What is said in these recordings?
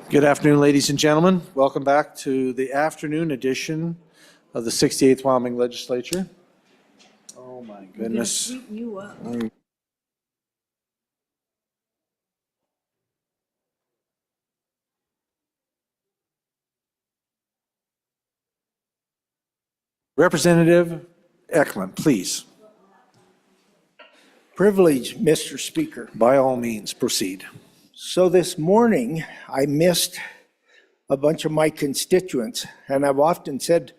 Good afternoon, ladies and gentlemen. Welcome back to the afternoon edition of the 68th Wyoming Legislature. Oh my goodness. Sweeten you up. Representative Eklund, please. Privilege, Mr. Speaker. By all means, proceed. So this morning, I missed a bunch of my constituents, and I've often said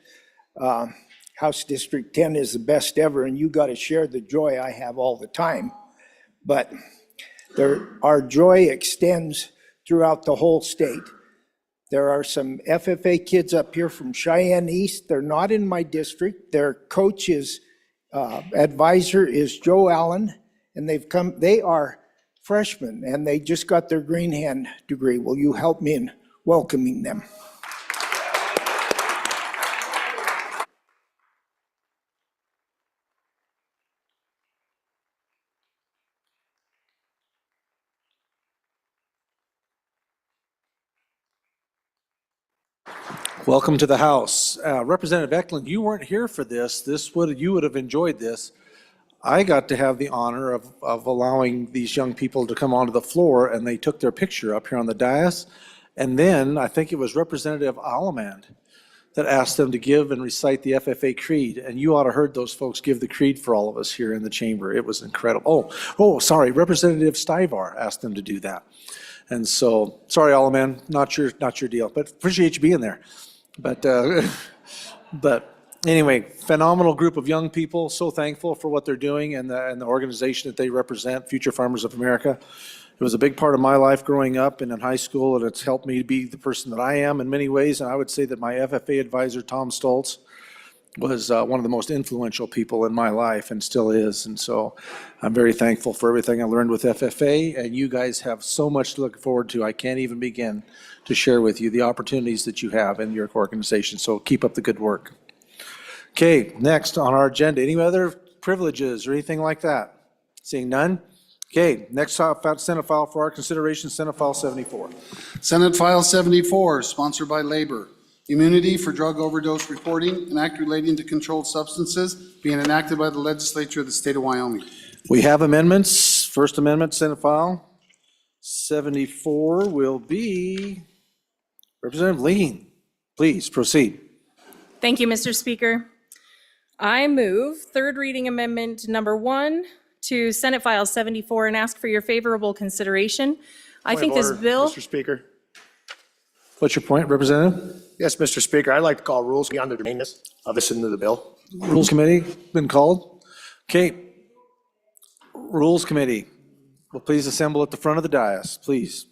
House District 10 is the best ever, and you got to share the joy I have all the time. But our joy extends throughout the whole state. There are some FFA kids up here from Cheyenne East. They're not in my district. Their coach advisor is Joe Allen, and they are freshmen, and they just got their green hand degree. Will you help me in welcoming them? Welcome to the House. Representative Eklund, you weren't here for this. You would have enjoyed this. I got to have the honor of allowing these young people to come onto the floor, and they took their picture up here on the dais. And then I think it was Representative Allemand that asked them to give and recite the FFA creed. And you ought to have heard those folks give the creed for all of us here in the chamber. It was incredible. Sorry, Representative Stivar asked them to do that. And so, sorry, Allemand, not your deal, but appreciate you being there. But anyway, phenomenal group of young people. So thankful for what they're doing and the organization that they represent, Future Farmers of America. It was a big part of my life growing up and in high school, and it's helped me to be the person that I am in many ways. And I would say that my FFA advisor, Tom Stoltz, was one of the most influential people in my life and still is. And so I'm very thankful for everything I learned with FFA, and you guys have so much to look forward to. I can't even begin to share with you the opportunities that you have in your organization. So keep up the good work. Okay, next on our agenda, any other privileges or anything like that? Seeing none? Okay, next Senate file for our consideration, Senate File 74. Senate File 74, sponsored by Labor. Immunity for drug overdose reporting, an act relating to controlled substances being enacted by the legislature of the state of Wyoming. We have amendments. First Amendment, Senate File 74 will be Representative Lean. Please proceed. Thank you, Mr. Speaker. I move third reading amendment number 1 to Senate File 74 and ask for your favorable consideration. I think this bill. Mr. Speaker. What's your point, Representative? Yes, Mr. Speaker, I'd like to call rules beyond the germaneness of this into the bill. Rules Committee been called. Okay. Rules Committee will please assemble at the front of the dais, please.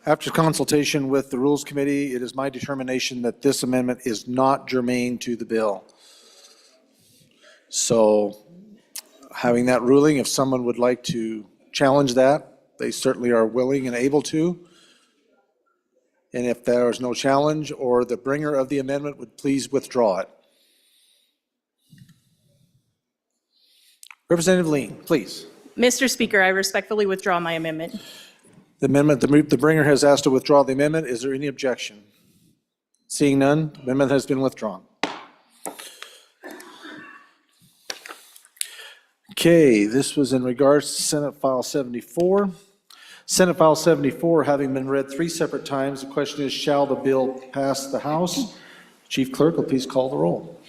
After consultation with the Rules Committee, it is my determination that this amendment is not germane to the bill. So having that ruling, if someone would like to challenge that, they certainly are willing and able to. And if there is no challenge, or the bringer of the amendment would please withdraw it. Representative Lean, please. Mr. Speaker, I respectfully withdraw my amendment. The amendment, the bringer has asked to withdraw the amendment. Is there any objection? Seeing none, the amendment has been withdrawn. Okay, this was in regards to Senate File 74. Senate File 74 having been read 3 separate times, the question is, shall the bill pass the House? Chief Clerk will please call the roll.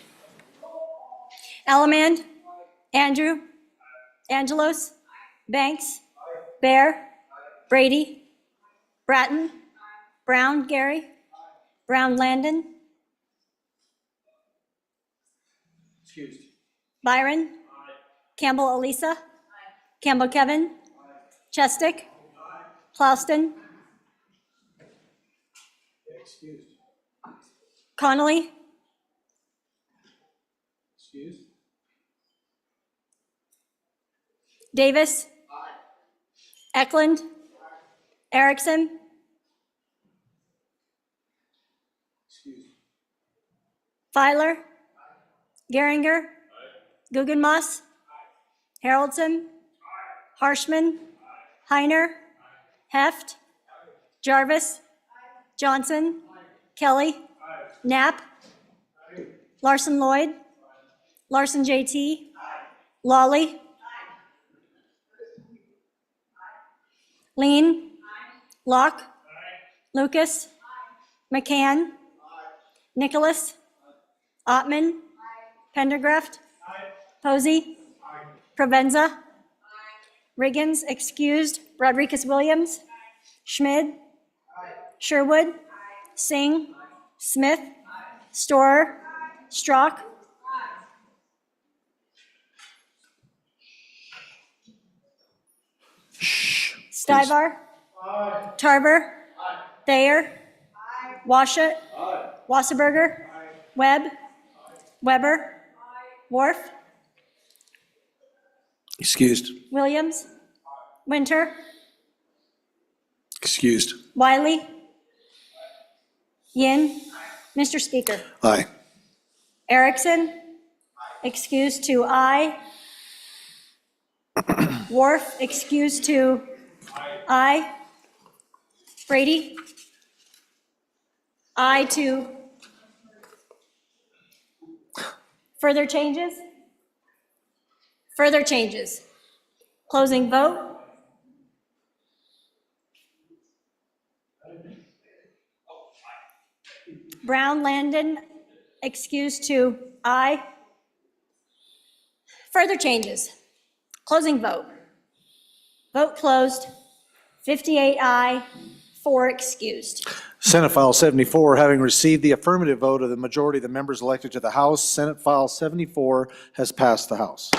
Allemand, Andrew, Angelos, Banks, Bear, Brady, Bratton, Brown, Gary, Brown, Landon, Byron, Campbell, Elisa, Campbell, Kevin, Chestick, Plouston, Connolly, Davis, Eklund, Erickson, Filer, Geringer, Guggenmoss, Haroldson, Harshman, Heiner, Heft, Jarvis, Johnson, Kelly, Knapp, Larson Lloyd, Larson JT, Lawley, Lean, Locke, Lucas, McCann, Nicholas, Ottman, Pendergraft, Posey, Provenza, Riggins, excused, Rodriguez Williams, Schmid, Sherwood, Singh, Smith, Storer, Strzok, Stivar, Tarver, Thayer, Washut, Wasserberger, Webb, Weber, Worf, Excused. Williams, Winter, Excused. Wiley, Yin. Mr. Speaker. Aye. Erickson, excused to I. Worf, excused to I. Brady, I to. Further changes? Further changes. Closing vote. Brown, Landon, excused to I. Further changes. Closing vote. Vote closed. 58 aye, 4 excused. Senate File 74, having received the affirmative vote of the majority of the members elected to the House, Senate File 74 has passed the House.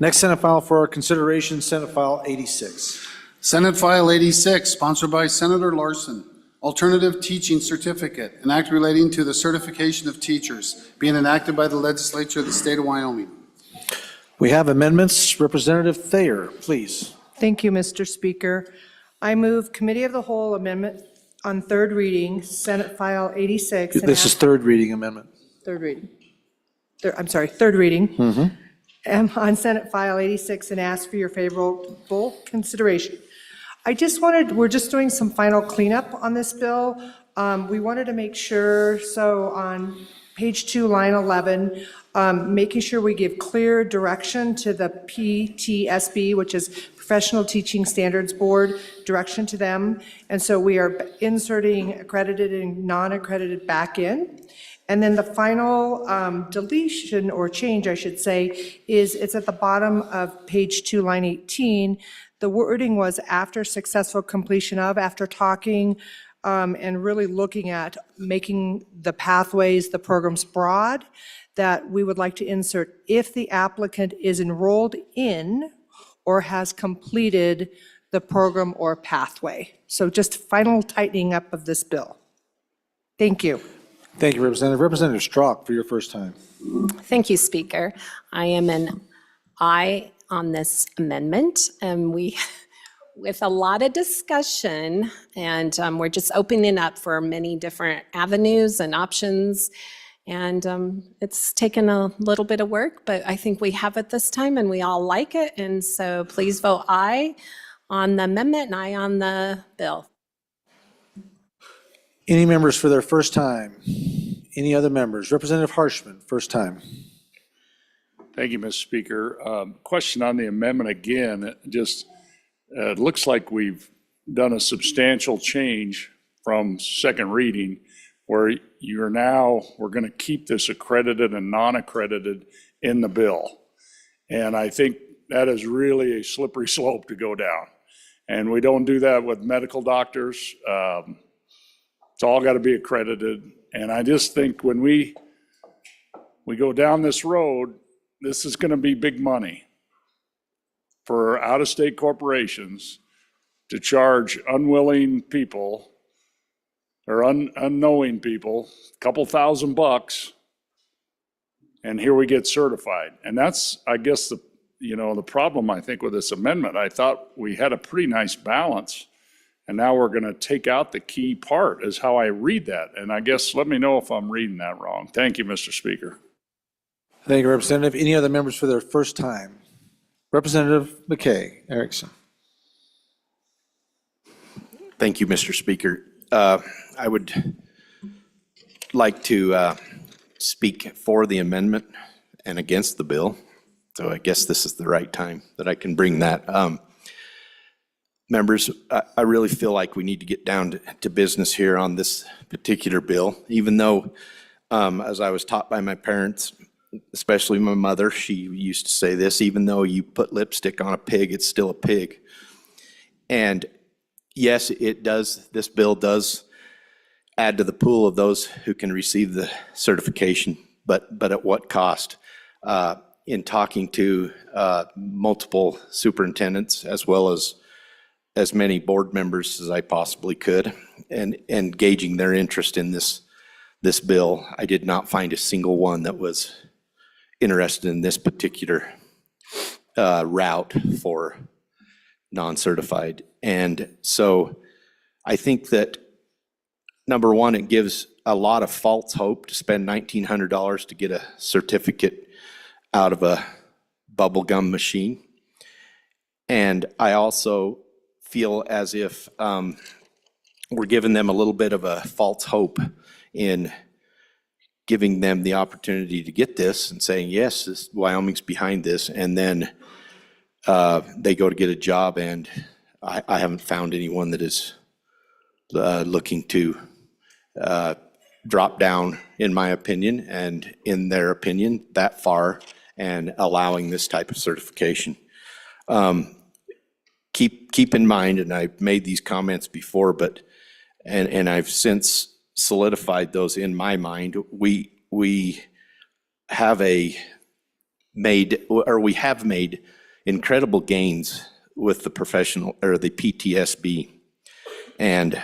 Next Senate file for our consideration, Senate File 86. Senate File 86, sponsored by Senator Larson. Alternative Teaching Certificate, an act relating to the certification of teachers, being enacted by the legislature of the state of Wyoming. We have amendments. Representative Thayer, please. Thank you, Mr. Speaker. I move Committee of the Whole Amendment on third reading, Senate File 86. and This is ask- third reading amendment. Third reading. Third reading. On Senate File 86 and ask for your favorable consideration. We're just doing some final cleanup on this bill. We wanted to make sure, so on page 2, line 11, making sure we give clear direction to the PTSB, which is Professional Teaching Standards Board, direction to them. And so we are inserting accredited and non-accredited back in. And then the final deletion, or change, I should say, is it's at the bottom of page 2, line 18. The wording was after successful completion of, after talking and really looking at making the pathways, the programs broad, that we would like to insert if the applicant is enrolled in or has completed the program or pathway. So just final tightening up of this bill. Thank you. Thank you, Representative. Representative Strzok, for your first time. Thank you, Speaker. I am an aye on this amendment, and with a lot of discussion, and we're just opening up for many different avenues and options. And it's taken a little bit of work, but I think we have it this time, and we all like it. And so please vote aye on the amendment and aye on the bill. Any members for their first time? Any other members? Representative Harshman, first time. Thank you, Mr. Speaker. Question on the amendment again. It looks like we've done a substantial change from second reading where we're going to keep this accredited and non-accredited in the bill. And I think that is really a slippery slope to go down. And we don't do that with medical doctors. It's all got to be accredited. And I just think when we go down this road, this is going to be big money for out-of-state corporations to charge unwilling people or unknowing people a couple $1,000, and here we get certified. And that's, I guess, the problem I think with this amendment. I thought we had a pretty nice balance, and now we're going to take out the key part is how I read that. And I guess let me know if I'm reading that wrong. Thank you, Mr. Speaker. Thank you, Representative. Any other members for their first time? Representative McKay Erickson. Thank you, Mr. Speaker. I would like to speak for the amendment and against the bill. So I guess this is the right time that I can bring that. Members, I really feel like we need to get down to business here on this particular bill, even though, as I was taught by my parents, especially my mother, she used to say this, even though you put lipstick on a pig, it's still a pig. And yes, this bill does add to the pool of those who can receive the certification, but at what cost? In talking to multiple superintendents as well as many board members as I possibly could, and gauging their interest in this bill, I did not find a single one that was interested in this particular route for non-certified. And so I think that, number one, it gives a lot of false hope to spend $1,900 to get a certificate out of a bubble gum machine. And I also feel as if we're giving them a little bit of a false hope in giving them the opportunity to get this and saying, yes, Wyoming's behind this, and then they go to get a job, and I haven't found anyone that is looking to drop down, in my opinion, and in their opinion, that far, and allowing this type of certification. Keep in mind, and I've made these comments before, and I've since solidified those in my mind. We have made incredible gains with the professional or the PTSB, and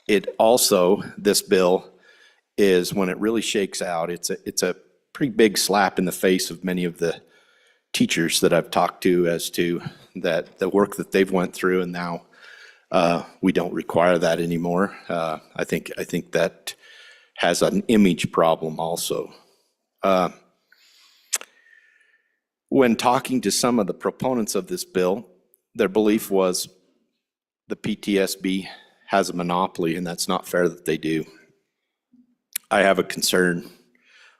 it also, this bill is, when it really shakes out, it's a pretty big slap in the face of many of the teachers that I've talked to as to that the work that they've went through, and now we don't require that anymore. I think that has an image problem also. When talking to some of the proponents of this bill, their belief was the PTSB has a monopoly, and that's not fair that they do. I have a concern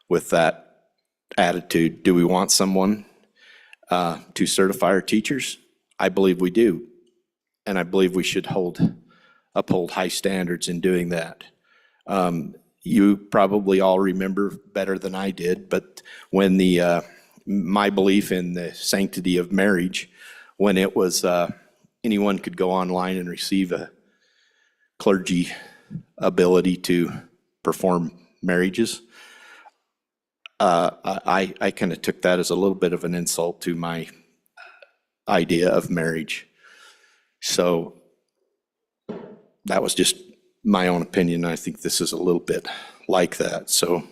with that attitude. Do we want someone to certify our teachers? I believe we do. And I believe we should uphold high standards in doing that. You probably all remember better than I did, but when my belief in the sanctity of marriage, when it was anyone could go online and receive a clergy ability to perform marriages, I kind of took that as a little bit of an insult to my idea of marriage. So that was just my own opinion. I think this is a little bit like that. So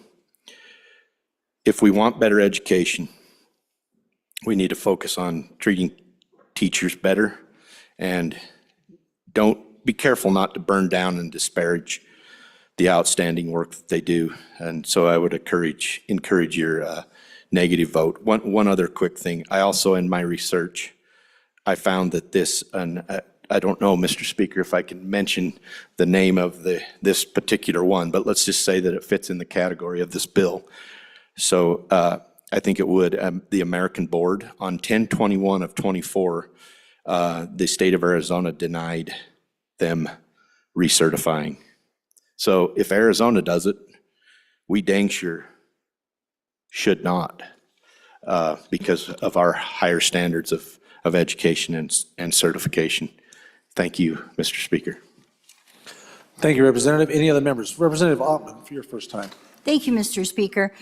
if we want better education, we need to focus on treating teachers better, and don't be careful not to burn down and disparage the outstanding work that they do. And so I would encourage your negative vote. One other quick thing. I also, in my research, I found that this, and I don't know, Mr. Speaker, if I can mention the name of this particular one, but let's just say that it fits in the category of this bill. So I think it would. The American Board, on 10/21 of 24, the state of Arizona denied them recertifying. So if Arizona does it, we dang sure should not, because of our higher standards of education and certification. Thank you, Mr. Speaker. Thank you, Representative. Any other members? Representative Ottman, for your first time. Thank you, Mr. Speaker.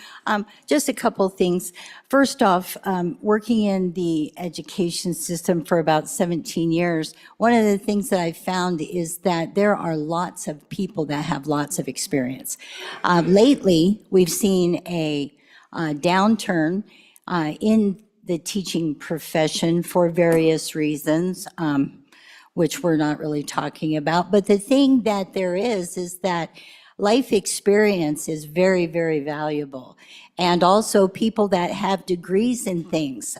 Just a couple things. First off, working in the education system for about 17 years, one of the things that I've found is that there are lots of people that have lots of experience. Lately, we've seen a downturn in the teaching profession for various reasons, which we're not really talking about. But the thing that there is that life experience is very, very valuable. And also people that have degrees in things.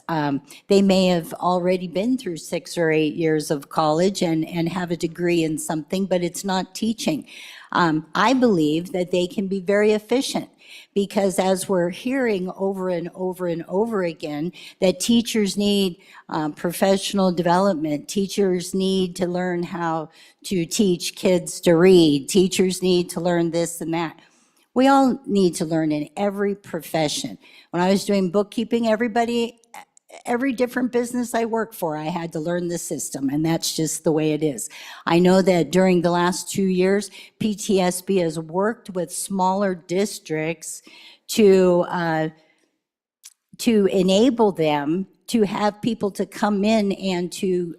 They may have already been through 6 or 8 years of college and have a degree in something, but it's not teaching. I believe that they can be very efficient, because as we're hearing over and over and over again, that teachers need professional development. Teachers need to learn how to teach kids to read. Teachers need to learn this and that. We all need to learn in every profession. When I was doing bookkeeping, every different business I worked for, I had to learn the system, and that's just the way it is. I know that during the last 2 years, PTSB has worked with smaller districts to enable them to have people to come in and to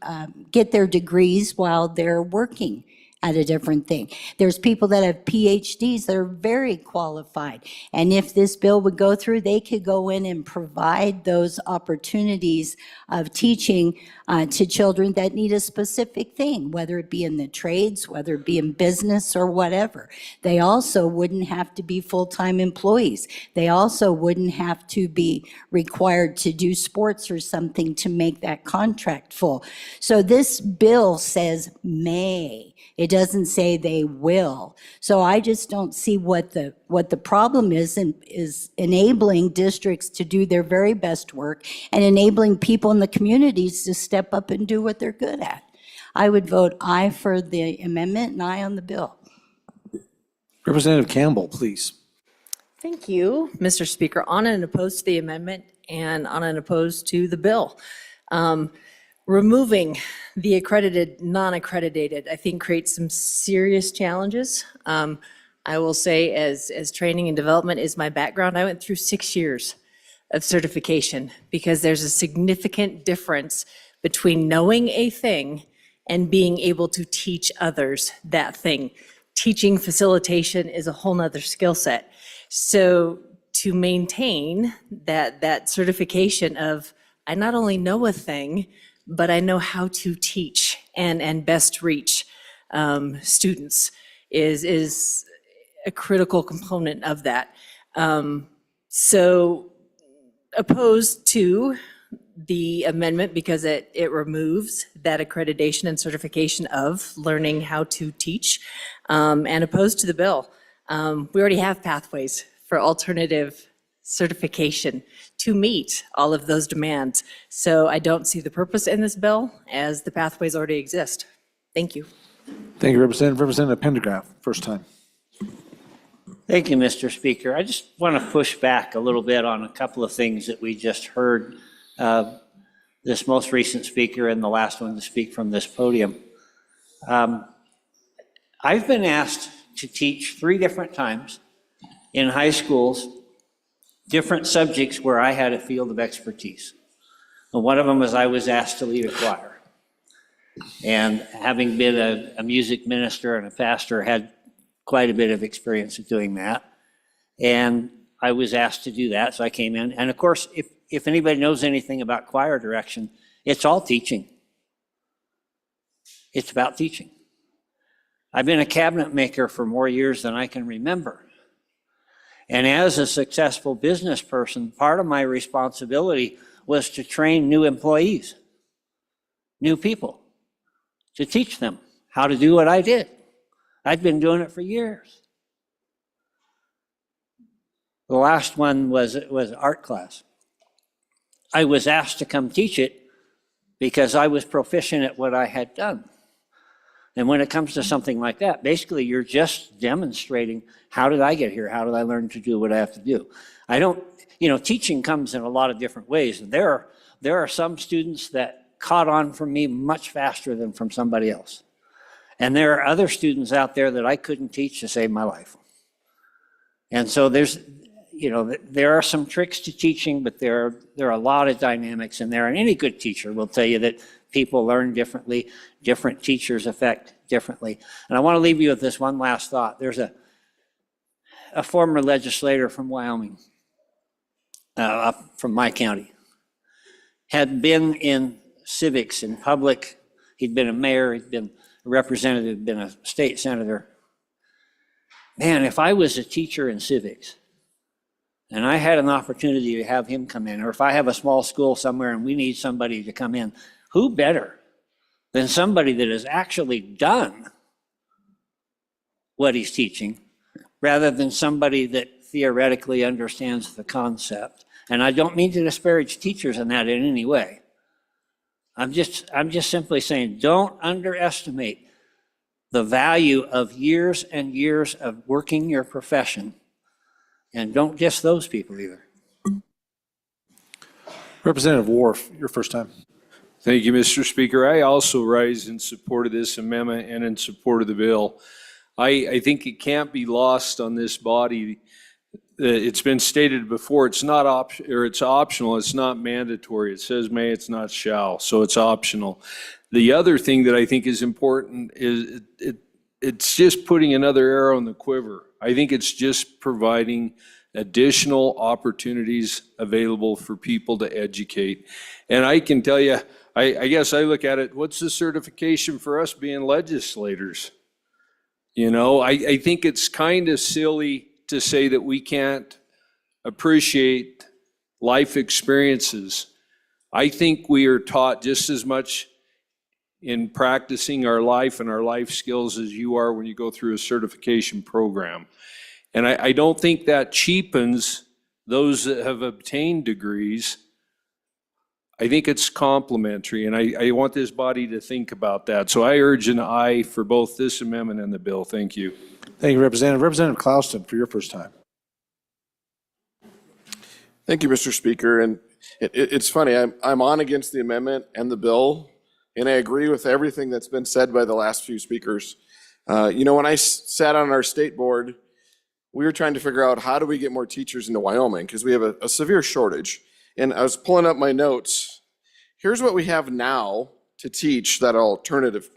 get their degrees while they're working at a different thing. There's people that have PhDs that are very qualified. And if this bill would go through, they could go in and provide those opportunities of teaching to children that need a specific thing, whether it be in the trades, whether it be in business or whatever. They also wouldn't have to be full-time employees. They also wouldn't have to be required to do sports or something to make that contract full. So this bill says may. It doesn't say they will. So I just don't see what the problem is, and is enabling districts to do their very best work and enabling people in the communities to step up and do what they're good at. I would vote aye for the amendment and aye on the bill. Representative Campbell, please. Thank you, Mr. Speaker. On and opposed to the amendment and on and opposed to the bill. Removing the accredited, non-accredited, I think creates some serious challenges. I will say, as training and development is my background, I went through 6 years of certification, because there's a significant difference between knowing a thing and being able to teach others that thing. Teaching facilitation is a whole nother skill set. So to maintain that certification of, I not only know a thing, but I know how to teach and best reach students is a critical component of that. So opposed to the amendment because it removes that accreditation and certification of learning how to teach, and opposed to the bill. We already have pathways for alternative certification to meet all of those demands. So I don't see the purpose in this bill, as the pathways already exist. Thank you. Thank you, Representative. Representative Pendergraft, first time. Thank you, Mr. Speaker. I just want to push back a little bit on a couple of things that we just heard this most recent speaker and the last one to speak from this podium. I've been asked to teach 3 different times in high schools different subjects where I had a field of expertise. And one of them was I was asked to lead a choir. And having been a music minister and a pastor, had quite a bit of experience at doing that. And I was asked to do that, so I came in. And of course, if anybody knows anything about choir direction, it's all teaching. It's about teaching. I've been a cabinet maker for more years than I can remember. And as a successful business person, part of my responsibility was to train new employees, new people, to teach them how to do what I did. I'd been doing it for years. The last one was art class. I was asked to come teach it because I was proficient at what I had done. And when it comes to something like that, basically you're just demonstrating, how did I get here? How did I learn to do what I have to do? Teaching comes in a lot of different ways. And there are some students that caught on from me much faster than from somebody else. And there are other students out there that I couldn't teach to save my life. And so there are some tricks to teaching, but there are a lot of dynamics in there. And any good teacher will tell you that people learn differently, different teachers affect differently. And I want to leave you with this one last thought. There's a former legislator from Wyoming, up from my county, had been in civics, in public. He'd been a mayor, he'd been a representative, been a state senator. Man, if I was a teacher in civics, and I had an opportunity to have him come in, or if I have a small school somewhere and we need somebody to come in, who better than somebody that has actually done what he's teaching, rather than somebody that theoretically understands the concept? And I don't mean to disparage teachers in that in any way. I'm just simply saying, don't underestimate the value of years and years of working your profession. And don't diss those people either. Representative Wharf, your first time. Thank you, Mr. Speaker. I also rise in support of this amendment and in support of the bill. I think it can't be lost on this body. It's been stated before, it's not it's optional, it's not mandatory. It says may, it's not shall, so it's optional. The other thing that I think is important is it's just putting another arrow in the quiver. I think it's just providing additional opportunities available for people to educate. And I can tell you, I guess I look at it, what's the certification for us being legislators? I think it's kind of silly to say that we can't appreciate life experiences. I think we are taught just as much in practicing our life and our life skills as you are when you go through a certification program. And I don't think that cheapens those that have obtained degrees. I think it's complementary, and I want this body to think about that. So I urge an aye for both this amendment and the bill. Thank you. Thank you, Representative. Representative Clouston, for your first time. Thank you, Mr. Speaker. And it's funny, I'm on against the amendment and the bill, and I agree with everything that's been said by the last few speakers. When I sat on our state board, we were trying to figure out how do we get more teachers into Wyoming, because we have a severe shortage. And I was pulling up my notes. Here's what we have now to teach that alternative.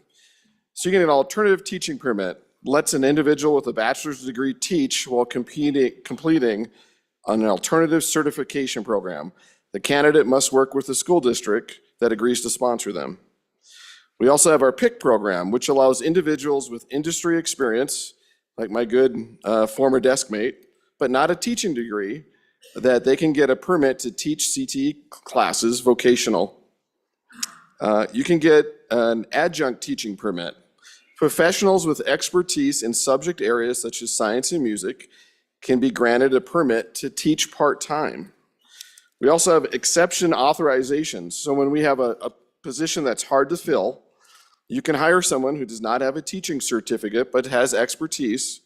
So you get an alternative teaching permit, lets an individual with a bachelor's degree teach while completing an alternative certification program. The candidate must work with the school district that agrees to sponsor them. We also have our PIC program, which allows individuals with industry experience, like my good former desk mate, but not a teaching degree, that they can get a permit to teach CTE classes, vocational. You can get an adjunct teaching permit. Professionals with expertise in subject areas such as science and music can be granted a permit to teach part-time. We also have exception authorizations. So when we have a position that's hard to fill, you can hire someone who does not have a teaching certificate but has expertise.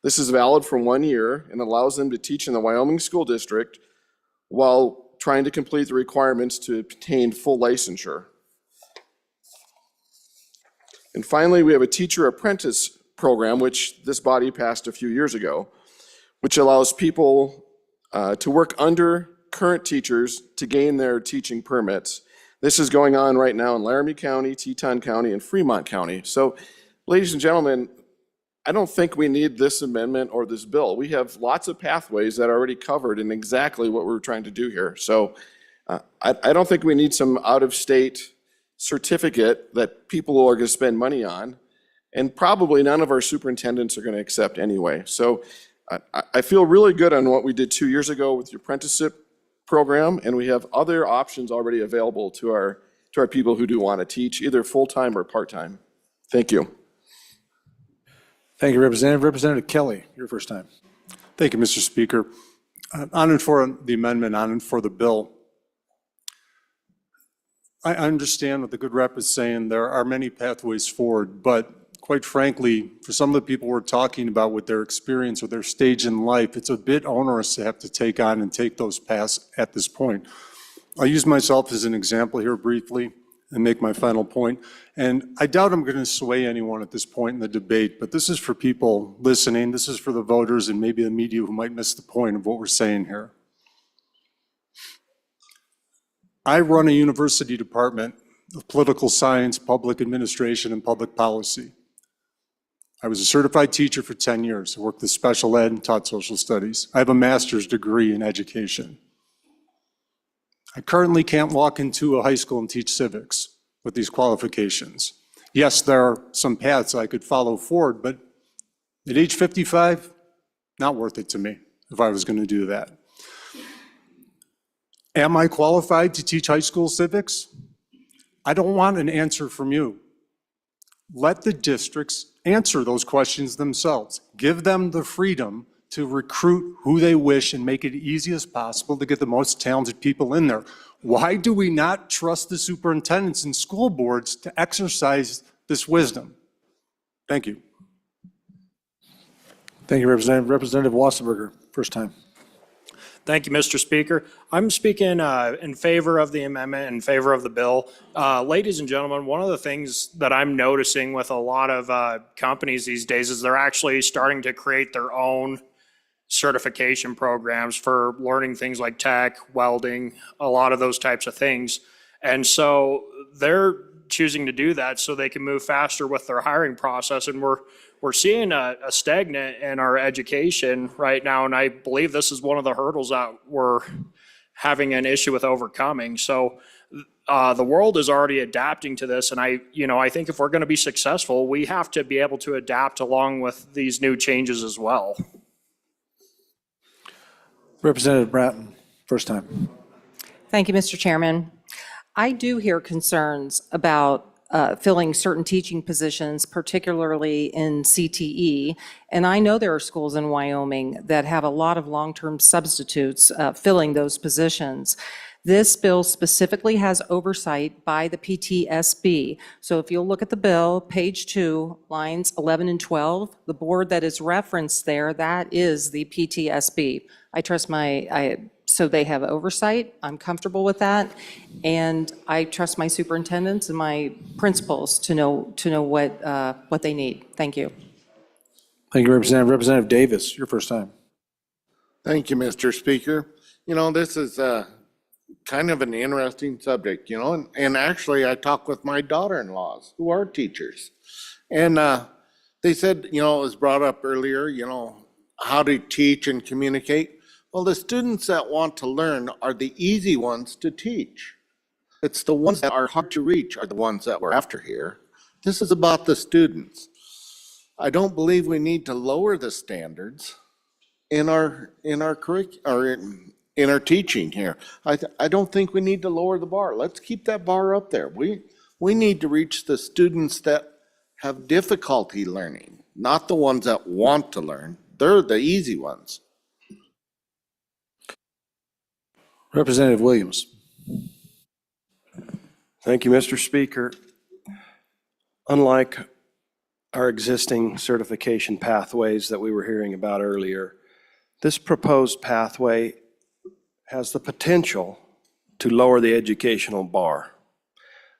This is valid for 1 year and allows them to teach in the Wyoming School District while trying to complete the requirements to obtain full licensure. And finally, we have a teacher apprentice program, which this body passed a few years ago, which allows people to work under current teachers to gain their teaching permits. This is going on right now in Laramie County, Teton County, and Fremont County. So, ladies and gentlemen, I don't think we need this amendment or this bill. We have lots of pathways that are already covered in exactly what we're trying to do here. So I don't think we need some out-of-state certificate that people are going to spend money on, and probably none of our superintendents are going to accept anyway. So I feel really good on what we did 2 years ago with the apprenticeship program, and we have other options already available to our people who do want to teach, either full-time or part-time. Thank you. Thank you, Representative. Representative Kelly, your first time. Thank you, Mr. Speaker. On and for the amendment, on and for the bill. I understand what the good rep is saying. There are many pathways forward, but quite frankly, for some of the people we're talking about with their experience or their stage in life, it's a bit onerous to have to take on and take those paths at this point. I'll use myself as an example here briefly and make my final point. And I doubt I'm going to sway anyone at this point in the debate, but this is for people listening. This is for the voters and maybe the media who might miss the point of what we're saying here. I run a university department of political science, public administration, and public policy. I was a certified teacher for 10 years. I worked with special ed and taught social studies. I have a master's degree in education. I currently can't walk into a high school and teach civics with these qualifications. Yes, there are some paths I could follow forward, but at age 55, not worth it to me if I was going to do that. Am I qualified to teach high school civics? I don't want an answer from you. Let the districts answer those questions themselves. Give them the freedom to recruit who they wish and make it easy as possible to get the most talented people in there. Why do we not trust the superintendents and school boards to exercise this wisdom? Thank you. Thank you, Representative. Representative Wassenberger, first time. Thank you, Mr. Speaker. I'm speaking in favor of the amendment, in favor of the bill. Ladies and gentlemen, one of the things that I'm noticing with a lot of companies these days is they're actually starting to create their own certification programs for learning things like tech, welding, a lot of those types of things. And so they're choosing to do that so they can move faster with their hiring process. And we're seeing a stagnant in our education right now, and I believe this is one of the hurdles that we're having an issue with overcoming. So the world is already adapting to this, and I think if we're going to be successful, we have to be able to adapt along with these new changes as well. Representative Bratton, first time. Thank you, Mr. Chairman. I do hear concerns about filling certain teaching positions, particularly in CTE. And I know there are schools in Wyoming that have a lot of long-term substitutes filling those positions. This bill specifically has oversight by the PTSB. So if you'll look at the bill, page 2, lines 11 and 12, the board that is referenced there, that is the PTSB. I trust so they have oversight. I'm comfortable with that. And I trust my superintendents and my principals to know what they need. Thank you. Thank you, Representative. Representative Davis, your first time. Thank you, Mr. Speaker. This is kind of an interesting subject, and actually I talked with my daughter-in-laws who are teachers. And they said, it was brought up earlier, how to teach and communicate. Well, the students that want to learn are the easy ones to teach. It's the ones that are hard to reach are the ones that we're after here. This is about the students. I don't believe we need to lower the standards in our teaching here. I don't think we need to lower the bar. Let's keep that bar up there. We need to reach the students that have difficulty learning, not the ones that want to learn. They're the easy ones. Representative Williams. Thank you, Mr. Speaker. Unlike our existing certification pathways that we were hearing about earlier, this proposed pathway has the potential to lower the educational bar,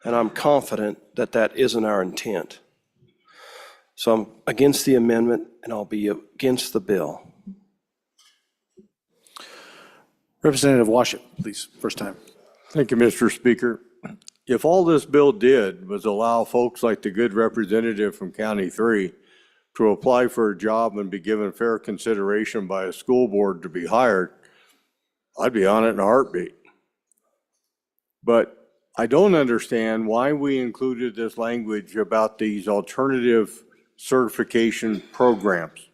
and I'm confident that that isn't our intent. So I'm against the amendment, and I'll be against the bill. Representative Washington, please, first time. Thank you, Mr. Speaker. if all this bill did was allow folks like the good representative from County 3 to apply for a job and be given fair consideration by a school board to be hired, I'd be on it in a heartbeat. But I don't understand why we included this language about these alternative certification programs.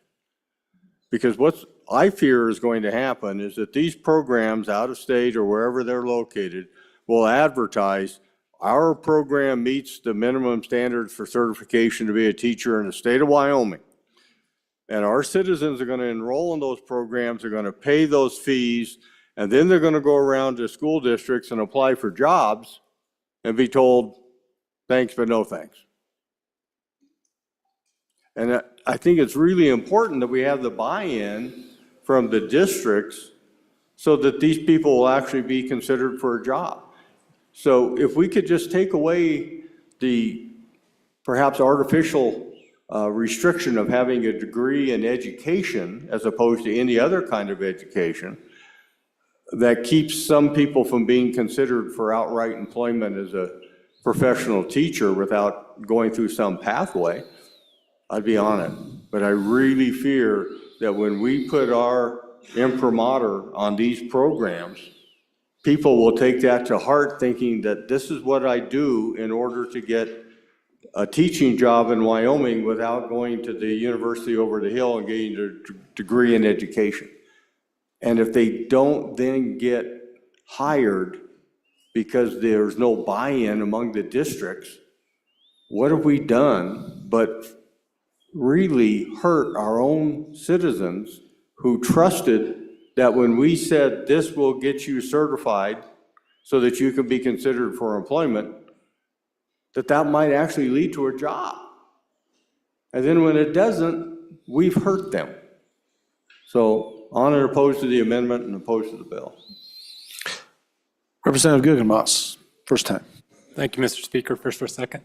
Because what I fear is going to happen is that these programs out of state or wherever they're located will advertise our program meets the minimum standards for certification to be a teacher in the state of Wyoming. And our citizens are going to enroll in those programs, they're going to pay those fees, and then they're going to go around to school districts and apply for jobs and be told, thanks, but no thanks. And I think it's really important that we have the buy-in from the districts so that these people will actually be considered for a job. So if we could just take away the perhaps artificial restriction of having a degree in education as opposed to any other kind of education that keeps some people from being considered for outright employment as a professional teacher without going through some pathway, I'd be on it. But I really fear that when we put our imprimatur on these programs, people will take that to heart thinking that this is what I do in order to get a teaching job in Wyoming without going to the university over the hill and getting a degree in education. And if they don't then get hired because there's no buy-in among the districts, what have we done but really hurt our own citizens who trusted that when we said this will get you certified so that you can be considered for employment, that might actually lead to a job. And then when it doesn't, we've hurt them. So on and opposed to the amendment and opposed to the bill. Representative Guggenmoss, first time. Thank you, Mr. Speaker. First for a second.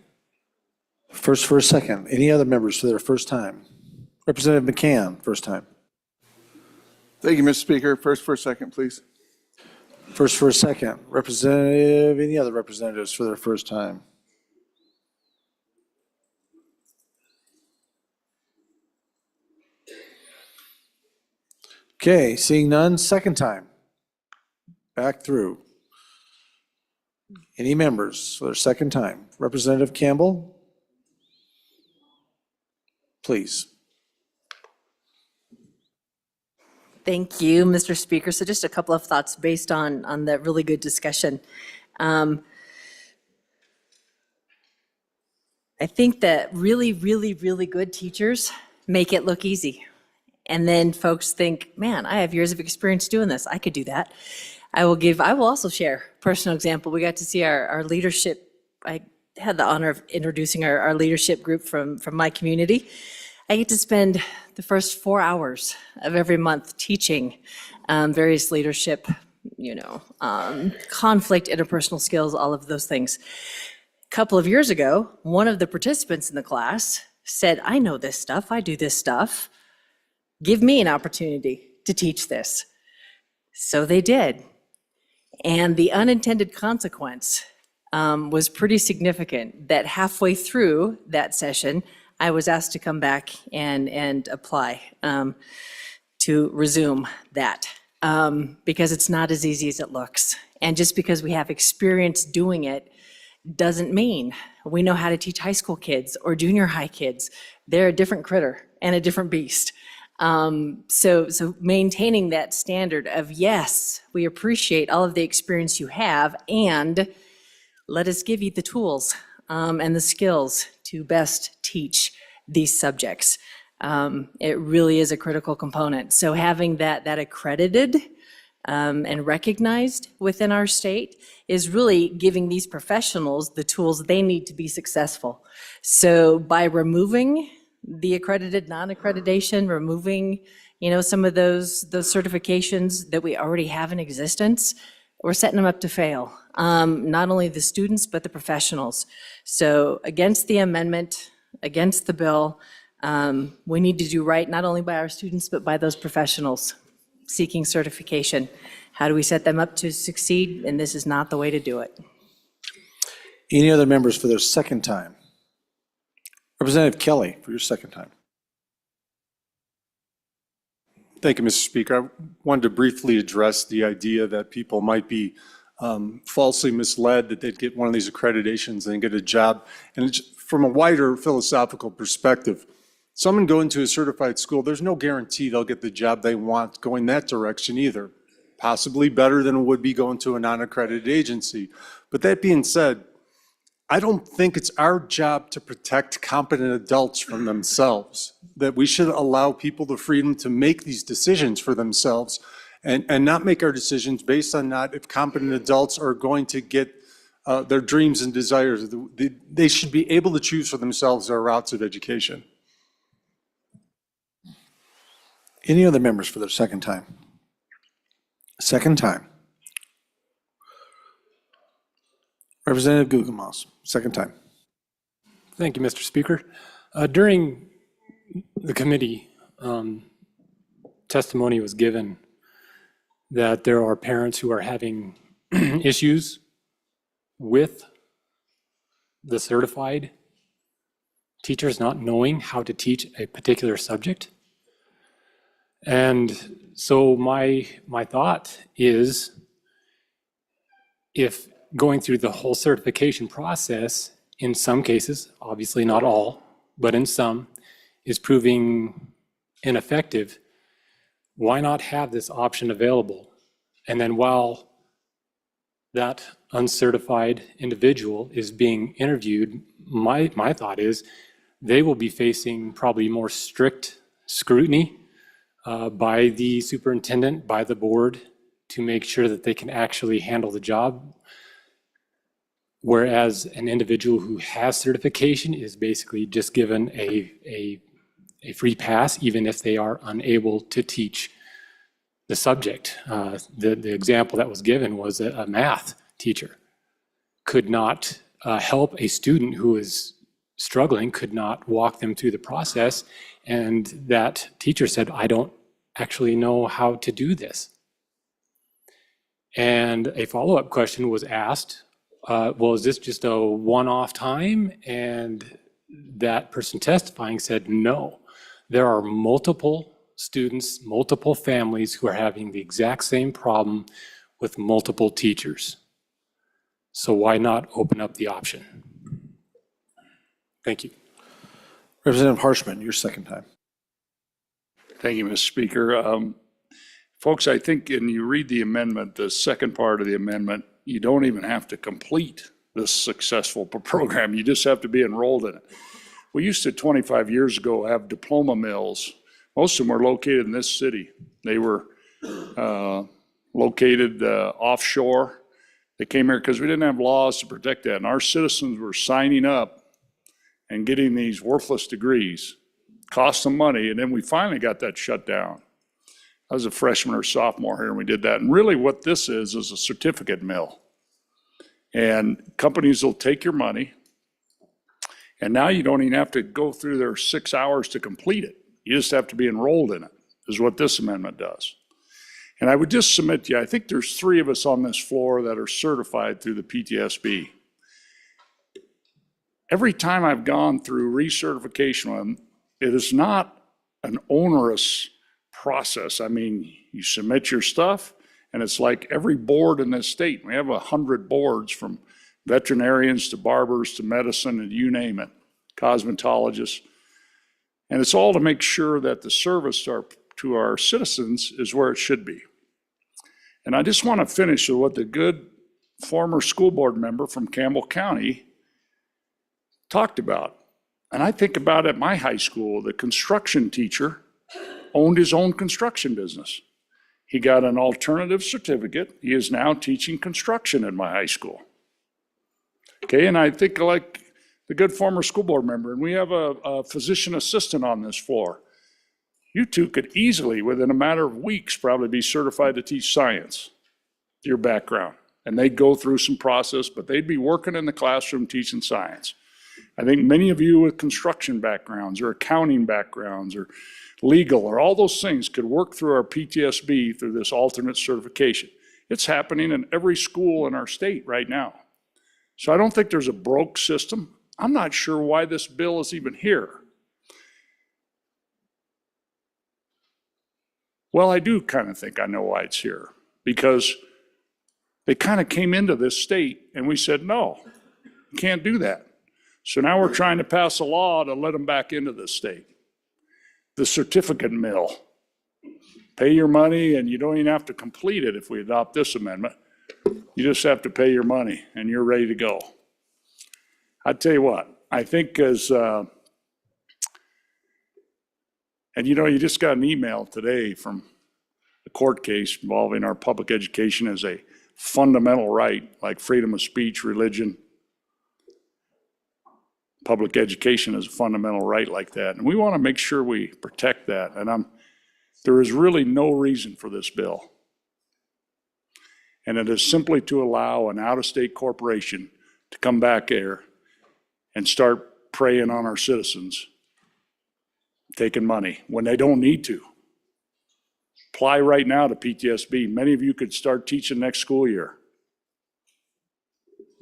First for a second. Any other members for their first time? Representative McCann, first time. Thank you, Mr. Speaker. First for a second, please. First for a second. Representative, any other representatives for their first time? Okay, seeing none, second time. Back through. Any members for their second time? Representative Campbell, please. Thank you, Mr. Speaker. So just a couple of thoughts based on that really good discussion. I think that really, really, really good teachers make it look easy. And then folks think, man, I have years of experience doing this. I could do that. I will also share a personal example. We got to see our leadership. I had the honor of introducing our leadership group from my community. I get to spend the first 4 hours of every month teaching various leadership, conflict, interpersonal skills, all of those things. A couple of years ago, one of the participants in the class said, I know this stuff, I do this stuff. Give me an opportunity to teach this. So they did. And the unintended consequence was pretty significant that halfway through that session, I was asked to come back and apply to resume that because it's not as easy as it looks. And just because we have experience doing it doesn't mean we know how to teach high school kids or junior high kids. They're a different critter and a different beast. So maintaining that standard of, yes, we appreciate all of the experience you have, and let us give you the tools and the skills to best teach these subjects. It really is a critical component. So having that accredited and recognized within our state is really giving these professionals the tools they need to be successful. So by removing the accredited, non-accreditation, removing, some of those certifications that we already have in existence, we're setting them up to fail. Not only the students, but the professionals. So against the amendment, against the bill, we need to do right, not only by our students, but by those professionals seeking certification. How do we set them up to succeed? And this is not the way to do it. Any other members for their second time? Representative Kelly, for your second time. Thank you, Mr. Speaker. I wanted to briefly address the idea that people might be falsely misled that they'd get one of these accreditations and get a job. And it's from a wider philosophical perspective, someone going to a certified school, there's no guarantee they'll get the job they want going that direction either. Possibly better than it would be going to a non-accredited agency. But that being said, I don't think it's our job to protect competent adults from themselves, that we should allow people the freedom to make these decisions for themselves and not make our decisions based on not if competent adults are going to get their dreams and desires. They should be able to choose for themselves their routes of education. Any other members for their second time? Second time. Representative Guggenmoss, second time. Thank you, Mr. Speaker. During the committee, testimony was given that there are parents who are having issues with the certified teachers not knowing how to teach a particular subject. And so my thought is, if going through the whole certification process, in some cases, obviously not all, but in some, is proving ineffective, why not have this option available? And then while that uncertified individual is being interviewed, my thought is they will be facing probably more strict scrutiny by the superintendent, by the board, to make sure that they can actually handle the job. Whereas an individual who has certification is basically just given a free pass, even if they are unable to teach the subject. The example that was given was a math teacher could not help a student who is struggling, could not walk them through the process, and that teacher said, I don't actually know how to do this. And a follow-up question was asked, well, is this just a one-off time? And that person testifying said, no, there are multiple students, multiple families who are having the exact same problem with multiple teachers. So why not open up the option? Thank you. Representative Harshman, your second time. Thank you, Mr. Speaker. Folks, I think when you read the amendment, the second part of the amendment, you don't even have to complete this successful program. You just have to be enrolled in it. We used to 25 years ago have diploma mills. Most of them were located in this city. They were located offshore. They came here because we didn't have laws to protect that. And our citizens were signing up and getting these worthless degrees. Cost them money, and then we finally got that shut down. I was a freshman or sophomore here and we did that. And really what this is a certificate mill. And companies will take your money, and now you don't even have to go through their 6 hours to complete it. You just have to be enrolled in it, is what this amendment does. And I would just submit to you, I think there's 3 of us on this floor that are certified through the PTSB. Every time I've gone through recertification, it is not an onerous process. I mean, you submit your stuff, and it's like every board in this state. We have 100 boards, from veterinarians to barbers to medicine and you name it, cosmetologists. And it's all to make sure that the service to our citizens is where it should be. And I just want to finish with what the good former school board member from Campbell County talked about. And I think about at my high school, the construction teacher owned his own construction business. He got an alternative certificate. He is now teaching construction in my high school. Okay, and I think like the good former school board member, and we have a physician assistant on this floor. You two could easily, within a matter of weeks, probably be certified to teach science, your background. And they'd go through some process, but they'd be working in the classroom teaching science. I think many of you with construction backgrounds or accounting backgrounds or legal or all those things could work through our PTSB through this alternate certification. It's happening in every school in our state right now. So I don't think there's a broke system. I'm not sure why this bill is even here. Well, I do kind of think I know why it's here, because they kind of came into this state and we said, no, you can't do that. So now we're trying to pass a law to let them back into this state. The certificate mill. Pay your money and you don't even have to complete it if we adopt this amendment. You just have to pay your money and you're ready to go. I tell you what, I think and you just got an email today from a court case involving our public education as a fundamental right, like freedom of speech, religion. Public education is a fundamental right like that. And we want to make sure we protect that. And there is really no reason for this bill. And it is simply to allow an out-of-state corporation to come back here and start preying on our citizens, taking money when they don't need to. Apply right now to PTSB. Many of you could start teaching next school year.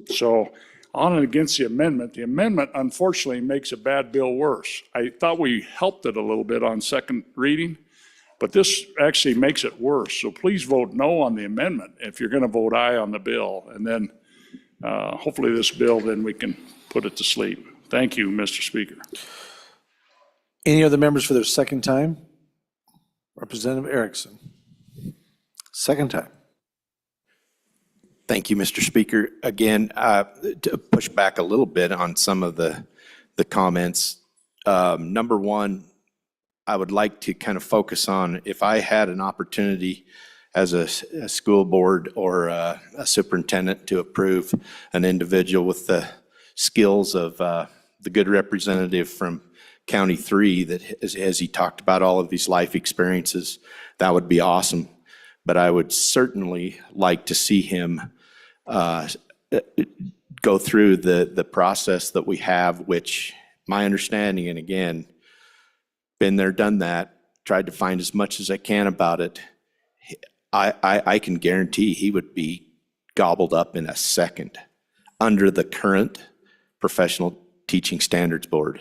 So on and against the amendment unfortunately makes a bad bill worse. I thought we helped it a little bit on second reading, but this actually makes it worse. So please vote no on the amendment if you're going to vote aye on the bill. And then hopefully this bill, then we can put it to sleep. Thank you, Mr. Speaker. Any other members for their second time? Representative Erickson. Second time. Thank you, Mr. Speaker. Again, to push back a little bit on some of the comments. Number one, I would like to kind of focus on if I had an opportunity as a school board or a superintendent to approve an individual with the skills of the good representative from County 3 that as he talked about all of these life experiences, that would be awesome. But I would certainly like to see him go through the process that we have, which my understanding, and again, been there, done that, tried to find as much as I can about it. I can guarantee he would be gobbled up in a second under the current Professional Teaching Standards Board,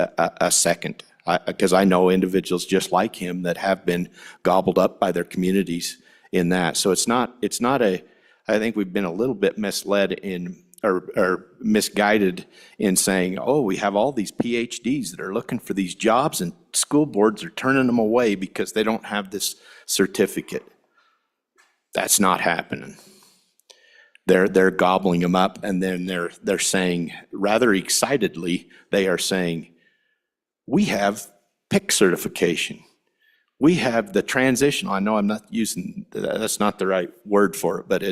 a second. Because I know individuals just like him that have been gobbled up by their communities in that. So it's not I think we've been a little bit misled in, or misguided in saying, oh, we have all these PhDs that are looking for these jobs and school boards are turning them away because they don't have this certificate. That's not happening. They're gobbling them up, and then they're saying, rather excitedly, they are saying, we have PIC certification. We have the transitional. I know I'm not using, that's not the right word for it, but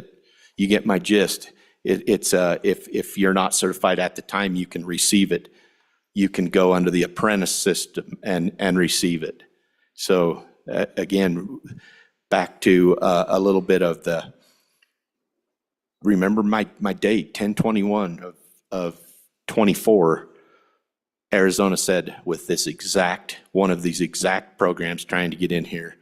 you get my gist. It's if you're not certified at the time you can receive it, you can go under the apprentice system and receive it. So again, back to a little bit of the, remember my date, 10/21 of 24, Arizona said with this exact, one of these exact programs trying to get in here,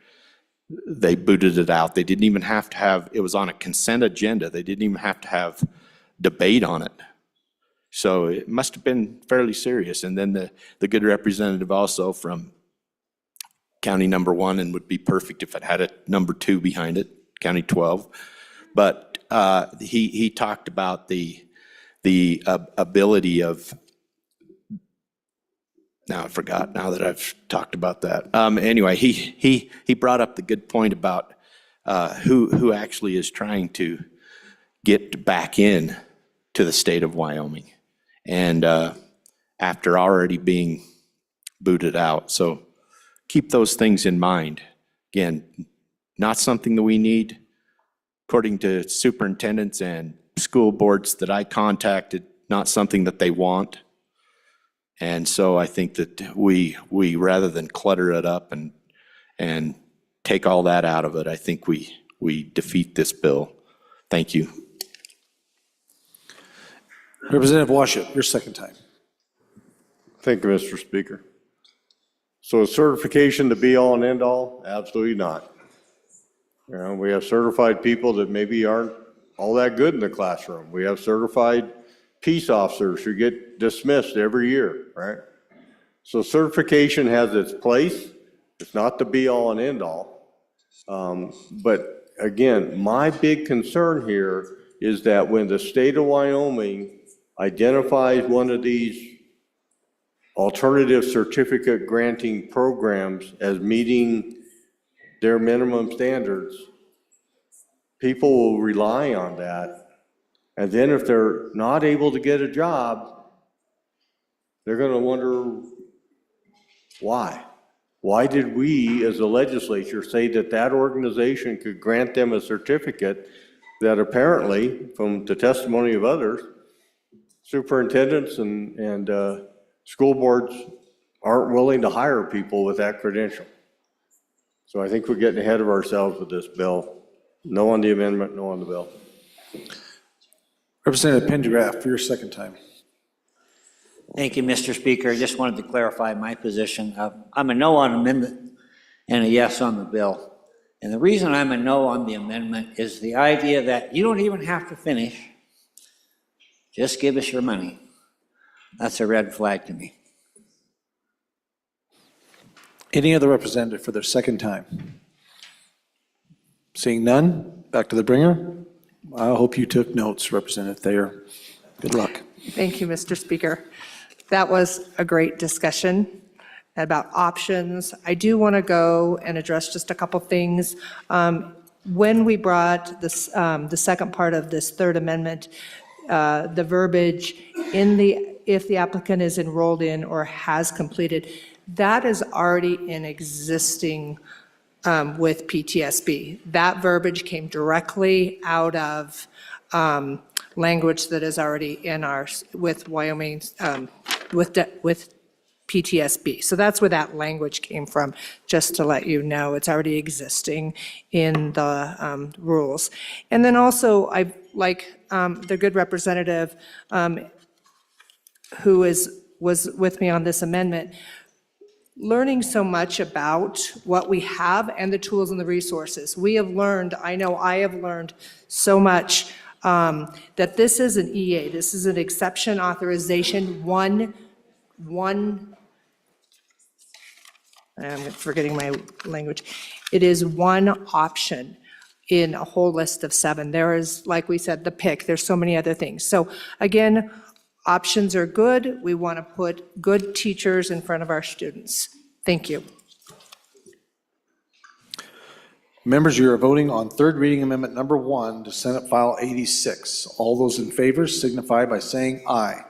they booted it out. They didn't even have to have, it was on a consent agenda. They didn't even have to have debate on it. So it must have been fairly serious. And then the good representative also from County number 1, and would be perfect if it had a number 2 behind it, County 12. But he talked about the ability of, now I forgot, now that I've talked about that. Anyway, he brought up the good point about who actually is trying to get back in to the state of Wyoming, and after already being booted out. So keep those things in mind. Again, not something that we need. According to superintendents and school boards that I contacted, not something that they want. And so I think that we rather than clutter it up and take all that out of it, I think we defeat this bill. Thank you. Representative Washut, your second time. Thank you, Mr. Speaker. So is certification the be-all and end-all? Absolutely not. We have certified people that maybe aren't all that good in the classroom. We have certified peace officers who get dismissed every year, right? So certification has its place. It's not the be-all and end-all. But again, my big concern here is that when the state of Wyoming identifies one of these alternative certificate granting programs as meeting their minimum standards, people will rely on that. And then if they're not able to get a job, they're going to wonder why. Why did we, as a legislature, say that that organization could grant them a certificate that apparently, from the testimony of others, superintendents and school boards aren't willing to hire people with that credential? So I think we're getting ahead of ourselves with this bill. No on the amendment, no on the bill. Representative Pendergraft for your second time. Thank you, Mr. Speaker. I just wanted to clarify my position. I'm a no on amendment and a yes on the bill. And the reason I'm a no on the amendment is the idea that you don't even have to finish. Just give us your money. That's a red flag to me. Any other representative for their second time? Seeing none, back to the bringer. I hope you took notes, Representative Thayer. Good luck. Thank you, Mr. Speaker. That was a great discussion about options. I do want to go and address just a couple things. When we brought this, the second part of this third amendment, the verbiage in the, if the applicant is enrolled in or has completed, that is already in existing with PTSB. That verbiage came directly out of language that is already in our, with Wyoming, with PTSB. So that's where that language came from, just to let you know. It's already existing in the rules. And then also, I like the good representative who was with me on this amendment, learning so much about what we have and the tools and the resources. We have learned, I know I have learned so much that this is an EA, this is an exception authorization, I'm forgetting my language. It is one option in a whole list of 7. There is, like we said, the pick, there's so many other things. So again, options are good. We want to put good teachers in front of our students. Thank you. Members, you are voting on third reading amendment number 1 to Senate File 86. All those in favor signify by saying aye.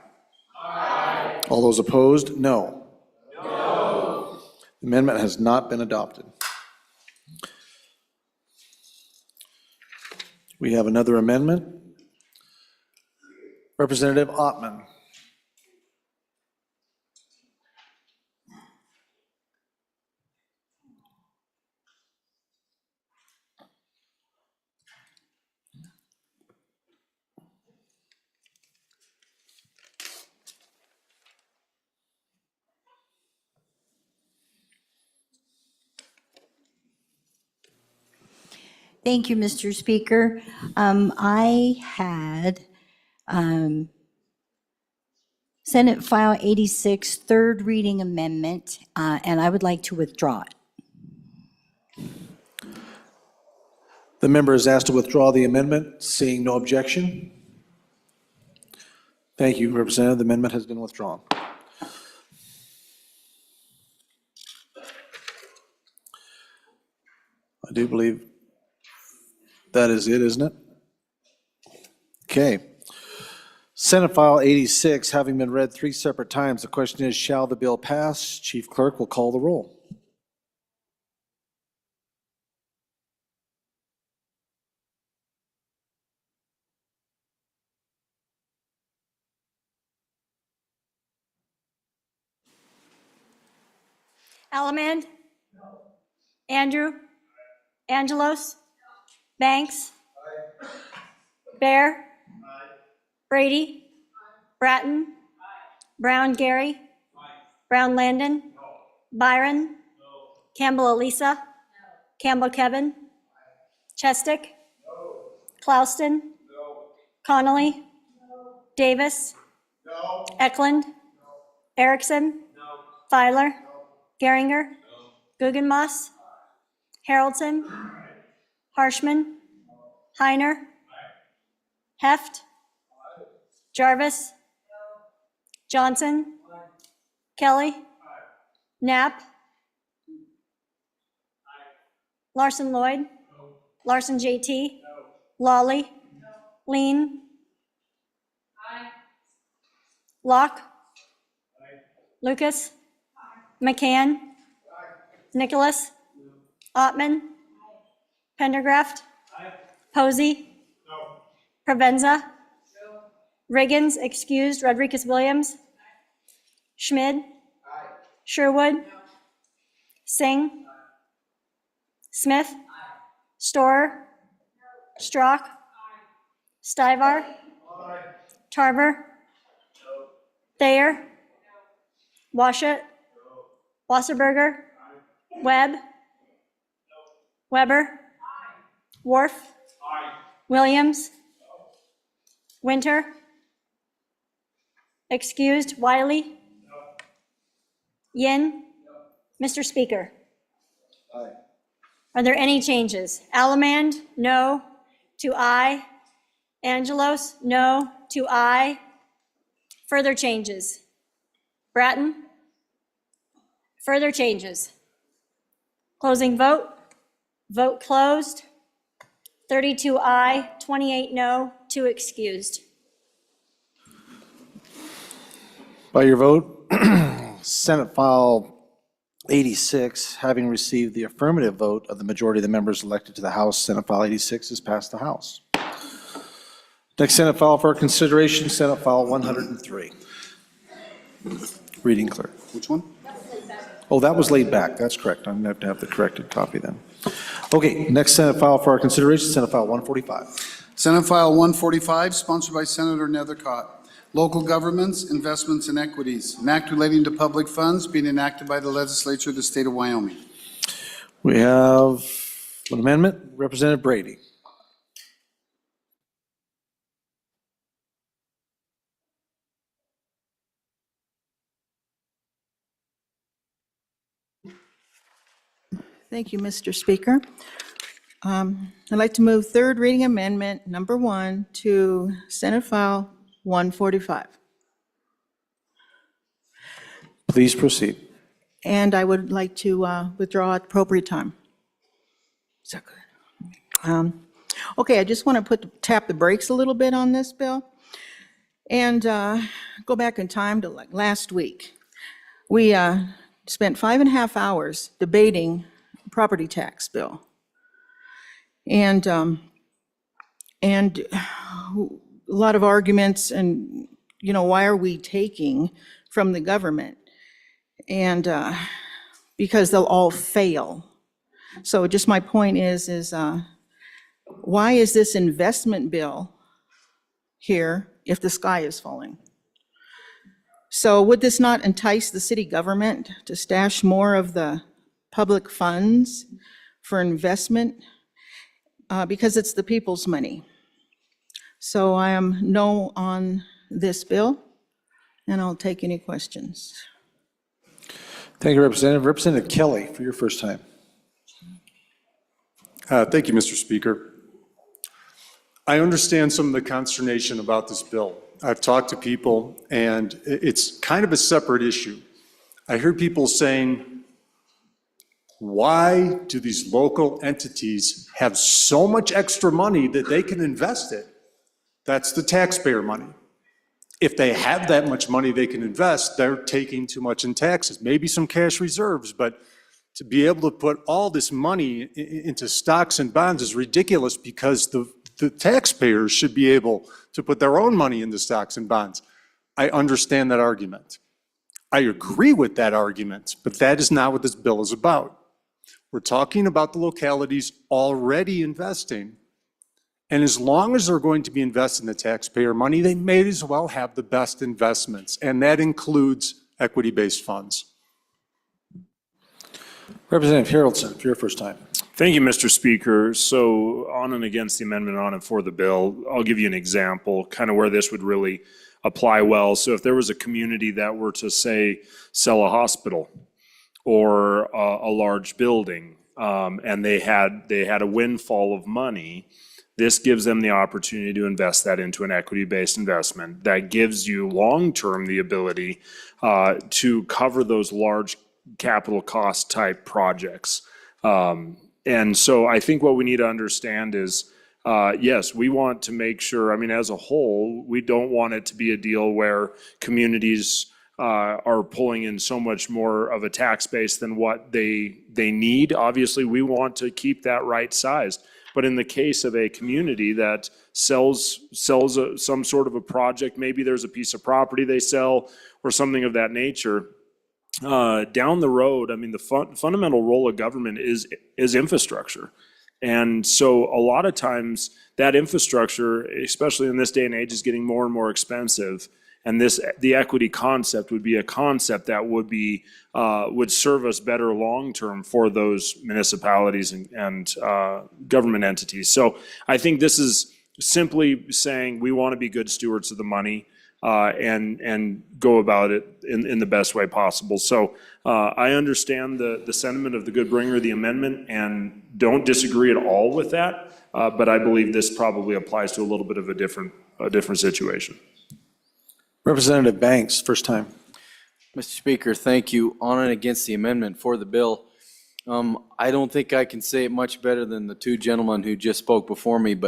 Aye. All those opposed, no. No. The amendment has not been adopted. We have another amendment. Representative Ottman. Thank you, Mr. Speaker. I had Senate File 86, third reading amendment, and I would like to withdraw it. The member is asked to withdraw the amendment, seeing no objection. Thank you, Representative. The amendment has been withdrawn. I do believe that is it, isn't it? Okay. Senate File 86, having been read 3 separate times, the question is, shall the bill pass? Chief Clerk will call the roll. Allemand? Andrew? Angelos? Banks? Bear? Brady? Bratton? Brown Gary? Brown Landon? Byron? Campbell Elisa? Campbell Kevin? Chestick? Clouston? Connolly? Davis? Eklund? Erickson? Feiler? Geringer? Guggenmoss? Haroldson? Harshman? Heiner? Heft? Jarvis? Johnson? Kelly? Knapp? Larson Lloyd? Larson JT? Lawley? Lean? Locke? Lucas? McCann? Nicholas? Ottman? Pendergraft? Posey? Provenza? Riggins, excused. Rodriguez Williams? Schmid? Sherwood? Singh? Smith? Storer? Strock? Stivar? Tarver? Thayer? Washut? Wasserberger? Webb? Weber? Worf? Williams? Winter? Excused. Wiley? Yin? Mr. Speaker? Are there any changes? Alamand? No. To aye. Angelos? No. To aye. Further changes? Bratton? Further changes? Closing vote? Vote closed. 32 aye, 28 no, 2 excused. By your vote, Senate File 86, having received the affirmative vote of the majority of the members elected to the House, Senate File 86 is passed the House. Next Senate file for consideration, Senate File 103. Reading clerk. Which one? Oh, that was laid back. That's correct. I'm going to have to have the corrected copy then. Okay, next Senate file for our consideration, Senate File 145. Senate File 145, sponsored by Senator Nethercott. Local governments, investments, and equities. An act relating to public funds being enacted by the legislature of the state of Wyoming. We have an amendment, Representative Brady. Thank you, Mr. Speaker. I'd like to move third reading amendment number 1 to Senate File 145. Please proceed. And I would like to withdraw at the appropriate time. Is that good? Okay, I just want to tap the brakes a little bit on this bill and go back in time to like last week. We spent 5.5 hours debating property tax bill. And a lot of arguments and, you know, why are we taking from the government? And because they'll all fail. So just my point is why is this investment bill here if the sky is falling? So would this not entice the city government to stash more of the public funds for investment? Because it's the people's money. So I am no on this bill, and I'll take any questions. Thank you, Representative. Representative Kelly, for your first time. Thank you, Mr. Speaker. I understand some of the consternation about this bill. I've talked to people, and it's kind of a separate issue. I hear people saying, why do these local entities have so much extra money that they can invest it? That's the taxpayer money. If they have that much money they can invest, they're taking too much in taxes. Maybe some cash reserves, but to be able to put all this money into stocks and bonds is ridiculous because the taxpayers should be able to put their own money into stocks and bonds. I understand that argument. I agree with that argument, but that is not what this bill is about. We're talking about the localities already investing. And as long as they're going to be investing the taxpayer money, they may as well have the best investments, and that includes equity-based funds. Representative Haroldson, for your first time. Thank you, Mr. Speaker. So on and against the amendment, on and for the bill, I'll give you an example, kind of where this would really apply well. So if there was a community that were to, say, sell a hospital or a large building, and they had a windfall of money, this gives them the opportunity to invest that into an equity-based investment that gives you long-term the ability to cover those large capital cost type projects. And so I think what we need to understand is, yes, we want to make sure, I mean, as a whole, we don't want it to be a deal where communities are pulling in so much more of a tax base than what they need. Obviously, we want to keep that right sized. But in the case of a community that sells some sort of a project, maybe there's a piece of property they sell or something of that nature, down the road, I mean, the fundamental role of government is infrastructure. And so a lot of times that infrastructure, especially in this day and age, is getting more and more expensive. And the equity concept would be a concept that would serve us better long-term for those municipalities and government entities. So I think this is simply saying we want to be good stewards of the money and go about it in the best way possible. So I understand the sentiment of the good bringer of the amendment and don't disagree at all with that. But I believe this probably applies to a little bit of a different situation. Representative Banks, first time. Mr. Speaker, thank you. On and against the amendment for the bill. I don't think I can say it much better than the two gentlemen who just spoke before me,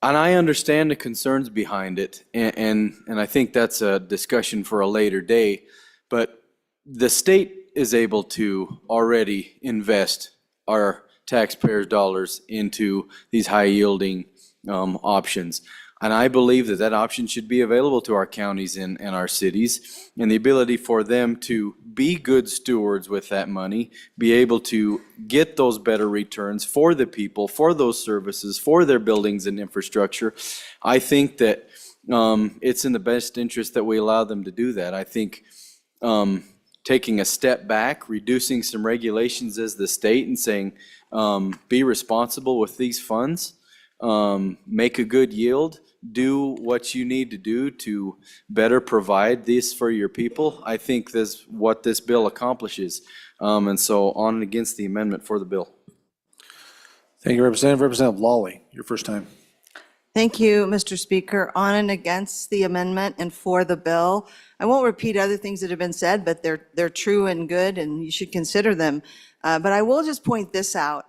and I understand the concerns behind it, and I think that's a discussion for a later day, but the state is able to already invest our taxpayers' dollars into these high-yielding options. And I believe that option should be available to our counties and our cities, and the ability for them to be good stewards with that money, be able to get those better returns for the people, for those services, for their buildings and infrastructure. I think that it's in the best interest that we allow them to do that. I think taking a step back, reducing some regulations as the state and saying, be responsible with these funds, make a good yield, do what you need to do to better provide this for your people. I think that's what this bill accomplishes. And so on and against the amendment for the bill. Thank you, Representative. Representative Lawley, your first time. Thank you, Mr. Speaker. On and against the amendment and for the bill. I won't repeat other things that have been said, but they're true and good, and you should consider them. But I will just point this out.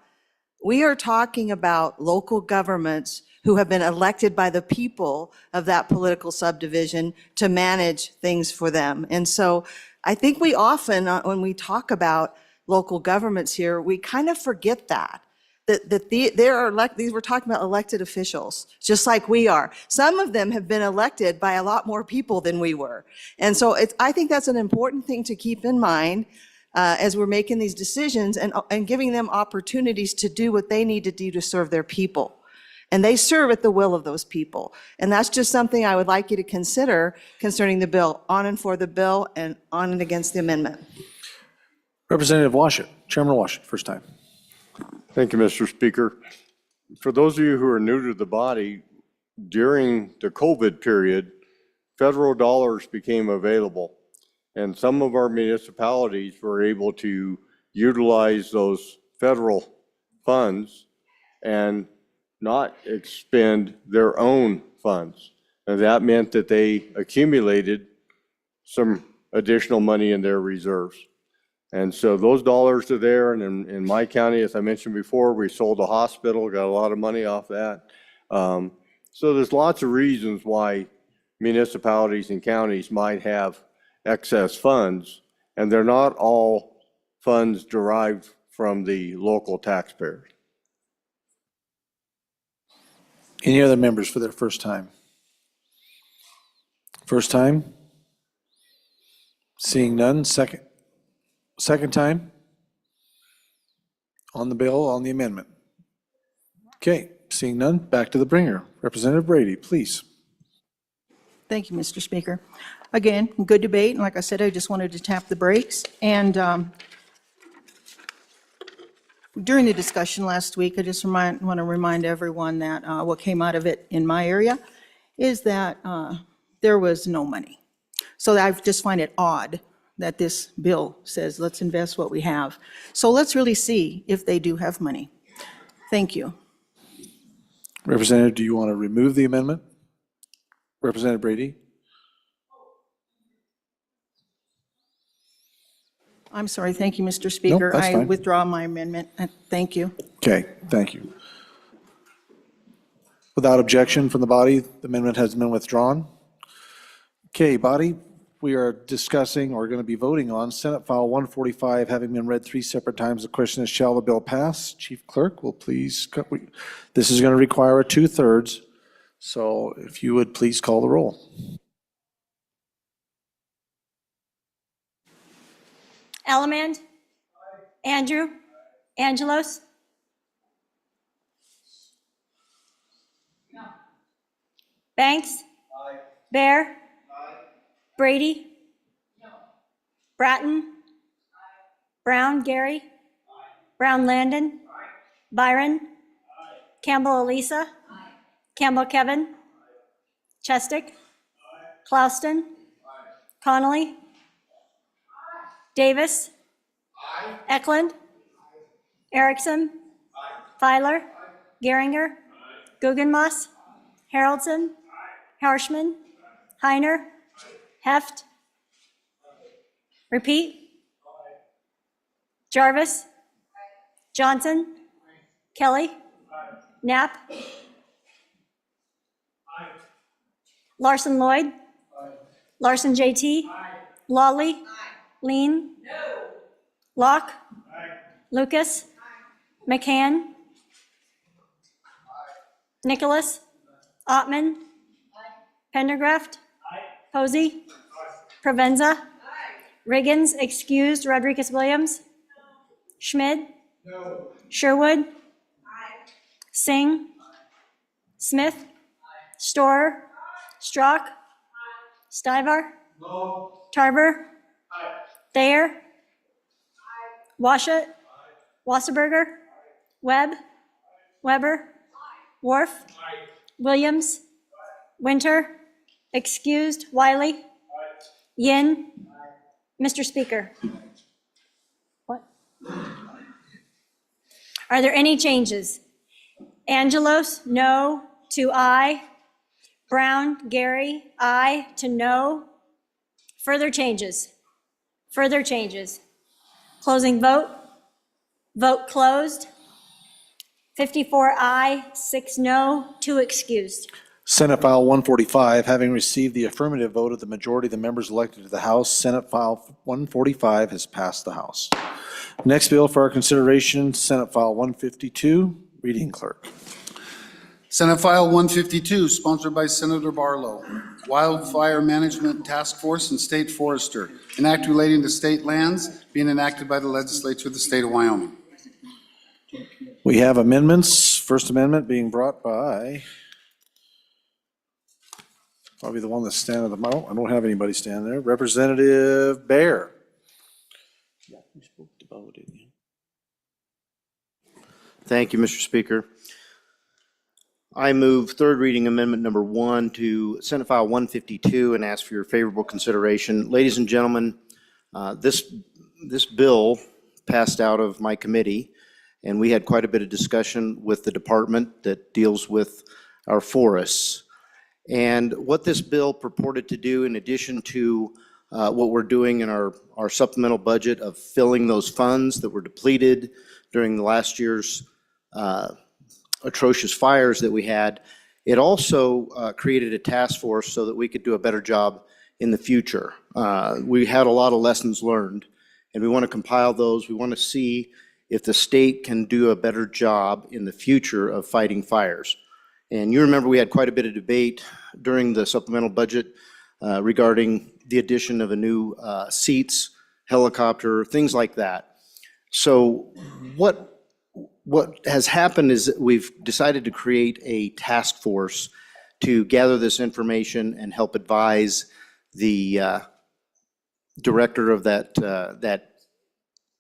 We are talking about local governments who have been elected by the people of that political subdivision to manage things for them. And so I think we often, when we talk about local governments here, we kind of forget that we're talking about elected officials, just like we are. Some of them have been elected by a lot more people than we were. And so I think that's an important thing to keep in mind as we're making these decisions and giving them opportunities to do what they need to do to serve their people. And they serve at the will of those people. And that's just something I would like you to consider concerning the bill, on and for the bill, and on and against the amendment. Representative Washut, Chairman Washut, first time. Thank you, Mr. Speaker. For those of you who are new to the body, during the COVID period, federal dollars became available. And some of our municipalities were able to utilize those federal funds and not expend their own funds. And that meant that they accumulated some additional money in their reserves. And so those dollars are there. And in my county, as I mentioned before, we sold a hospital, got a lot of money off that. So there's lots of reasons why municipalities and counties might have excess funds, and they're not all funds derived from the local taxpayers. Any other members for their first time? First time? Seeing none. Second time? On the bill, on the amendment. Okay, seeing none, back to the bringer. Representative Brady, please. Thank you, Mr. Speaker. Again, good debate, and like I said, I just wanted to tap the brakes. And during the discussion last week, I just want to remind everyone that what came out of it in my area is that there was no money. So I just find it odd that this bill says, let's invest what we have. So let's really see if they do have money. Thank you. Representative, do you want to remove the amendment? Representative Brady? I'm sorry, thank you, Mr. Speaker. that's I fine. withdraw my amendment. Thank you. Okay, thank you. Without objection from the body, the amendment has been withdrawn. Okay, body, we are discussing or going to be voting on Senate File 145, having been read 3 separate times. The question is, shall the bill pass? Chief Clerk will please, this is going to require a 2/3, so if you would please call the roll. Allemand? Andrew? Angelos? Banks? Bear? Brady? Bratton? Brown, Gary? Brown, Landon? Byron? Campbell, Elisa? Campbell, Kevin? Chestick? Clouston? Connolly? Davis? Eklund? Erickson? Filer? Geringer? Guggenmoss? Haroldson? Harshman? Heiner? Heft? Repeat? Jarvis? Johnson? Kelly? Knapp? Larson Lloyd? Larson JT? Lawley? Lean? Locke? Lucas? McCann? Nicholas? Ottman? Pendergraft? Posey? Provenza? Riggins, excused. Rodriguez Williams? Schmid? Sherwood? Singh? Smith? Storer? Strzok? Stivar? Tarver? Thayer? Washut? Wasserberger? Webb? Weber? Worf? Williams? Winter? Excused. Wiley? Yin? Mr. Speaker? What? Are there any changes? Angelos, no to aye. Brown, Gary, aye to no. Further changes? Further changes? Closing vote? Vote closed. 54 aye, 6 no, 2 excused. Senate File 145, having received the affirmative vote of the majority of the members elected to the House, Senate File 145 has passed the House. Next bill for our consideration, Senate File 152, reading clerk. Senate File 152, sponsored by Senator Barlow. Wildfire Management Task Force and State Forester. An act relating to state lands being enacted by the legislature of the state of Wyoming. We have amendments. First amendment being brought by, probably the one that's standing at the mount. I don't have anybody stand there. Representative Bear. Thank you, Mr. Speaker. I move third reading amendment number 1 to Senate File 152 and ask for your favorable consideration. Ladies and gentlemen, this bill passed out of my committee, and we had quite a bit of discussion with the department that deals with our forests. And what this bill purported to do, in addition to what we're doing in our supplemental budget of filling those funds that were depleted during the last year's atrocious fires that we had, it also created a task force so that we could do a better job in the future. We had a lot of lessons learned, and we want to compile those. We want to see if the state can do a better job in the future of fighting fires. And you remember we had quite a bit of debate during the supplemental budget regarding the addition of a new seats, helicopter, things like that. So what has happened is that we've decided to create a task force to gather this information and help advise the director of that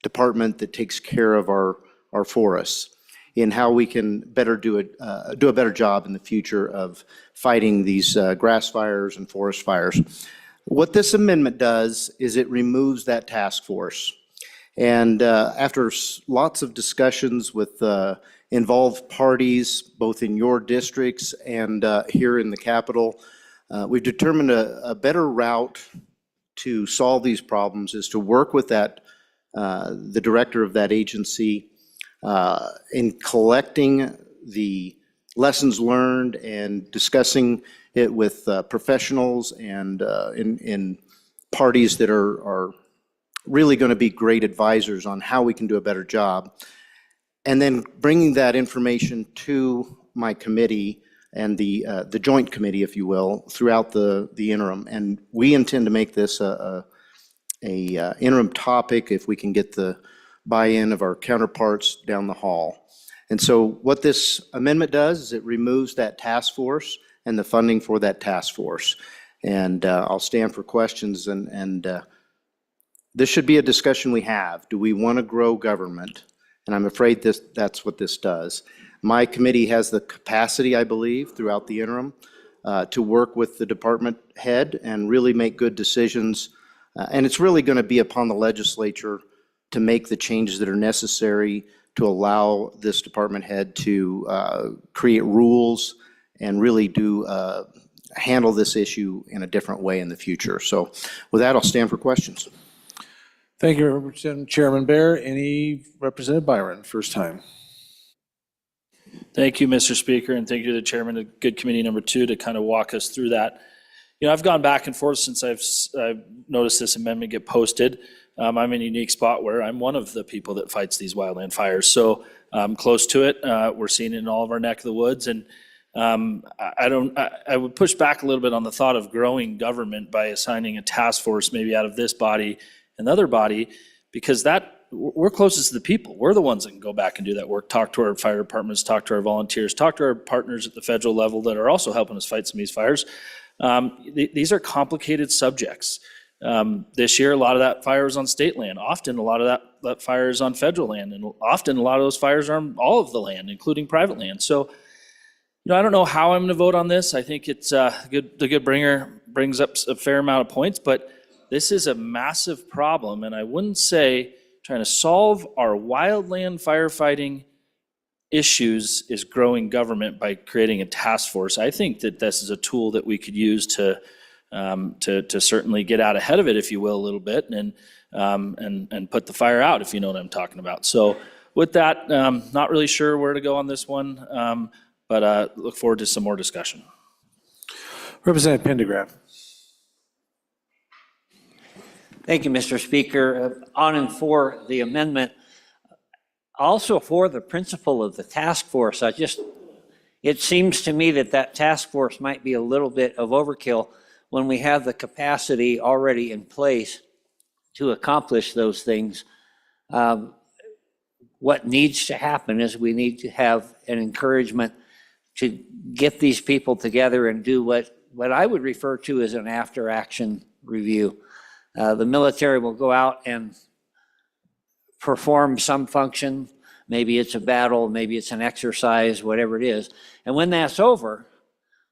department that takes care of our forests. in how we can better do a better job in the future of fighting these grass fires and forest fires. What this amendment does is it removes that task force. And after lots of discussions with involved parties, both in your districts and here in the Capitol, we've determined a better route to solve these problems is to work with the director of that agency in collecting the lessons learned and discussing it with professionals and in parties that are really going to be great advisors on how we can do a better job. And then bringing that information to my committee and the joint committee, if you will, throughout the interim. And we intend to make this a interim topic if we can get the buy-in of our counterparts down the hall. And so what this amendment does is it removes that task force and the funding for that task force. And I'll stand for questions, and this should be a discussion we have. Do we want to grow government? And I'm afraid that's what this does. My committee has the capacity, I believe, throughout the interim to work with the department head and really make good decisions. And it's really going to be upon the legislature to make the changes that are necessary to allow this department head to create rules and really handle this issue in a different way in the future. So with that, I'll stand for questions. Thank you, Representative Chairman Bear. Any Representative Byron, first time. Thank you, Mr. Speaker, and thank you to the chairman of Good Committee Number 2 to kind of walk us through that. You know, I've gone back and forth since I've noticed this amendment get posted. I'm in a unique spot where I'm one of the people that fights these wildland fires. So I'm close to it. We're seeing it in all of our neck of the woods. And I would push back a little bit on the thought of growing government by assigning a task force maybe out of this body and the other body, because we're closest to the people. We're the ones that can go back and do that work, talk to our fire departments, talk to our volunteers, talk to our partners at the federal level that are also helping us fight some of these fires. These are complicated subjects. This year, a lot of that fire is on state land. Often, a lot of that fire is on federal land. And often, a lot of those fires are on all of the land, including private land. So, I don't know how I'm going to vote on this. I think it's the good bringer brings up a fair amount of points, but this is a massive problem. And I wouldn't say trying to solve our wildland firefighting issues is growing government by creating a task force. I think that this is a tool that we could use to certainly get out ahead of it, if you will, a little bit, and put the fire out, if you know what I'm talking about. So with that, not really sure where to go on this one, but look forward to some more discussion. Representative Pendergraft. Thank you, Mr. Speaker. On and for the amendment, also for the principle of the task force. It seems to me that task force might be a little bit of overkill when we have the capacity already in place to accomplish those things. What needs to happen is we need to have an encouragement to get these people together and do what I would refer to as an after-action review. The military will go out and perform some function. Maybe it's a battle, maybe it's an exercise, whatever it is. And when that's over,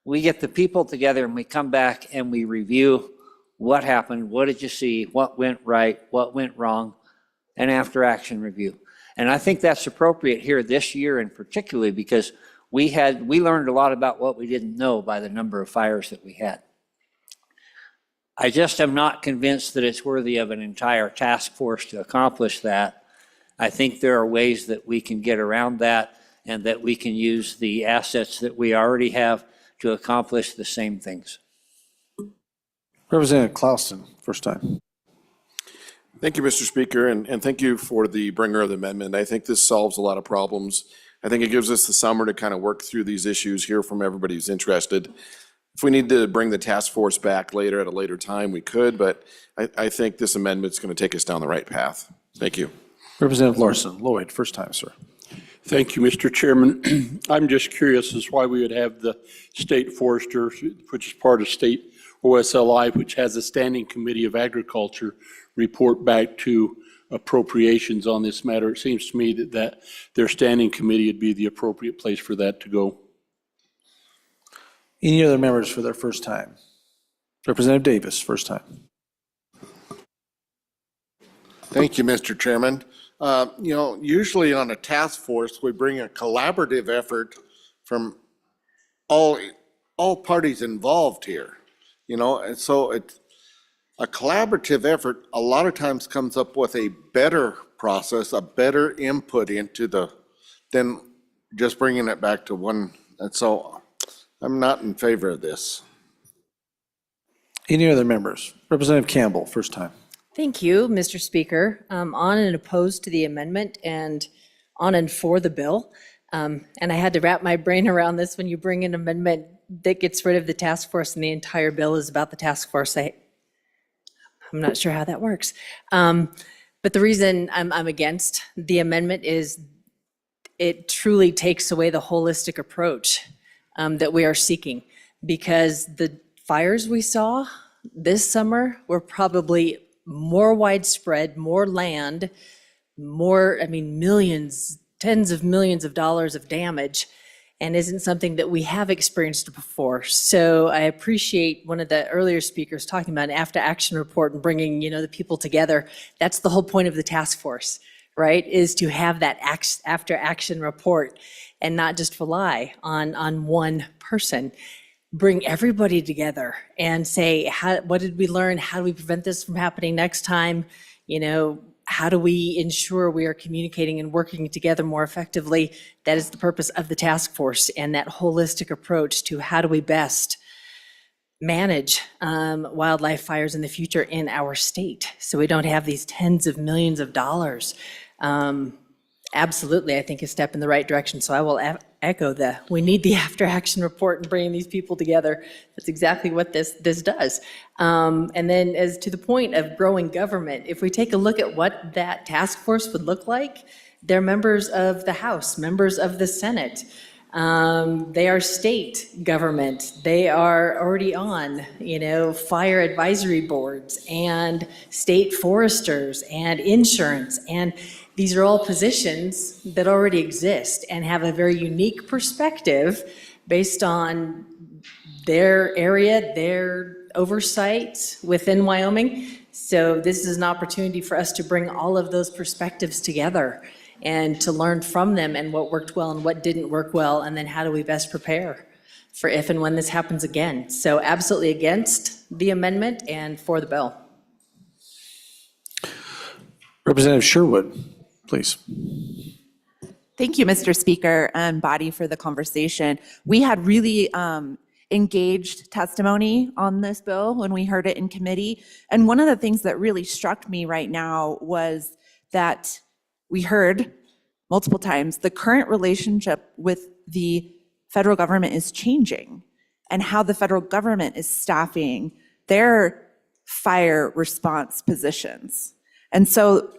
we get the people together and we come back and we review what happened, what did you see, what went right, what went wrong, an after-action review. And I think that's appropriate here this year, and particularly because we learned a lot about what we didn't know by the number of fires that we had. I just am not convinced that it's worthy of an entire task force to accomplish that. I think there are ways that we can get around that and that we can use the assets that we already have to accomplish the same things. Representative Clausen, first time. Thank you, Mr. Speaker, and thank you for the bringer of the amendment. I think this solves a lot of problems. I think it gives us the summer to kind of work through these issues, hear from everybody who's interested. If we need to bring the task force back later at a later time, we could, but I think this amendment is going to take us down the right path. Thank you. Representative Larson, Lloyd, first time, sir. Thank you, Mr. Chairman. I'm just curious as why we would have the state forester, which is part of state OSLI, which has a standing committee of agriculture, report back to appropriations on this matter. It seems to me that their standing committee would be the appropriate place for that to go. Any other members for their first time? Representative Davis, first time. Thank you, Mr. Chairman. Usually on a task force, we bring a collaborative effort from all parties involved here, and so a collaborative effort a lot of times comes up with a better process, a better input than just bringing it back to one. And so I'm not in favor of this. Any other members? Representative Campbell, first time. Thank you, Mr. Speaker. On and opposed to the amendment and on and for the bill. And I had to wrap my brain around this. When you bring an amendment that gets rid of the task force and the entire bill is about the task force, I'm not sure how that works. But the reason I'm against the amendment is it truly takes away the holistic approach that we are seeking, because the fires we saw this summer were probably more widespread, more land, millions, tens of millions of dollars of damage, and isn't something that we have experienced before. So I appreciate one of the earlier speakers talking about an after-action report and bringing, the people together. That's the whole point of the task force, right? Is to have that after-action report and not just rely on one person. Bring everybody together and say, what did we learn? How do we prevent this from happening next time? How do we ensure we are communicating and working together more effectively? That is the purpose of the task force, and that holistic approach to how do we best manage wildlife fires in the future in our state, so we don't have these tens of millions of dollars. Absolutely, I think a step in the right direction. So I will echo we need the after-action report and bringing these people together. That's exactly what this does. And then as to the point of growing government, if we take a look at what that task force would look like, they're members of the House, members of the Senate. They are state government. They are already on, fire advisory boards and state foresters and insurance. And these are all positions that already exist and have a very unique perspective based on their area, their oversight within Wyoming. So this is an opportunity for us to bring all of those perspectives together and to learn from them and what worked well and what didn't work well, and then how do we best prepare for if and when this happens again. So absolutely against the amendment and for the bill. Representative Sherwood, please. Thank you, Mr. Speaker and body, for the conversation. We had really engaged testimony on this bill when we heard it in committee. And one of the things that really struck me right now was that we heard multiple times the current relationship with the federal government is changing, and how the federal government is staffing their fire response positions. And so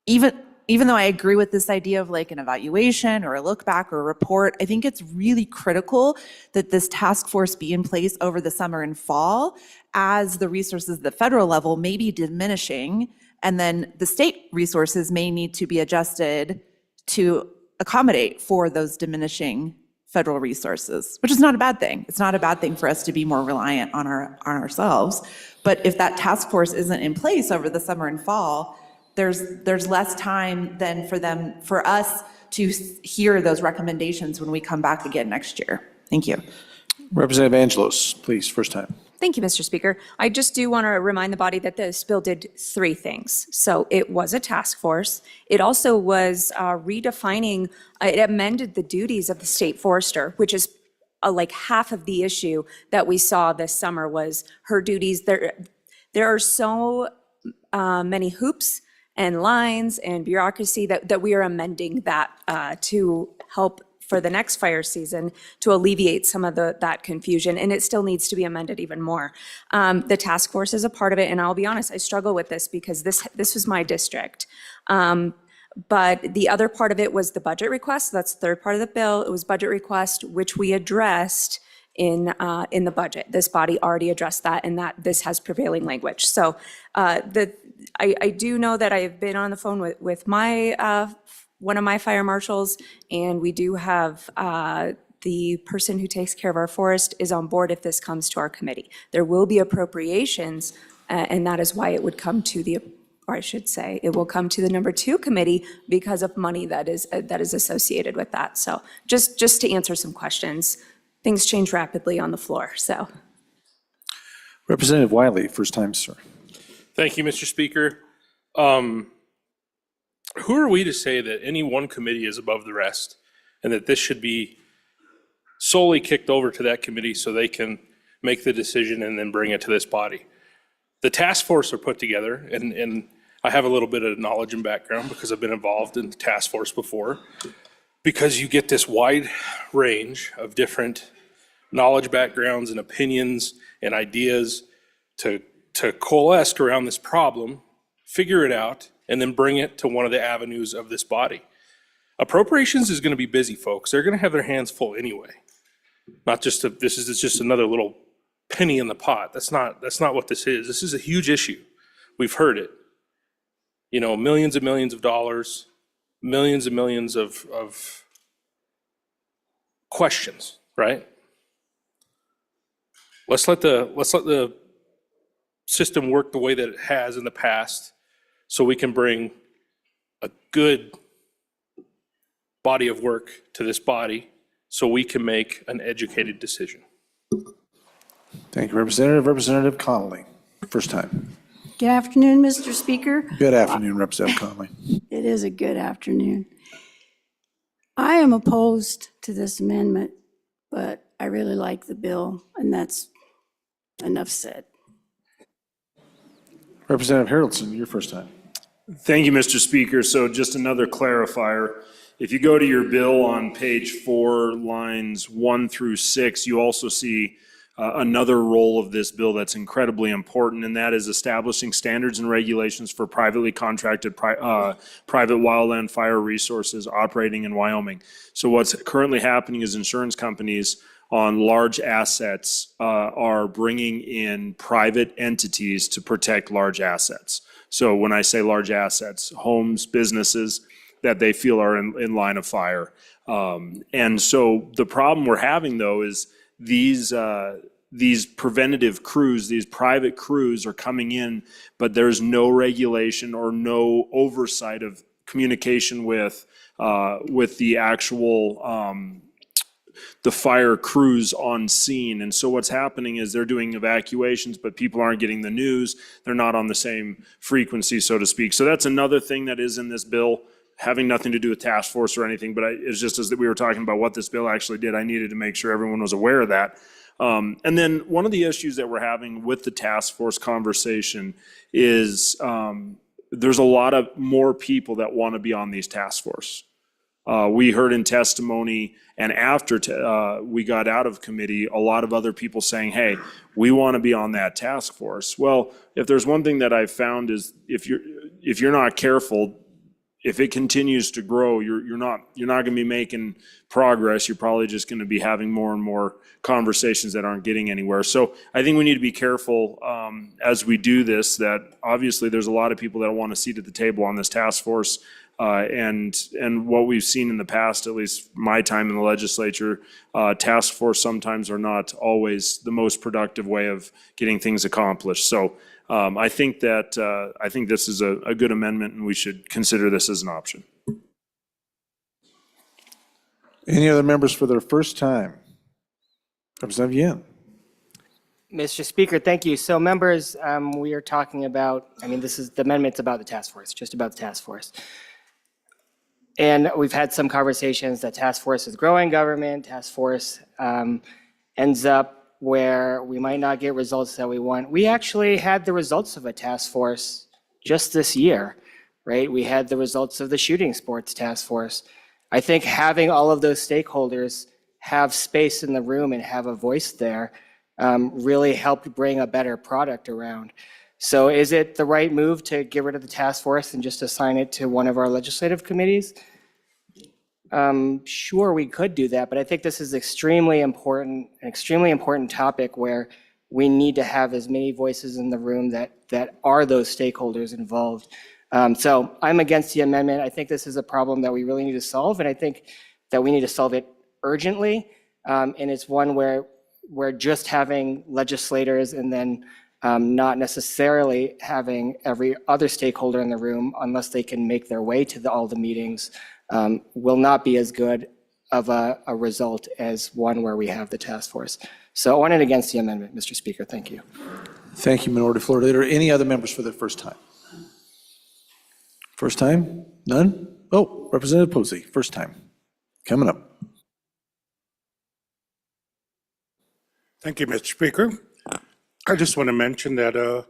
even though I agree with this idea of like an evaluation or a look back or a report, I think it's really critical that this task force be in place over the summer and fall, as the resources at the federal level may be diminishing, and then the state resources may need to be adjusted to accommodate for those diminishing federal resources, which is not a bad thing. It's not a bad thing for us to be more reliant on ourselves. But if that task force isn't in place over the summer and fall, there's less time then for us to hear those recommendations when we come back again next year. Thank you. Representative Angelos, please, first time. Thank you, Mr. Speaker. I just do want to remind the body that this bill did three things. So it was a task force. It also was redefining, it amended the duties of the state forester, which is like half of the issue that we saw this summer was her duties. There are so many hoops and lines and bureaucracy that we are amending that to help for the next fire season to alleviate some of that confusion, and it still needs to be amended even more. The task force is a part of it, and I'll be honest, I struggle with this because this was my district. But the other part of it was the budget request. So that's the third part of the bill. It was budget request, which we addressed in the budget. This body already addressed that, and that this has prevailing language. So I do know that I have been on the phone with my one of my fire marshals, and we do have the person who takes care of our forest is on board if this comes to our committee. There will be appropriations, and that is why it would come to the, or I should say, it will come to the number 2 committee because of money that is associated with that. So just to answer some questions, things change rapidly on the floor, so. Representative Wiley, first time, sir. Thank you, Mr. Speaker. Who are we to say that any one committee is above the rest and that this should be solely kicked over to that committee so they can make the decision and then bring it to this body? The task force are put together, and I have a little bit of knowledge and background because I've been involved in the task force before, because you get this wide range of different knowledge backgrounds and opinions and ideas to coalesce around this problem, figure it out, and then bring it to one of the avenues of this body. Appropriations is going to be busy, folks. They're going to have their hands full anyway. Not just this is just another little penny in the pot. That's not what this is. This is a huge issue. We've heard it. You know, millions and millions of dollars, millions and millions of questions, right? Let's let the system work the way that it has in the past, so we can bring a good body of work to this body so we can make an educated decision. Thank you, Representative. Representative Connolly, first time. Good afternoon, Mr. Speaker. Good afternoon, Representative Connolly. It is a good afternoon. I am opposed to this amendment, but I really like the bill, and that's enough said. Representative Harrelson, your first time. Thank you, Mr. Speaker. So just another clarifier. If you go to your bill on page 4, lines 1 through 6, you also see another role of this bill that's incredibly important, and that is establishing standards and regulations for privately contracted private wildland fire resources operating in Wyoming. So what's currently happening is insurance companies on large assets are bringing in private entities to protect large assets. So when I say large assets, homes, businesses that they feel are in line of fire. And so the problem we're having, though, is these preventative crews, these private crews are coming in, but there's no regulation or no oversight of communication with the actual the fire crews on scene. And so what's happening is they're doing evacuations, but people aren't getting the news. They're not on the same frequency, so to speak. So that's another thing that is in this bill, having nothing to do with task force or anything, but it's just as that we were talking about what this bill actually did, I needed to make sure everyone was aware of that. And then one of the issues that we're having with the task force conversation is there's a lot of more people that want to be on these task force. We heard in testimony, and after we got out of committee, a lot of other people saying, hey, we want to be on that task force. Well, if there's one thing that I've found is if you're not careful, if it continues to grow, you're not going to be making progress. You're probably just going to be having more and more conversations that aren't getting anywhere. So I think we need to be careful as we do this, that obviously there's a lot of people that want a seat at the table on this task force. And what we've seen in the past, at least my time in the legislature, task force sometimes are not always the most productive way of getting things accomplished. So I think this is a good amendment, and we should consider this as an option. Any other members for their first time? Representative Yin. Mr. Speaker, thank you. So members, we are talking about, this is the amendment's about the task force, just about the task force. And we've had some conversations that task force is growing government, task force ends up where we might not get results that we want. We actually had the results of a task force just this year, right? We had the results of the shooting sports task force. I think having all of those stakeholders have space in the room and have a voice there really helped bring a better product around. So is it the right move to get rid of the task force and just assign it to one of our legislative committees? sure, we could do that, but I think this is extremely important, an extremely important topic where we need to have as many voices in the room that are those stakeholders involved. So I'm against the amendment. I think this is a problem that we really need to solve, and I think that we need to solve it urgently. And it's one where we're just having legislators and then not necessarily having every other stakeholder in the room, unless they can make their way to all the meetings, will not be as good of a result as one where we have the task force. So on and against the amendment, Mr. Speaker. Thank you. Thank you, Minority Floor Leader. Any other members for their first time? First time? None? Oh, Representative Posey, first time. Coming up. Thank you, Mr. Speaker. I just want to mention that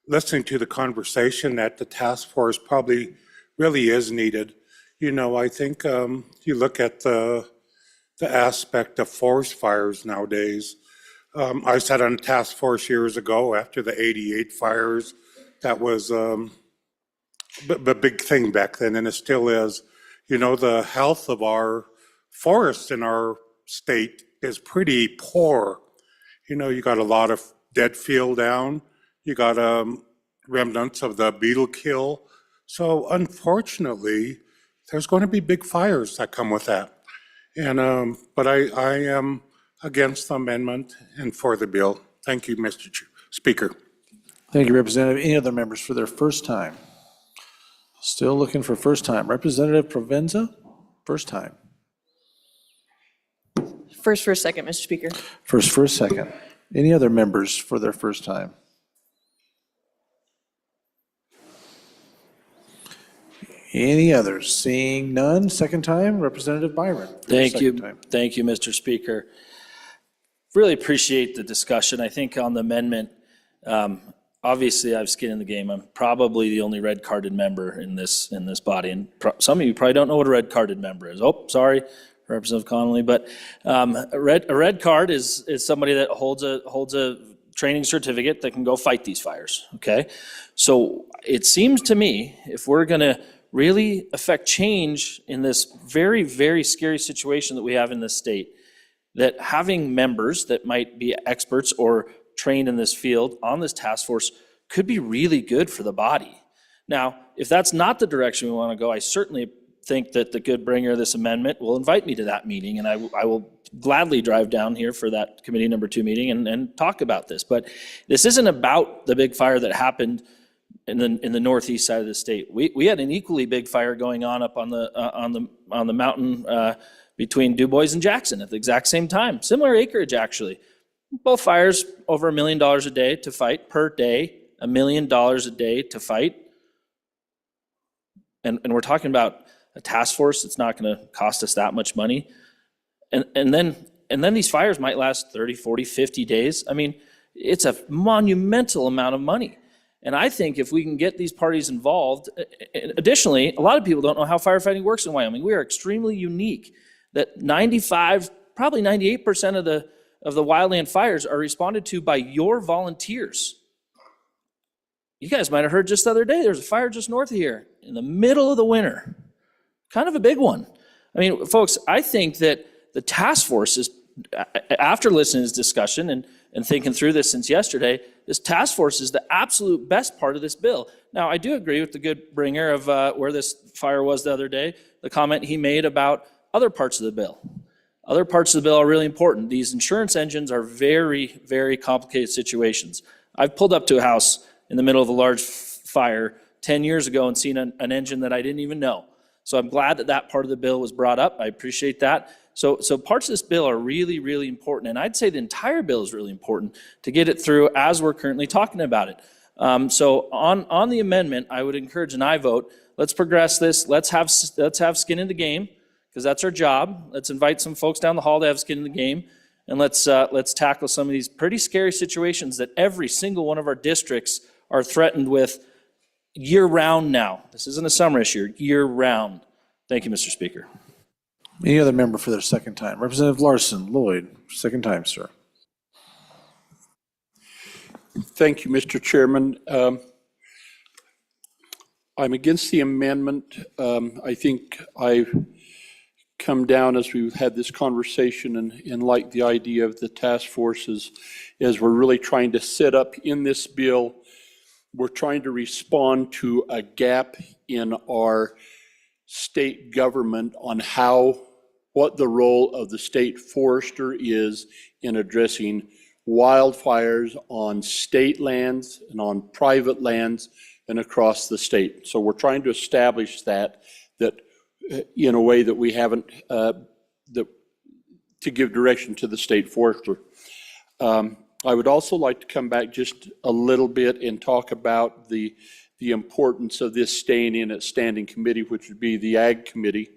listening to the conversation, that the task force probably really is needed. You know, I think you look at the aspect of forest fires nowadays. I sat on a task force years ago after the 88 fires. That was a big thing back then, and it still is. You know, the health of our forests in our state is pretty poor. You know, you got a lot of dead field down. You got remnants of the beetle kill. So unfortunately, there's going to be big fires that come with that. And but I am against the amendment and for the bill. Thank you, Mr. Speaker. Thank you, Representative. Any other members for their first time? Still looking for first time. Representative Provenza, first time. First for a second, Mr. Speaker. First for a second. Any other members for their first time? Any others? Seeing none, second time, Representative Byron. Thank you, Mr. Speaker. Really appreciate the discussion. I think on the amendment, obviously I've skin in the game. I'm probably the only red carded member in this body, and some of you probably don't know what a red carded member is. Oh, sorry, Representative Connolly, but a red card is somebody that holds a training certificate that can go fight these fires. Okay, so it seems to me if we're going to really affect change in this very, very scary situation that we have in this state, that having members that might be experts or trained in this field on this task force could be really good for the body. Now, if that's not the direction we want to go, I certainly think that the good bringer of this amendment will invite me to that meeting, and I will gladly drive down here for that committee number 2 meeting and talk about this. But this isn't about the big fire that happened in the northeast side of the state. We had an equally big fire going on up on the mountain between Du Bois and Jackson at the exact same time. Similar acreage, actually. Both fires over $1 million a day to fight per day. $1 million a day to fight. And we're talking about a task force that's not going to cost us that much money. And then these fires might last 30, 40, 50 days. I mean, it's a monumental amount of money. And I think if we can get these parties involved, additionally, a lot of people don't know how firefighting works in Wyoming. We are extremely unique that 95, probably 98% of the wildland fires are responded to by your volunteers. You guys might have heard just the other day, there's a fire just north of here in the middle of the winter. Kind of a big one. I mean, folks, I think that the task force is, after listening to this discussion and thinking through this since yesterday, this task force is the absolute best part of this bill. Now, I do agree with the good bringer of where this fire was the other day, the comment he made about other parts of the bill. Other parts of the bill are really important. These insurance engines are very, very complicated situations. I've pulled up to a house in the middle of a large fire 10 years ago and seen an engine that I didn't even know. So I'm glad that that part of the bill was brought up. I appreciate that. So parts of this bill are really, really important. And I'd say the entire bill is really important to get it through as we're currently talking about it. So on the amendment, I would encourage an aye vote. Let's progress this. Let's have skin in the game, because that's our job. Let's invite some folks down the hall to have skin in the game. And let's tackle some of these pretty scary situations that every single one of our districts are threatened with year-round now. This isn't a summer issue, year-round. Thank you, Mr. Speaker. Any other member for their second time? Representative Larson, Lloyd, second time, sir. Thank you, Mr. Chairman. I'm against the amendment. I think I come down as we've had this conversation and like the idea of the task forces is we're really trying to set up in this bill, we're trying to respond to a gap in our state government on what the role of the state forester is in addressing wildfires on state lands and on private lands and across the state. So we're trying to establish that in a way that we haven't, to give direction to the state forester. I would also like to come back just a little bit and talk about the importance of this staying in a standing committee, which would be the Ag Committee.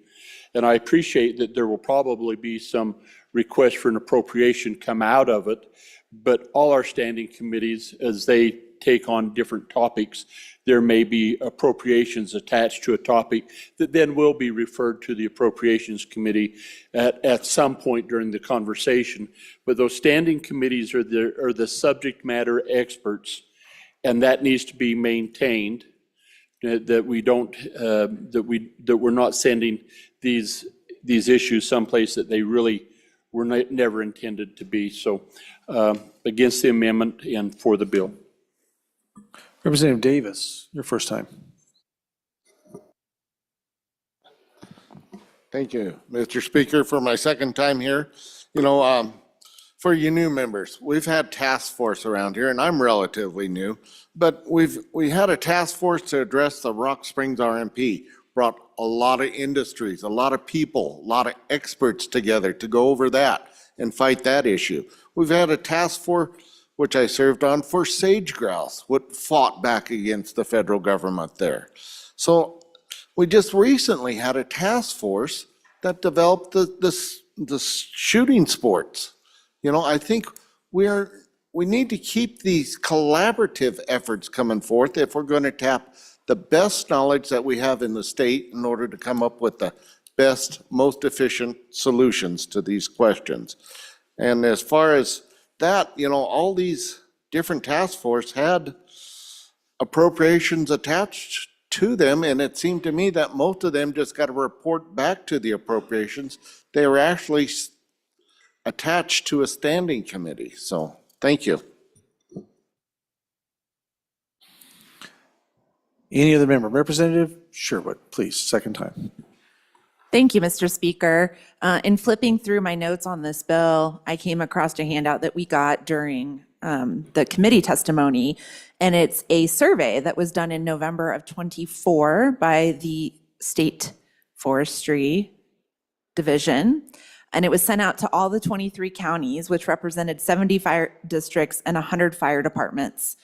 And I appreciate that there will probably be some request for an appropriation come out of it, but all our standing committees, as they take on different topics, there may be appropriations attached to a topic that then will be referred to the Appropriations Committee at some point during the conversation. But those standing committees are the subject matter experts, and that needs to be maintained, that we don't, that we're not sending these issues someplace that they really were never intended to be. So against the amendment and for the bill. Representative Davis, your first time. Thank you, Mr. Speaker, for my second time here. You know, for you new members, we've had task force around here, and I'm relatively new, but we had a task force to address the Rock Springs RMP, brought a lot of industries, a lot of people, a lot of experts together to go over that and fight that issue. We've had a task force, which I served on, for sage grouse, what fought back against the federal government there. So we just recently had a task force that developed the shooting sports. You know, I think we need to keep these collaborative efforts coming forth if we're going to tap the best knowledge that we have in the state in order to come up with the best, most efficient solutions to these questions. And as far as that, you know, all these different task forces had appropriations attached to them, and it seemed to me that most of them just got to report back to the appropriations. They were actually attached to a standing committee. So thank you. Any other member? Representative Sherwood, please, second time. Thank you, Mr. Speaker. In flipping through my notes on this bill, I came across a handout that we got during the committee testimony, and it's a survey that was done in November of '24 by the State Forestry Division, and it was sent out to all the 23 counties, which represented 70 fire districts and 100 fire departments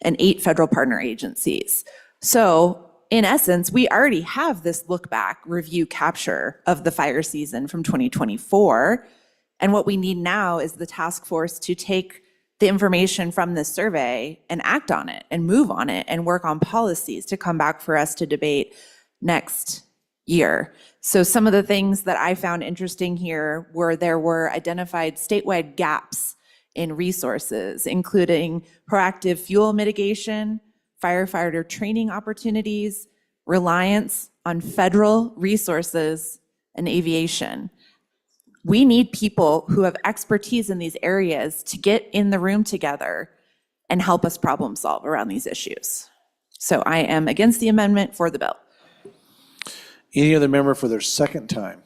and 8 federal partner agencies. So in essence, we already have this look back, review, capture of the fire season from 2024. And what we need now is the task force to take the information from this survey and act on it and move on it and work on policies to come back for us to debate next year. So some of the things that I found interesting here were there were identified statewide gaps in resources, including proactive fuel mitigation, firefighter training opportunities, reliance on federal resources, and aviation. We need people who have expertise in these areas to get in the room together and help us problem solve around these issues. So I am against the amendment, for the bill. Any other member for their second time?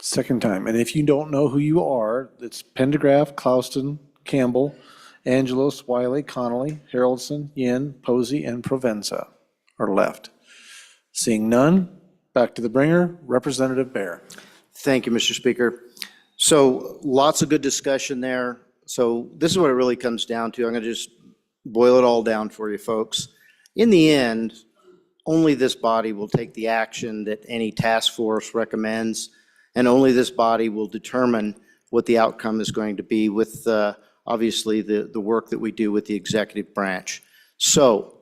Second time. And if you don't know who you are, it's Pendergraft, Clouston, Campbell, Angelos, Wiley, Connolly, Haraldson, Yin, Posey, and Provenza are left. Seeing none, back to the bringer, Representative Bear. Thank you, Mr. Speaker. So lots of good discussion there. So this is what it really comes down to. I'm going to just boil it all down for you folks. In the end, only this body will take the action that any task force recommends, and only this body will determine what the outcome is going to be with obviously the work that we do with the executive branch. So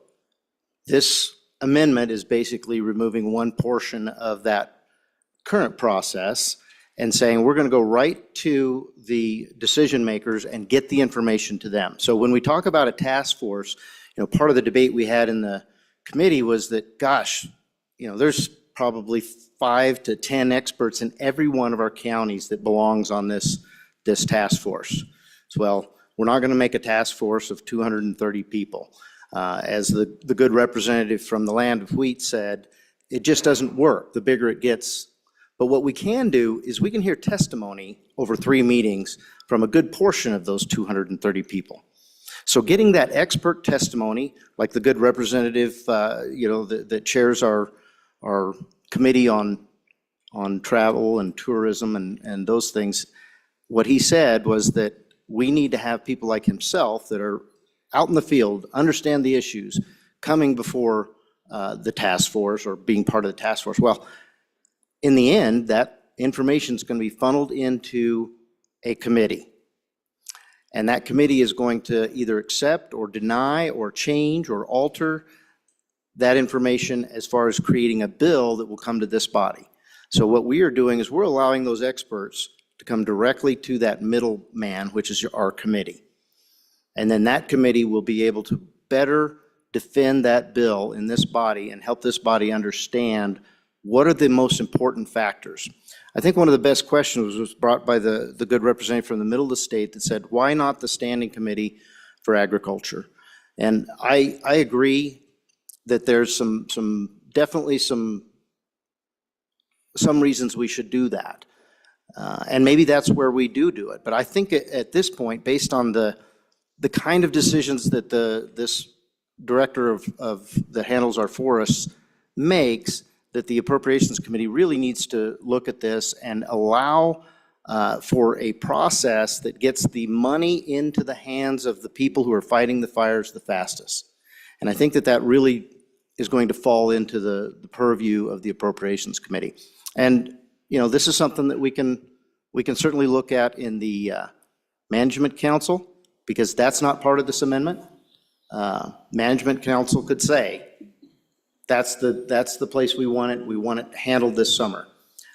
this amendment is basically removing one portion of that current process and saying we're going to go right to the decision makers and get the information to them. So when we talk about a task force, you know, part of the debate we had in the committee was that, gosh, you know, there's probably 5 to 10 experts in every one of our counties that belongs on this task force. So, well, we're not going to make a task force of 230 people. As the good representative from the land of wheat said, it just doesn't work the bigger it gets. But what we can do is we can hear testimony over 3 meetings from a good portion of those 230 people. So getting that expert testimony, like the good representative, that chairs our committee on travel and tourism and those things, what he said was that we need to have people like himself that are out in the field, understand the issues, coming before the task force or being part of the task force. Well, in the end, that information is going to be funneled into a committee. And that committee is going to either accept or deny or change or alter that information as far as creating a bill that will come to this body. So what we are doing is we're allowing those experts to come directly to that middleman, which is our committee. And then that committee will be able to better defend that bill in this body and help this body understand what are the most important factors. I think one of the best questions was brought by the good representative from the middle of the state that said, why not the Standing Committee for Agriculture? And I agree that there's definitely some reasons we should do that. And maybe that's where we do it. But I think at this point, based on the kind of decisions that this director that handles our forests makes, that the Appropriations Committee really needs to look at this and allow for a process that gets the money into the hands of the people who are fighting the fires the fastest. And I think that really is going to fall into the purview of the Appropriations Committee. And, this is something that we can certainly look at in the Management Council, because that's not part of this amendment. Management Council could say, that's the place we want it handled this summer.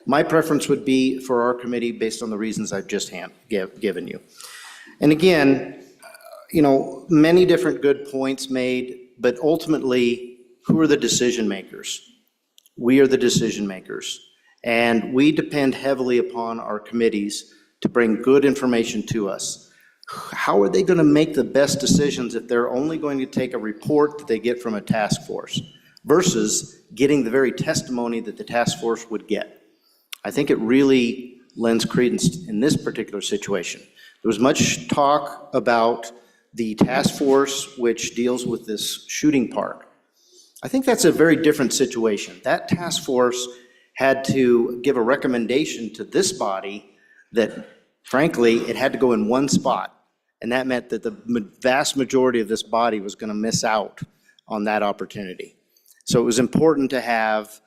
My preference would be for our committee based on the reasons I've just given you. And again, many different good points made, but ultimately, who are the decision makers? We are the decision makers. And we depend heavily upon our committees to bring good information to us. How are they going to make the best decisions if they're only going to take a report that they get from a task force versus getting the very testimony that the task force would get? I think it really lends credence in this particular situation. There was much talk about the task force which deals with this shooting park. I think that's a very different situation. That task force had to give a recommendation to this body that, frankly, it had to go in one spot. And that meant that the vast majority of this body was going to miss out on that opportunity. So it was important to have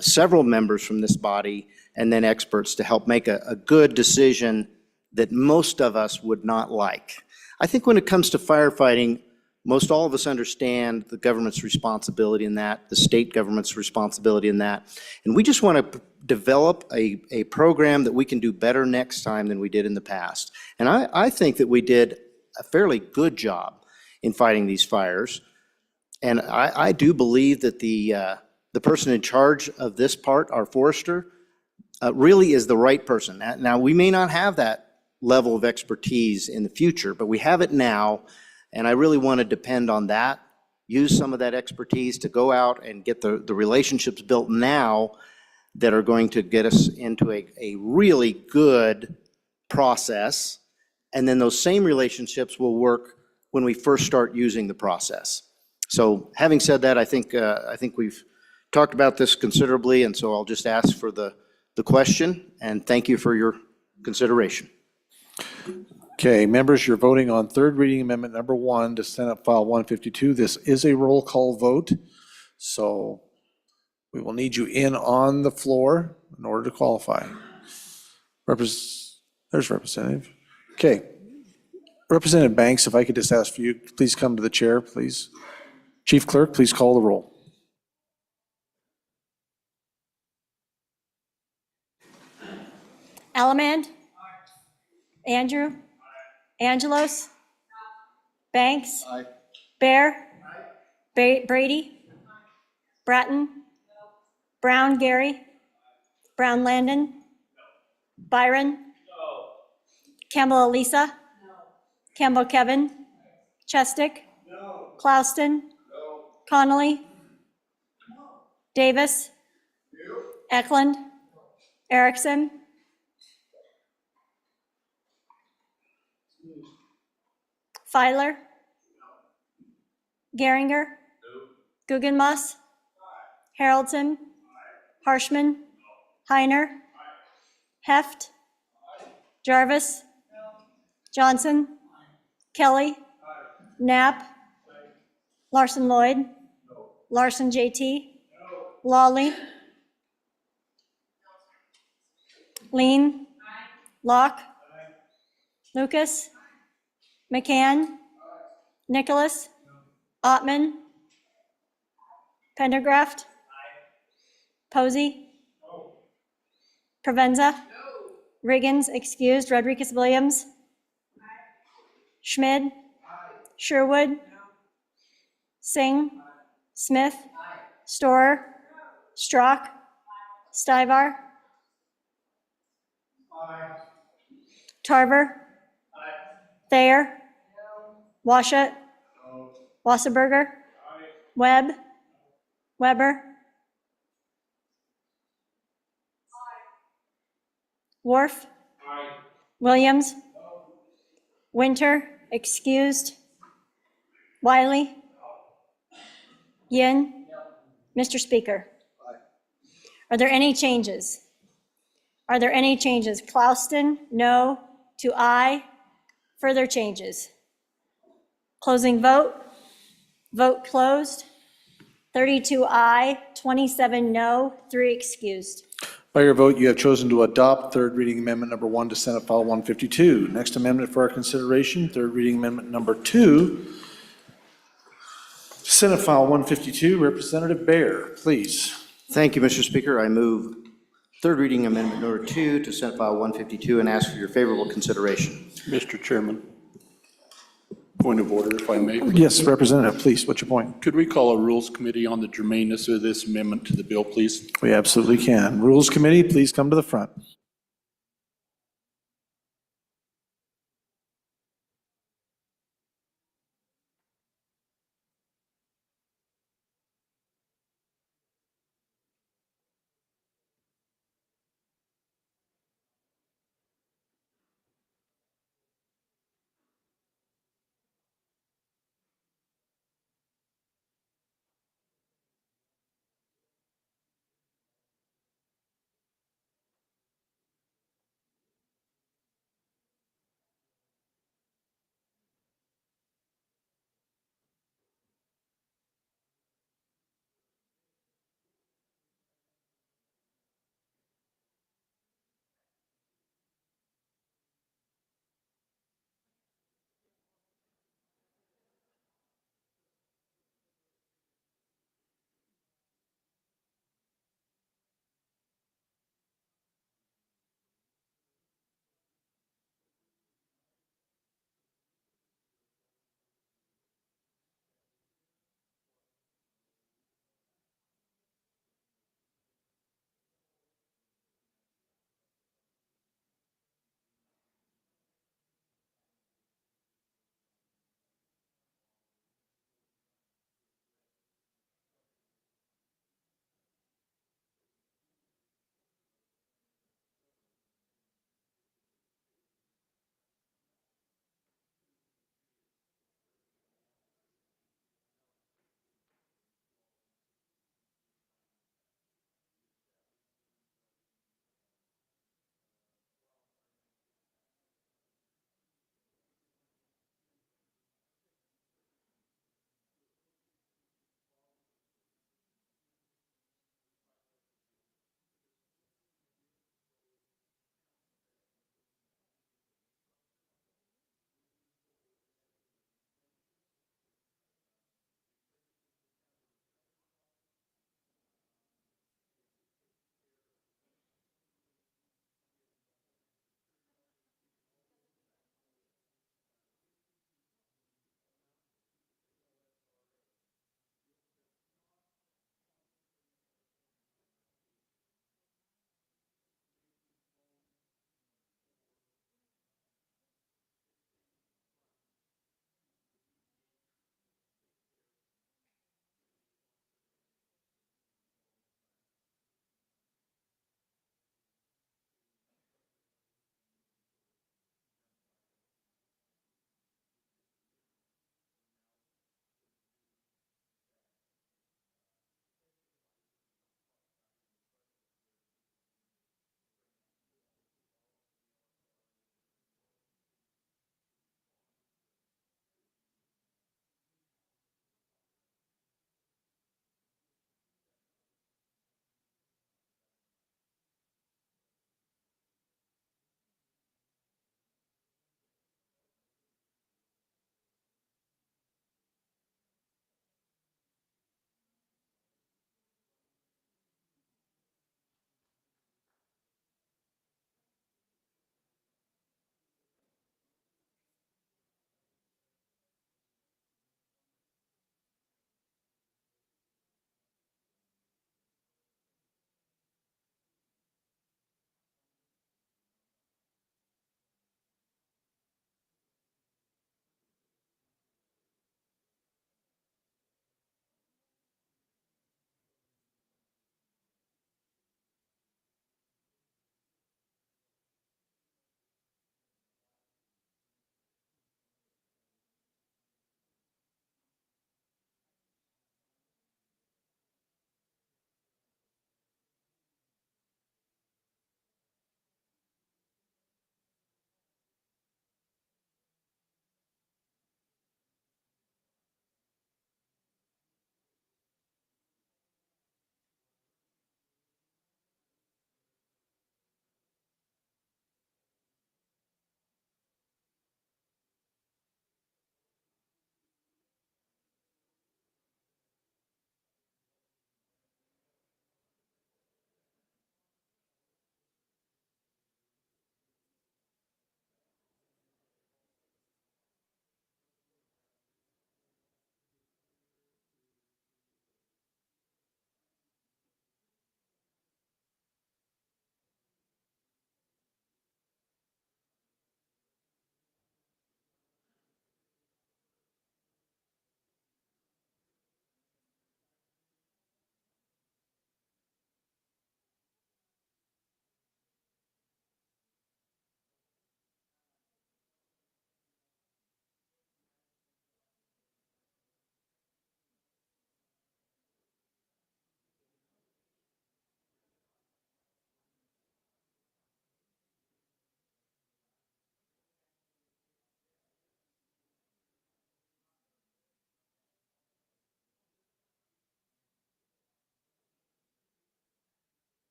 several members from this body and then experts to help make a good decision that most of us would not like. I think when it comes to firefighting, most all of us understand the government's responsibility in that, the state government's responsibility in that. And we just want to develop a program that we can do better next time than we did in the past. And I think that we did a fairly good job in fighting these fires. And I do believe that the person in charge of this part, our forester, really is the right person. Now, we may not have that level of expertise in the future, but we have it now. And I really want to depend on that, use some of that expertise to go out and get the relationships built now that are going to get us into a really good process. And then those same relationships will work when we first start using the process. So having said that, I think we've talked about this considerably, and so I'll just ask for the question, and thank you for your consideration. Okay, members, you're voting on third reading amendment number 1 to Senate File 152. This is a roll call vote, so we will need you in on the floor in order to qualify. There's Representative. Okay. Representative Banks, if I could just ask for you, please come to the chair, please. Chief Clerk, please call the roll. Allemand? Andrew? Angelos? Banks? Bear? Brady? Bratton? Brown Gary. Brown Landon. Byron. Campbell Elisa. Campbell Kevin. Chestick. Clauston. Connolly. Davis. Eklund. Erickson. Filer. Geringer. Guggenmoss. Harrelson. Harshman. Heiner. Heft. Jarvis. Johnson. Kelly. Knapp. Larson Lloyd. Larson JT. Lawley. Lean. Locke. Lucas. McCann. Nicholas. Ottman. Pendergraft. Posey. Provenza. Riggins, excused. Rodriguez Williams. Schmid. Sherwood. Singh. Smith. Storer. Strock. Stivar. Tarver. Thayer. Washut. Wasserberger. Webb. Weber. Worf. Williams. Winter, excused. Wiley. Yin. Mr. Speaker. Are there any changes? Are there any changes? Clauston, no to aye. Further changes? Closing vote. Vote closed. 32 aye, 27 no, 3 excused. By your vote, you have chosen to adopt third reading amendment number 1 to Senate File 152. Next amendment for our consideration, third reading amendment number 2, Senate File 152. Representative Baer, please. Thank you, Mr. Speaker. I move third reading amendment number 2 to Senate File 152 and ask for your favorable consideration. Mr. Chairman, point of order, if I may. Yes, Representative, please. What's your point? Could we call a Rules Committee on the germaneness of this amendment to the bill, please? We absolutely can. Rules Committee, please come to the front.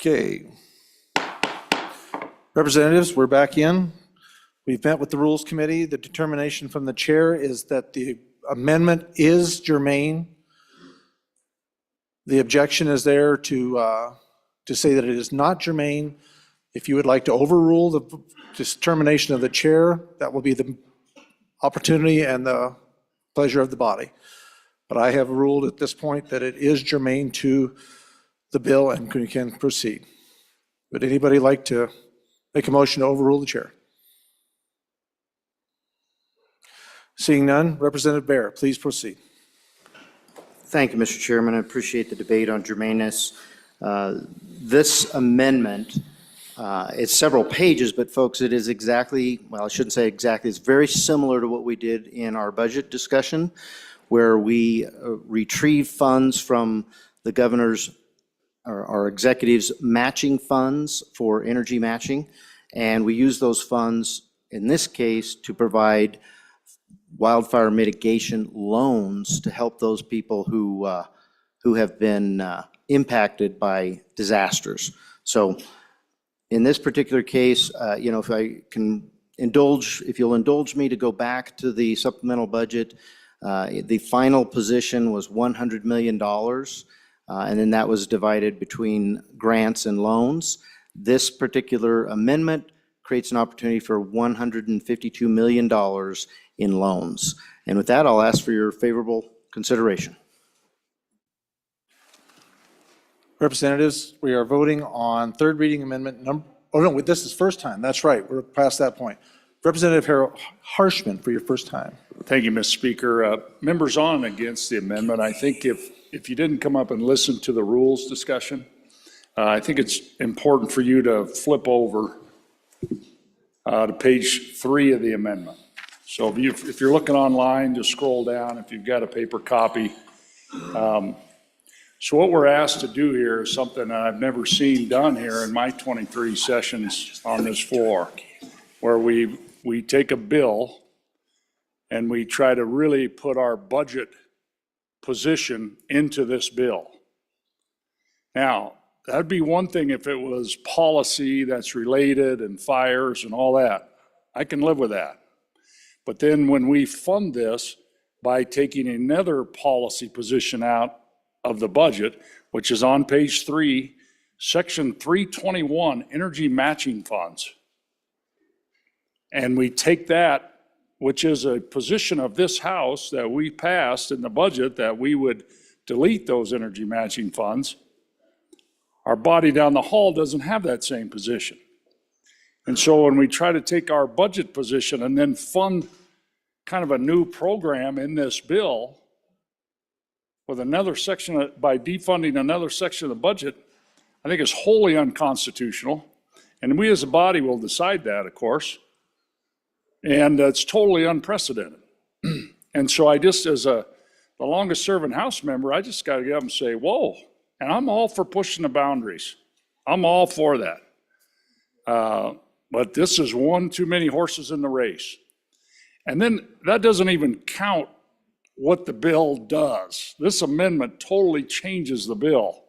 Okay. Representatives, we're back in. We've met with the Rules Committee. The determination from the chair is that the amendment is germane. The objection is there to say that it is not germane. If you would like to overrule the determination of the chair, that will be the opportunity and the pleasure of the body. But I have ruled at this point that it is germane to the bill and we can proceed. Would anybody like to make a motion to overrule the chair? Seeing none, Representative Bear, please proceed. Thank you, Mr. Chairman. I appreciate the debate on germaneness. This amendment, it's several pages, but folks, it is exactly, well, I shouldn't say exactly, it's very similar to what we did in our budget discussion, where we retrieve funds from the governor's, or our executives' matching funds for energy matching, and we use those funds, in this case, to provide wildfire mitigation loans to help those people who have been impacted by disasters. So in this particular case, you know, if I can indulge, if you'll indulge me to go back to the supplemental budget, the final position was $100 million, and then that was divided between grants and loans. This particular amendment creates an opportunity for $152 million in loans. And with that, I'll ask for your favorable consideration. Representatives, we are voting on third reading amendment number, oh no, this is first time, that's right, we're past that point. Representative Harold Harshman for your first time. Thank you, Mr. Speaker. Members on and against the amendment, I think if you didn't come up and listen to the rules discussion, I think it's important for you to flip over to page 3 of the amendment. So if you're looking online, just scroll down if you've got a paper copy. So what we're asked to do here is something that I've never seen done here in my 23 sessions on this floor, where we take a bill and we try to really put our budget position into this bill. Now, that'd be one thing if it was policy that's related and fires and all that. I can live with that. But then when we fund this by taking another policy position out of the budget, which is on page 3, section 321, energy matching funds. And we take that, which is a position of this House that we passed in the budget that we would delete those energy matching funds. Our body down the hall doesn't have that same position. And so when we try to take our budget position and then fund kind of a new program in this bill with another section, by defunding another section of the budget, I think is wholly unconstitutional. And we as a body will decide that, of course. And it's totally unprecedented. And so I just, as the longest serving House member, I just got to get up and say, whoa. And I'm all for pushing the boundaries. I'm all for that. But this is one too many horses in the race. And then that doesn't even count what the bill does. This amendment totally changes the bill.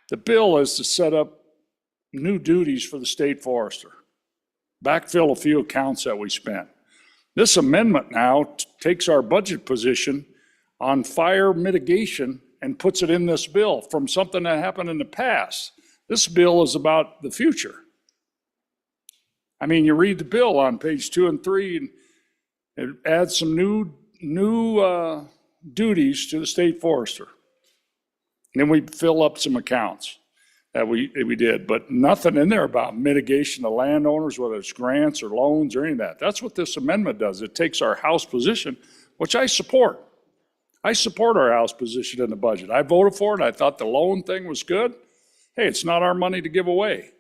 The bill is to set up new duties for the state forester, backfill a few accounts that we spent. This amendment now takes our budget position on fire mitigation and puts it in this bill from something that happened in the past. This bill is about the future. I mean, you read the bill on page 2 and 3, and it adds some new duties to the state forester. And then we fill up some accounts that we did, but nothing in there about mitigation to landowners, whether it's grants or loans or any of that. That's what this amendment does. It takes our House position, which I support. I support our House position in the budget. I voted for it. I thought the loan thing was good. Hey, it's not our money to give away.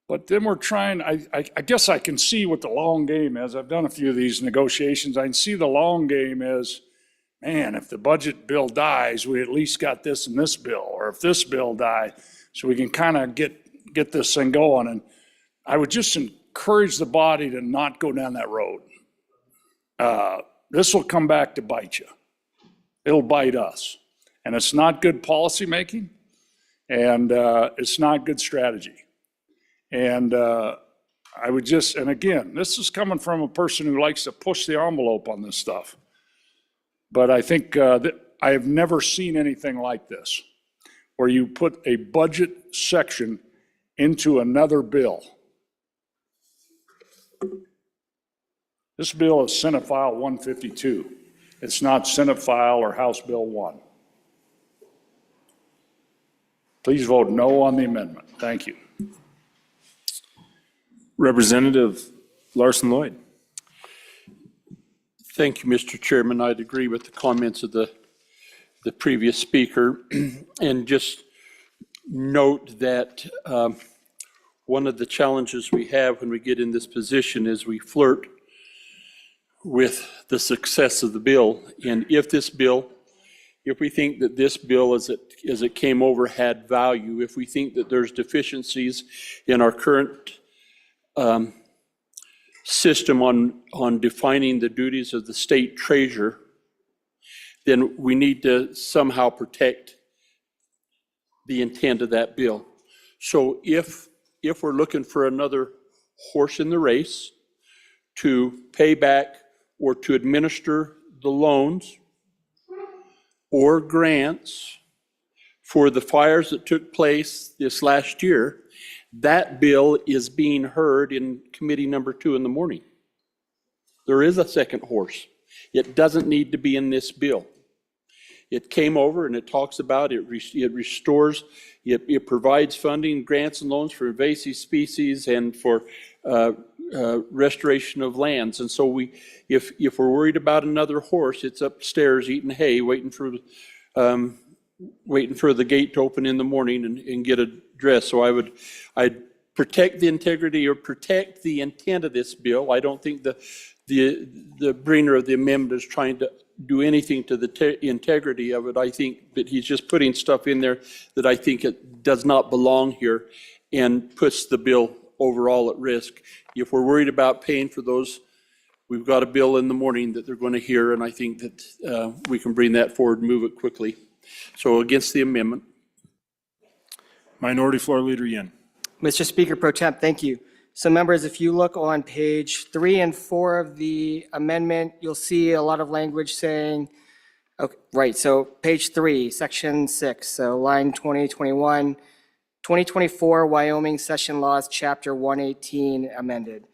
But then we're trying, I guess I can see what the long game is. I've done a few of these negotiations. I can see the long game is, man, if the budget bill dies, we at least got this in this bill, or if this bill dies, so we can kind of get this thing going. And I would just encourage the body to not go down that road. This will come back to bite you. It'll bite us. And it's not good policy making. And it's not good strategy. And I would just, and again, this is coming from a person who likes to push the envelope on this stuff. But I think that I have never seen anything like this, where you put a budget section into another bill. This bill is Senate File 152. It's not Senate File or House Bill 1. Please vote no on the amendment. Thank you. Representative Larson Lloyd. Thank you, Mr. Chairman. I'd agree with the comments of the previous speaker and just note that one of the challenges we have when we get in this position is we flirt with the success of the bill. And if we think that this bill as it came over had value, if we think that there's deficiencies in our current system on defining the duties of the state treasurer, then we need to somehow protect the intent of that bill. So if we're looking for another horse in the race to pay back or to administer the loans or grants for the fires that took place this last year, that bill is being heard in committee number 2 in the morning. There is a second horse. It doesn't need to be in this bill. It came over and it talks about it restores, it provides funding, grants and loans for invasive species and for restoration of lands. And so if we're worried about another horse, it's upstairs eating hay, waiting for the gate to open in the morning and get addressed. So I'd protect the integrity or protect the intent of this bill. I don't think the bringer of the amendment is trying to do anything to the integrity of it. I think that he's just putting stuff in there that I think it does not belong here and puts the bill overall at risk. If we're worried about paying for those, we've got a bill in the morning that they're going to hear, and I think that we can bring that forward and move it quickly. So against the amendment. Minority Floor Leader Yin. Mr. Speaker Pro Temp, thank you. So members, if you look on page 3 and 4 of the amendment, you'll see a lot of language saying, okay, right, so page 3, section 6, so line 2021, 2024 Wyoming Session Laws, chapter 118 amended.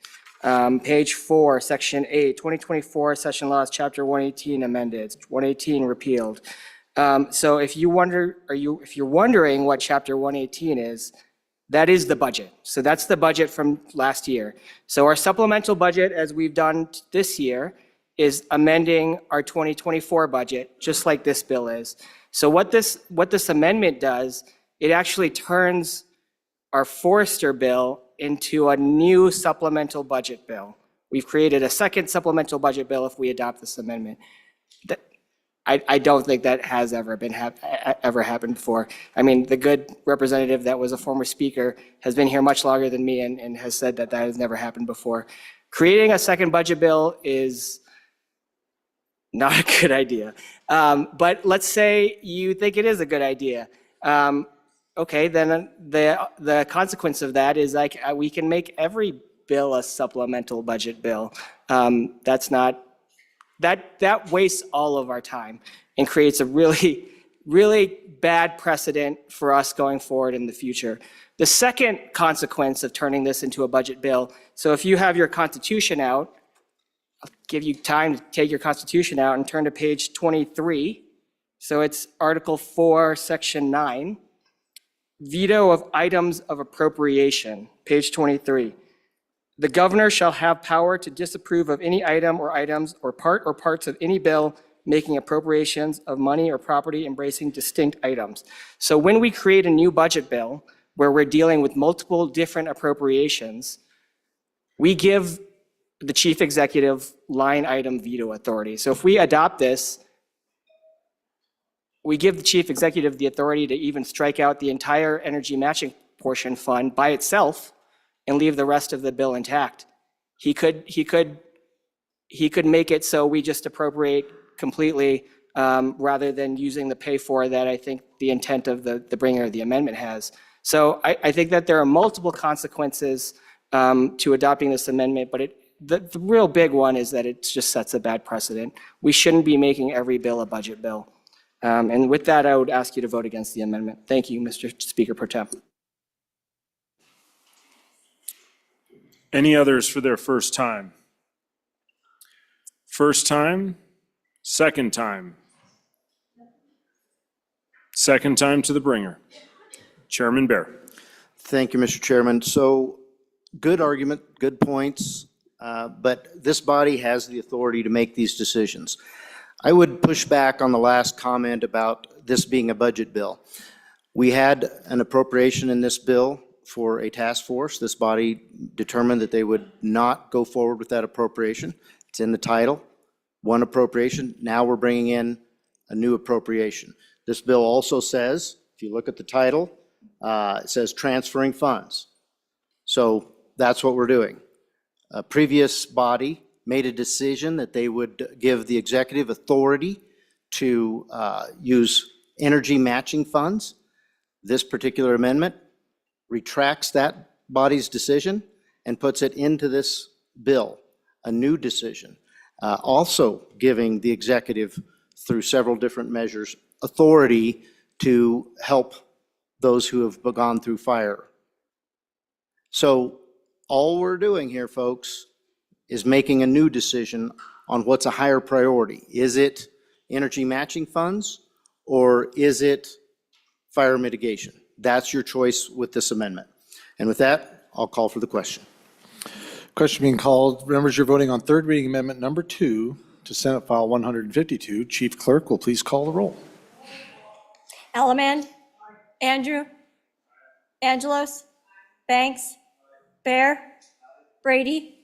Page 4, section 8, 2024 Session Laws, chapter 118 amended, 118 repealed. So if you're wondering what chapter 118 is, that is the budget. So that's the budget from last year. So our supplemental budget, as we've done this year, is amending our 2024 budget, just like this bill is. So what this amendment does, it actually turns our Forester bill into a new supplemental budget bill. We've created a second supplemental budget bill if we adopt this amendment. I don't think that has ever happened before. I mean, the good representative that was a former speaker has been here much longer than me and has said that has never happened before. Creating a second budget bill is not a good idea. But let's say you think it is a good idea. Okay, then the consequence of that is like we can make every bill a supplemental budget bill. That wastes all of our time and creates a really, really bad precedent for us going forward in the future. The second consequence of turning this into a budget bill, so if you have your Constitution out, I'll give you time to take your Constitution out and turn to page 23. So it's Article 4, Section 9, veto of items of appropriation, page 23. The governor shall have power to disapprove of any item or items or part or parts of any bill making appropriations of money or property embracing distinct items. So when we create a new budget bill where we're dealing with multiple different appropriations, we give the chief executive line item veto authority. So if we adopt this, we give the chief executive the authority to even strike out the entire energy matching portion fund by itself and leave the rest of the bill intact. He could make it so we just appropriate completely rather than using the pay for that I think the intent of the bringer of the amendment has. So I think that there are multiple consequences to adopting this amendment, but the real big one is that it just sets a bad precedent. We shouldn't be making every bill a budget bill. And with that, I would ask you to vote against the amendment. Thank you, Mr. Speaker Pro Tem. Any others for their first time? First time, second time. Second time to the bringer. Chairman Bear. Thank you, Mr. Chairman. So, good argument, good points, but this body has the authority to make these decisions. I would push back on the last comment about this being a budget bill. We had an appropriation in this bill for a task force. This body determined that they would not go forward with that appropriation. It's in the title, one appropriation. Now we're bringing in a new appropriation. This bill also says, if you look at the title, it says transferring funds. So that's what we're doing. A previous body made a decision that they would give the executive authority to use energy matching funds. This particular amendment retracts that body's decision and puts it into this bill, a new decision, also giving the executive, through several different measures, authority to help those who have gone through fire. So all we're doing here, folks, is making a new decision on what's a higher priority. Is it energy matching funds or is it fire mitigation? That's your choice with this amendment. And with that, I'll call for the question. Question being called. Members, you're voting on third reading amendment number 2 to Senate File 152. Chief Clerk will please call the roll. Elliman. Andrew. Angelos. Banks. Bear. Brady.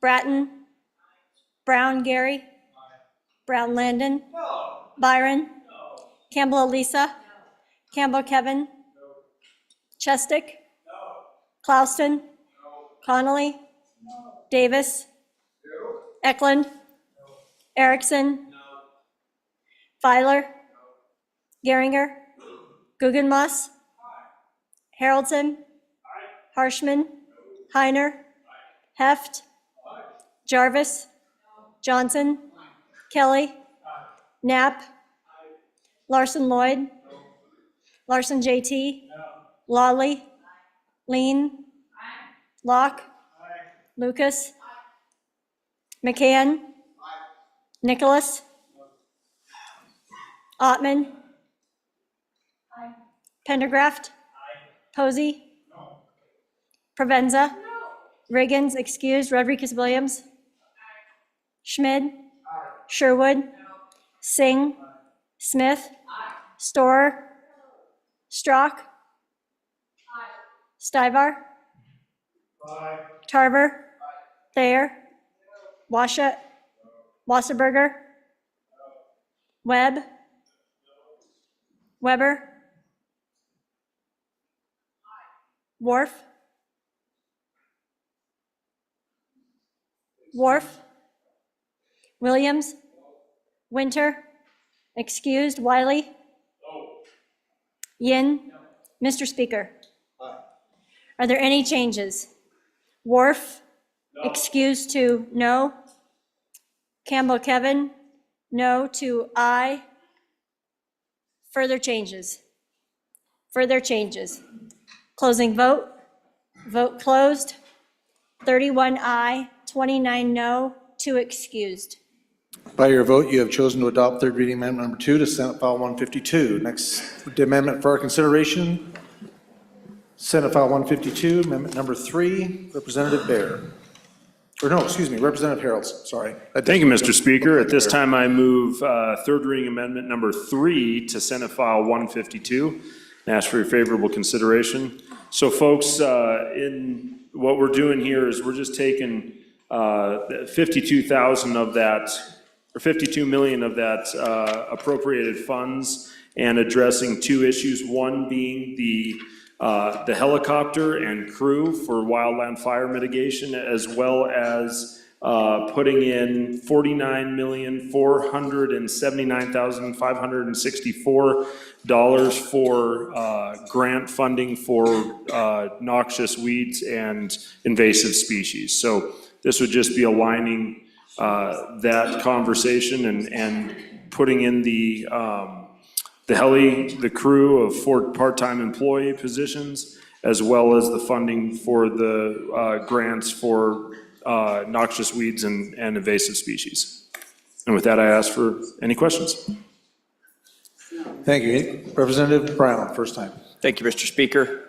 Bratton. Brown Gary. Brown Landon. Byron. Campbell Elisa. Campbell Kevin. Chestick. Clouston. Connolly. Davis. Eklund. Erickson. Filer. Geringer. Guggenmoss. Haroldson. Harshman. Heiner. Heft. Jarvis. Johnson. Kelly. Knapp. Larson Lloyd. Larson JT. Lawley. Lean. Locke. Lucas. McCann. Nicholas. Ottman. Pendergraft. Posey. Provenza. Riggins, excused. Rodriguez Williams. Schmid. Sherwood. Singh. Smith. Storer. Strock. Stivar. Tarver. Thayer. Washat. Wasserberger. Webb. Weber. Worf. Worf. Williams. Winter. Excused. Wiley. Yin. Mr. Speaker. Are there any changes? Worf. Excused to no. Campbell Kevin. No to aye. Further changes. Further changes. Closing vote. Vote closed. 31 aye, 29 no, 2 excused. By your vote, you have chosen to adopt third reading amendment number 2 to Senate File 152. Next amendment for our consideration, Senate File 152, amendment number 3, Representative Bear. Or no, excuse me, Representative Harrelson, sorry. Thank you, Mr. Speaker. At this time, I move third reading amendment number 3 to Senate File 152 and ask for your favorable consideration. So folks, in what we're doing here is we're just taking 52,000 of that, or 52 million of that appropriated funds and addressing 2 issues, one being the helicopter and crew for wildland fire mitigation, as well as putting in $49,479,564 for grant funding for noxious weeds and invasive species. So this would just be aligning that conversation and putting in the crew of 4 part-time employee positions, as well as the funding for the grants for noxious weeds and invasive species. And with that, I ask for any questions. Thank you. Representative Brown, first time. Thank you, Mr. Speaker.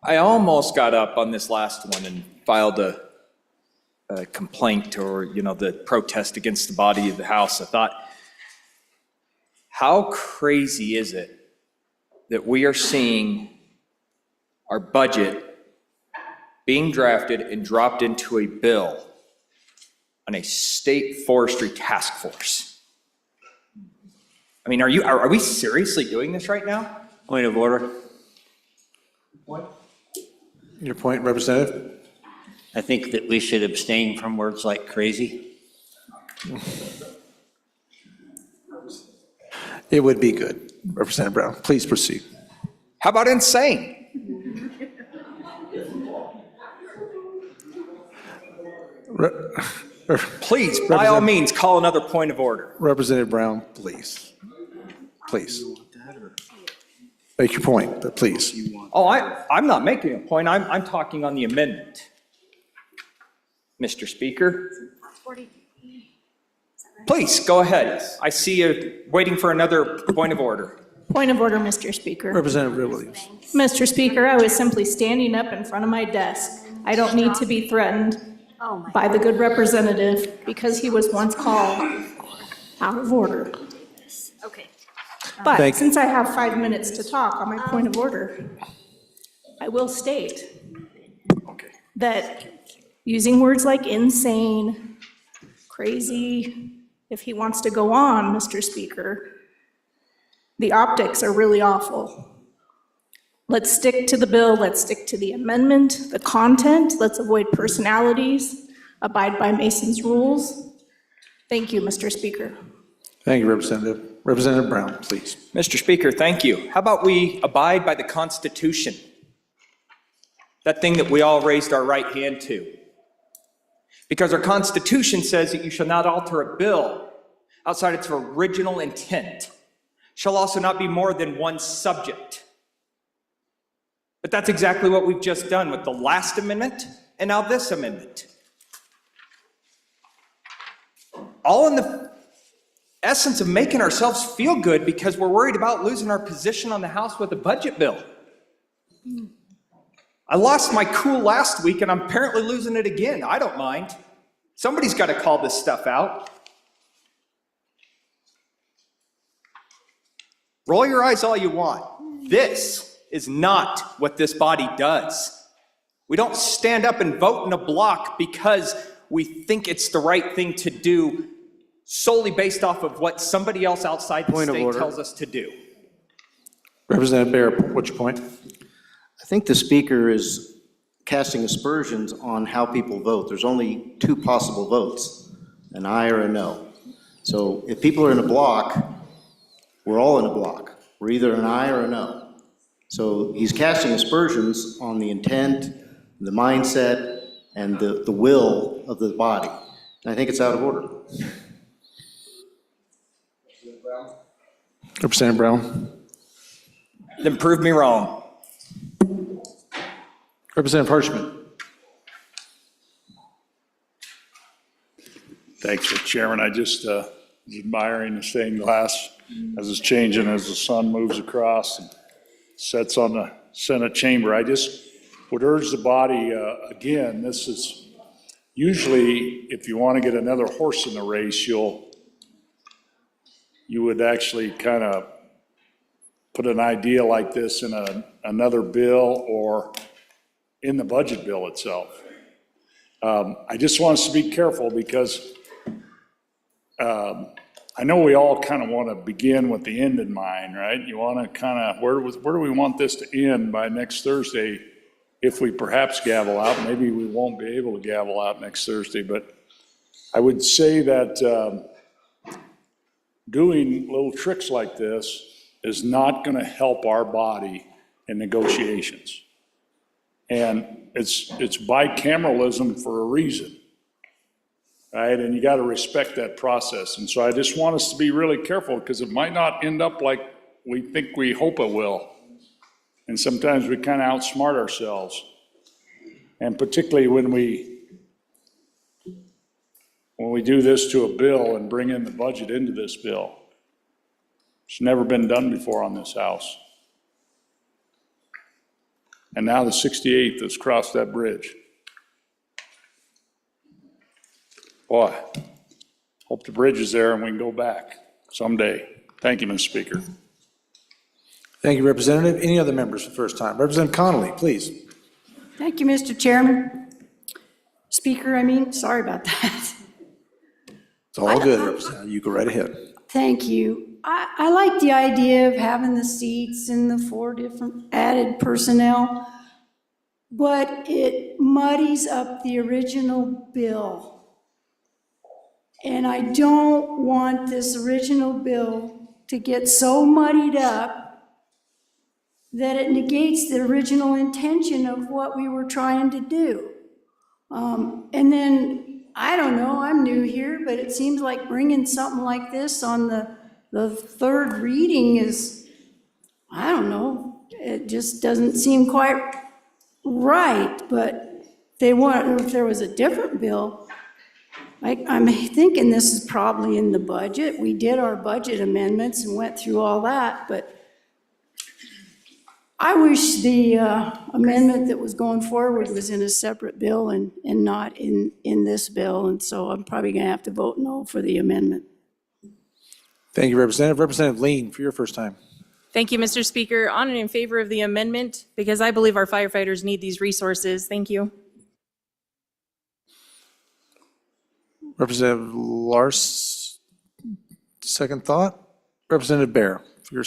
I almost got up on this last one and filed a complaint or, the protest against the body of the House. I thought, how crazy is it that we are seeing our budget being drafted and dropped into a bill on a state forestry task force? I mean, are we seriously doing this right now? Point of order. Your point, Representative? I think that we should abstain from words like crazy. It would be good. Representative Brown, please proceed. How about insane? Please, by all means, call another point of order. Representative Brown, please. Please. Make your point, but please. Oh, I'm not making a point. I'm talking on the amendment. Mr. Speaker, please, go ahead. I see you waiting for another point of order. Point of order, Mr. Speaker. Representative Williams. Mr. Speaker, I was simply standing up in front of my desk. I don't need to be threatened by the good representative because he was once called out of order. Okay. But since I have 5 minutes to talk on my point of order, I will state that using words like insane, crazy, if he wants to go on, Mr. Speaker, the optics are really awful. Let's stick to the bill, let's stick to the amendment, the content, let's avoid personalities, abide by Mason's rules. Thank you, Mr. Speaker. Thank you, Representative. Representative Brown, please. Mr. Speaker, thank you. How about we abide by the Constitution? That thing that we all raised our right hand to. Because our Constitution says that you shall not alter a bill outside its original intent. Shall also not be more than one subject. But that's exactly what we've just done with the last amendment and now this amendment. All in the essence of making ourselves feel good because we're worried about losing our position on the House with a budget bill. I lost my cool last week and I'm apparently losing it again. I don't mind. Somebody's got to call this stuff out. Roll your eyes all you want. This is not what this body does. We don't stand up and vote in a block because we think it's the right thing to do solely based off of what somebody else outside the state tells us to do. Representative Bear, what's your point? I think the speaker is casting aspersions on how people vote. There's only 2 possible votes, an aye or a no. So if people are in a block, we're all in a block. We're either an aye or a no. So he's casting aspersions on the intent, the mindset, and the will of the body. And I think it's out of order. Representative Brown. Then prove me wrong. Representative Harshman. Thanks, Mr. Chairman. I just was admiring the stained glass as it's changing, as the sun moves across and sets on the Senate chamber. I just would urge the body, again, this is usually, if you want to get another horse in the race, you would actually kind of put an idea like this in another bill or in the budget bill itself. I just want us to be careful because I know we all kind of want to begin with the end in mind, right? You want to kind of, where do we want this to end by next Thursday if we perhaps gavel out, maybe we won't be able to gavel out next Thursday, but I would say that doing little tricks like this is not going to help our body in negotiations. And it's bicameralism for a reason, right? And you got to respect that process. And so I just want us to be really careful, because it might not end up like we think we hope it will. And sometimes we kind of outsmart ourselves. And particularly when we do this to a bill and bring in the budget into this bill. It's never been done before on this House. And now the 68th has crossed that bridge. Boy, hope the bridge is there and we can go back someday. Thank you, Mr. Speaker. Thank you, Representative. Any other members for the first time? Representative Connolly, please. Thank you, Mr. Chairman. Speaker, sorry about that. It's all good, Representative. You go right ahead. Thank you. I like the idea of having the seats and the 4 different added personnel, but it muddies up the original bill. And I don't want this original bill to get so muddied up that it negates the original intention of what we were trying to do. And then, I don't know, I'm new here, but it seems like bringing something like this on the third reading is, I don't know, it just doesn't seem quite right. But if there was a different bill, I'm thinking this is probably in the budget. We did our budget amendments and went through all that, but I wish the amendment that was going forward was in a separate bill and not in this bill, and so I'm probably going to have to vote no for the amendment. Thank you, Representative. Representative Lean, for your first time. Thank you, Mr. Speaker. On and in favor of the amendment, because I believe our firefighters need these resources. Thank you. Representative Lars, second thought. Representative Bear, for your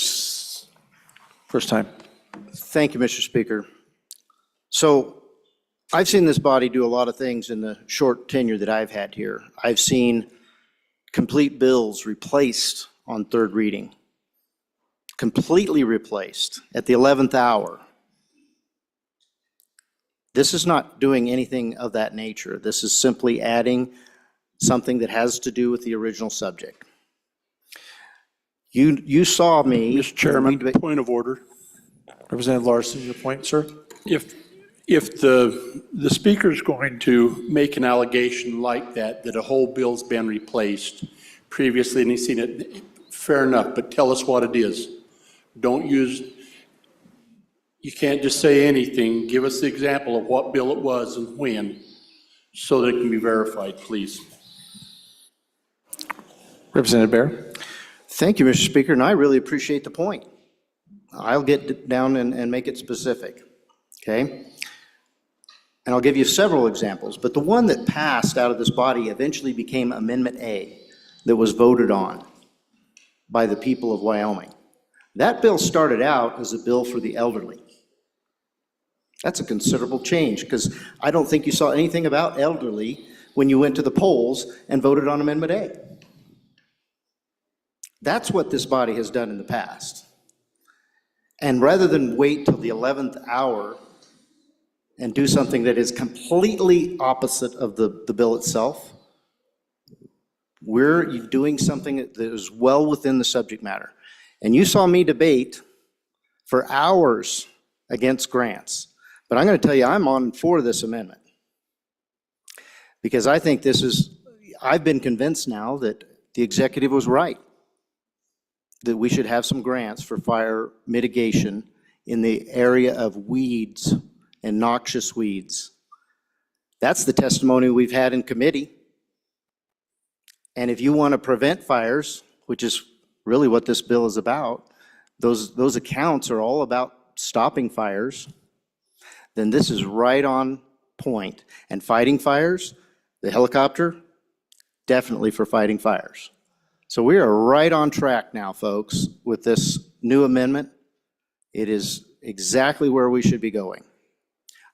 first time. Thank you, Mr. Speaker. So I've seen this body do a lot of things in the short tenure that I've had here. I've seen complete bills replaced on third reading, completely replaced at the 11th hour. This is not doing anything of that nature. This is simply adding something that has to do with the original subject. You saw me. Mr. Chairman, point of order. Representative Larson, your point, sir? If the speaker's going to make an allegation like that a whole bill's been replaced previously and he's seen it, fair enough, but tell us what it is. You can't just say anything. Give us the example of what bill it was and when, so that it can be verified, please. Representative Bear. Thank you, Mr. Speaker, and I really appreciate the point. I'll get down and make it specific, okay? And I'll give you several examples, but the one that passed out of this body eventually became Amendment A that was voted on by the people of Wyoming. That bill started out as a bill for the elderly. That's a considerable change, because I don't think you saw anything about elderly when you went to the polls and voted on Amendment A. That's what this body has done in the past. And rather than wait till the 11th hour and do something that is completely opposite of the bill itself, we're doing something that is well within the subject matter. And you saw me debate for hours against grants. But I'm going to tell you, I'm on for this amendment. Because I think I've been convinced now that the executive was right, that we should have some grants for fire mitigation in the area of weeds and noxious weeds. That's the testimony we've had in committee. And if you want to prevent fires, which is really what this bill is about, those accounts are all about stopping fires, then this is right on point. And fighting fires, the helicopter, definitely for fighting fires. So we are right on track now, folks, with this new amendment. It is exactly where we should be going.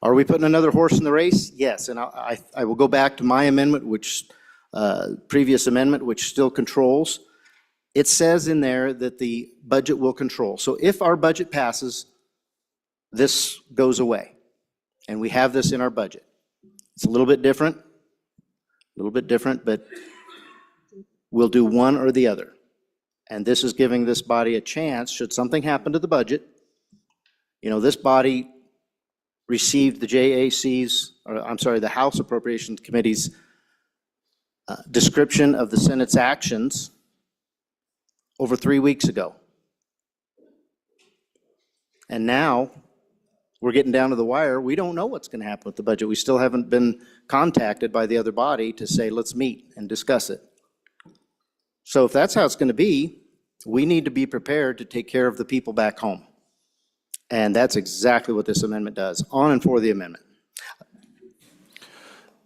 Are we putting another horse in the race? Yes, and I will go back to my amendment, which, previous amendment, which still controls. It says in there that the budget will control. So if our budget passes, this goes away. And we have this in our budget. It's a little bit different, but we'll do one or the other. And this is giving this body a chance, should something happen to the budget. You know, this body received the JAC's, or I'm sorry, the House Appropriations Committee's description of the Senate's actions over 3 weeks ago. And now we're getting down to the wire. We don't know what's going to happen with the budget. We still haven't been contacted by the other body to say, let's meet and discuss it. So if that's how it's going to be, we need to be prepared to take care of the people back home. And that's exactly what this amendment does, on and for the amendment.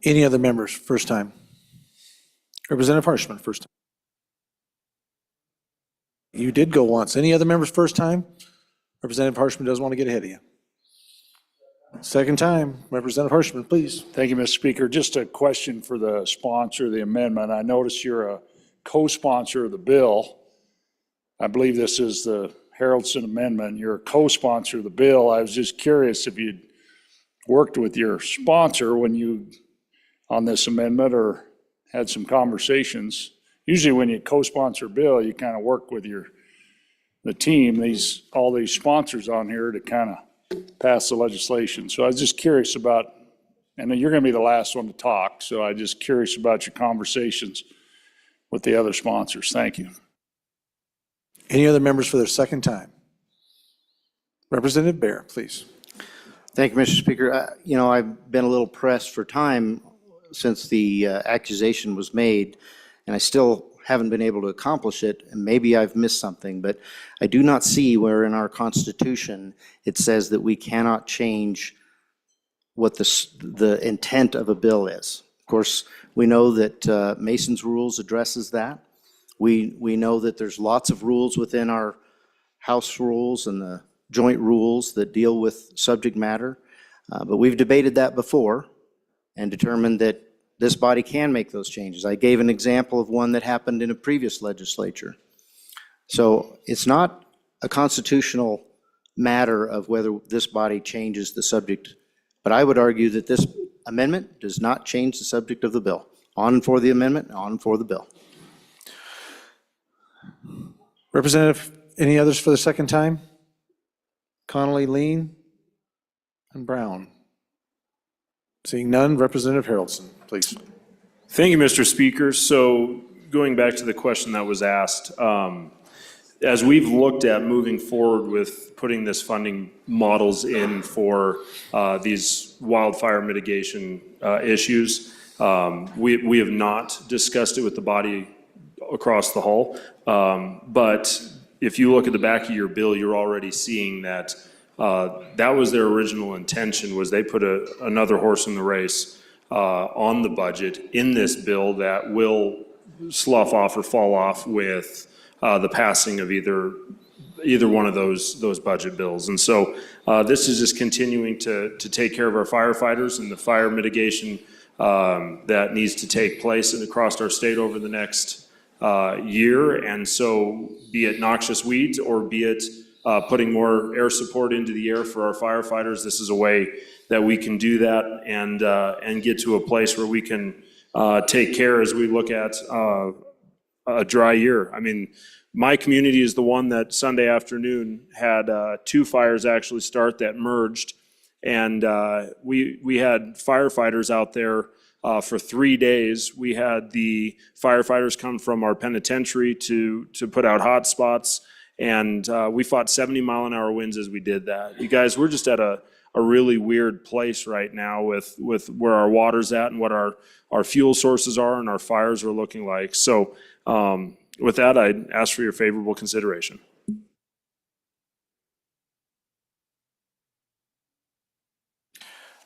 Any other members, first time? Representative Harshman, first time. You did go once. Any other members, first time? Representative Harshman doesn't want to get ahead of you. Second time, Representative Harshman, please. Thank you, Mr. Speaker. Just a question for the sponsor of the amendment. I notice you're a co-sponsor of the bill. I believe this is the Haraldson Amendment. You're a co-sponsor of the bill. I was just curious if you'd worked with your sponsor when you, on this amendment, or had some conversations. Usually when you co-sponsor a bill, you kind of work with the team, all these sponsors on here to kind of pass the legislation. So I was just curious about, and you're going to be the last one to talk, so I'm just curious about your conversations with the other sponsors. Thank you. Any other members for their second time? Representative Bear, please. Thank you, Mr. Speaker. You know, I've been a little pressed for time since the accusation was made, and I still haven't been able to accomplish it, and maybe I've missed something, but I do not see where in our Constitution it says that we cannot change what the intent of a bill is. Of course, we know that Mason's rules addresses that. We know that there's lots of rules within our House rules and the joint rules that deal with subject matter, but we've debated that before and determined that this body can make those changes. I gave an example of one that happened in a previous legislature. So it's not a constitutional matter of whether this body changes the subject, but I would argue that this amendment does not change the subject of the bill. On and for the amendment, on and for the bill. Representative, any others for the second time? Connolly, Lean, and Brown. Seeing none, Representative Haraldson, please. Thank you, Mr. Speaker. So going back to the question that was asked, as we've looked at moving forward with putting this funding models in for these wildfire mitigation issues, we have not discussed it with the body across the hall. But if you look at the back of your bill, you're already seeing that that was their original intention, was they put another horse in the race on the budget in this bill that will slough off or fall off with the passing of either one of those budget bills. And so this is just continuing to take care of our firefighters and the fire mitigation that needs to take place across our state over the next year. And so be it noxious weeds or be it putting more air support into the air for our firefighters, this is a way that we can do that and get to a place where we can take care as we look at a dry year. I mean, my community is the one that Sunday afternoon had 2 fires actually start that merged. And we had firefighters out there for 3 days. We had the firefighters come from our penitentiary to put out hot spots. And we fought 70-mile-an-hour winds as we did that. You guys, we're just at a really weird place right now with where our water's at and what our fuel sources are and our fires are looking like. So with that, I'd ask for your favorable consideration.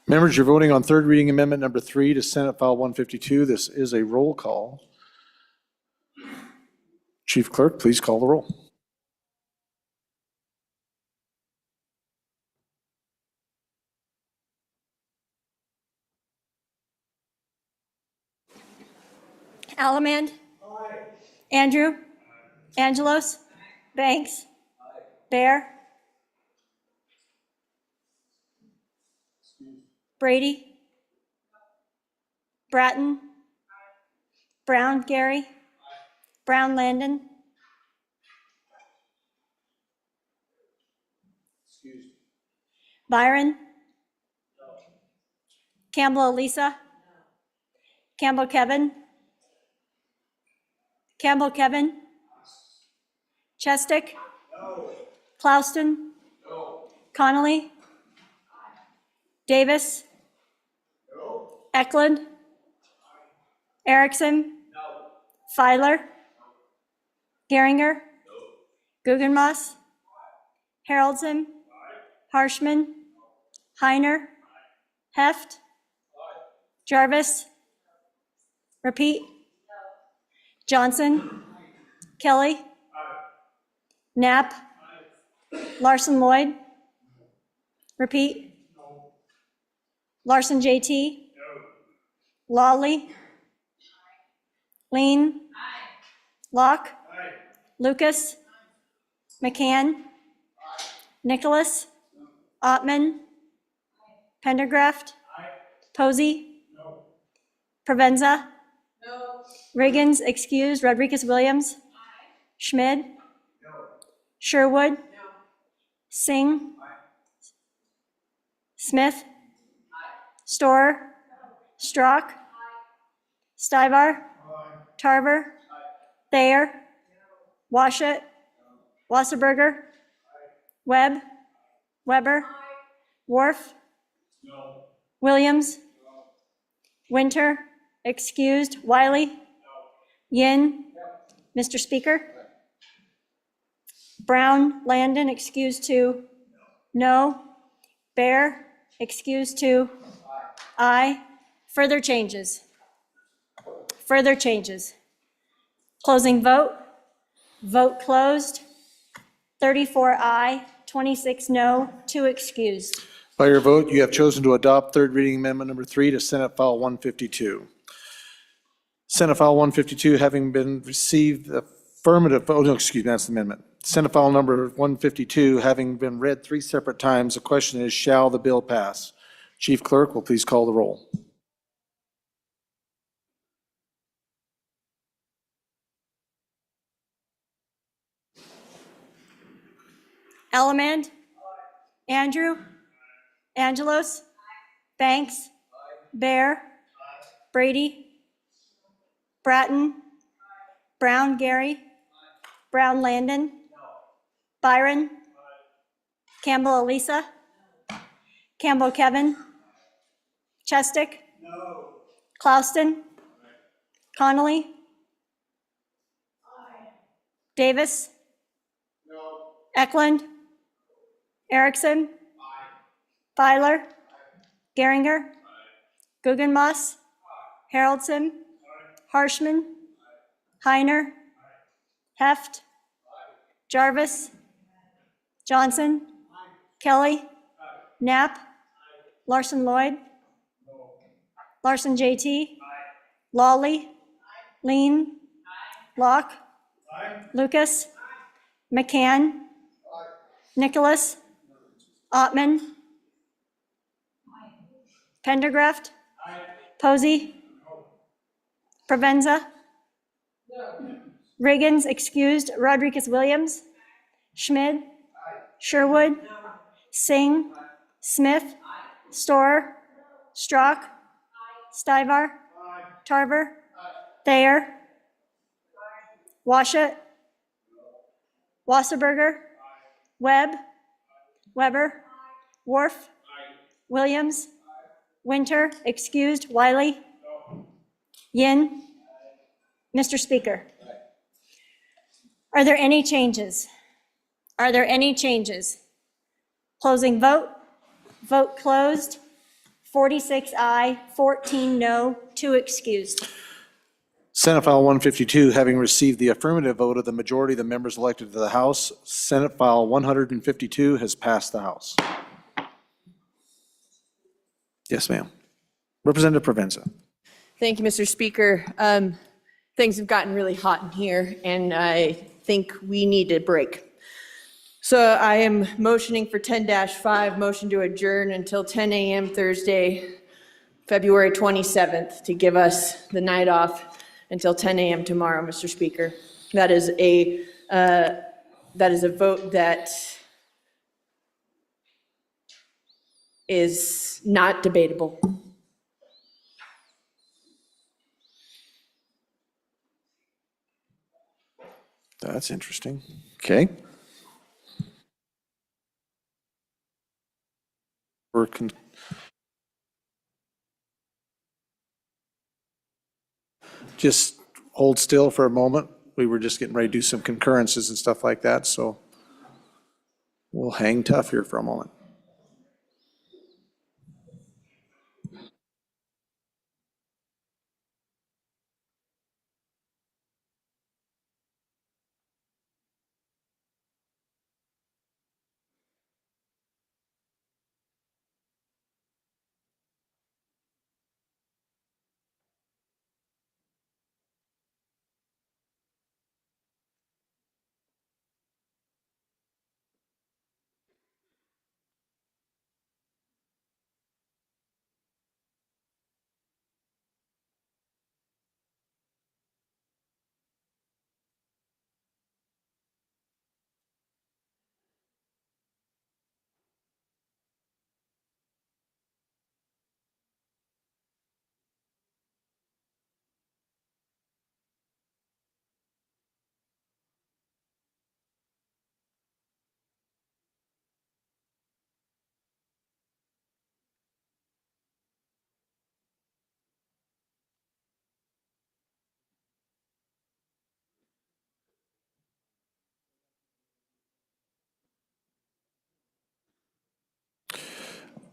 Members, you're voting on third reading amendment number 3 to Senate File 152. This is a roll call. Chief Clerk, please call the roll. Allemand. Andrew. Angelos. Banks. Bear. Brady. Bratton. Brown Gary. Brown Landon. Byron. Campbell Elisa. Campbell Kevin. Campbell Kevin. Chestick. Clouston. Connolly. Davis. Eklund. Erickson. Filer. Geringer. Guggenmoss. Haroldson. Harshman. Heiner. Heft. Jarvis. Repeat. Johnson. Kelly. Knapp. Larson Lloyd. Repeat. Larson JT. Lawley. Lean. Locke. Lucas. McCann. Nicholas. Ottman. Pendergraft. Posey. Provenza. Riggins excused. Rodriguez Williams. Schmid. Sherwood. Singh. Smith. Storer. Strock. Stivar. Tarver. Thayer. Washut. Wasserberger. Webb. Weber. Worf. Williams. Winter. Excused. Wiley. Yin. Mr. Speaker. Brown. Landon. Excused 2. No. Bear. Excused 2. Aye. Further changes. Further changes. Closing vote. Vote closed. 34 aye, 26 no, 2 excused. By your vote, you have chosen to adopt third reading amendment number 3 to Senate File 152. Senate File 152 having been received affirmative, oh no, excuse me, that's the amendment. Senate File number 152 having been read 3 separate times, the question is, shall the bill pass? Chief Clerk will please call the roll. Allemand. Andrew. Angelos. Banks. Bear. Brady. Bratton. Brown Gary. Brown Landon. Byron. Campbell Elisa. Campbell Kevin. Chestick. Clouston. Connolly. Davis. Eklund. Erickson. Filer. Geringer. Guggenmoss. Haroldson. Harshman. Heiner. Heft. Jarvis. Johnson. Kelly. Knapp. Larson Lloyd. Larson JT. Lawley. Lean. Locke. Lucas. McCann. Nicholas. Ottman. Pendergraft. Posey. Provenza. Riggins excused. Rodriguez Williams. Schmid. Sherwood. Singh. Smith. Storer. Strock. Stivar. Tarver. Thayer. Washut. Wasserberger. Webb. Weber. Worf. Williams. Winter. Excused. Wiley. Yin. Mr. Speaker. Are there any changes? Are there any changes? Closing vote. Vote closed. 46 aye, 14 no, 2 excused. Senate File 152 having received the affirmative vote of the majority of the members elected to the House, Senate File 152 has passed the House. Yes, ma'am. Representative Provenza. Thank you, Mr. Speaker. things have gotten really hot in here, and I think we need a break. So I am motioning for 10-5, motion to adjourn until 10 a.m. Thursday, February 27th, to give us the night off until 10 a.m. tomorrow, Mr. Speaker. That is a vote that is not debatable. That's interesting. Okay. Just hold still for a moment. We were just getting ready to do some concurrences and stuff like that, so we'll hang tough here for a moment.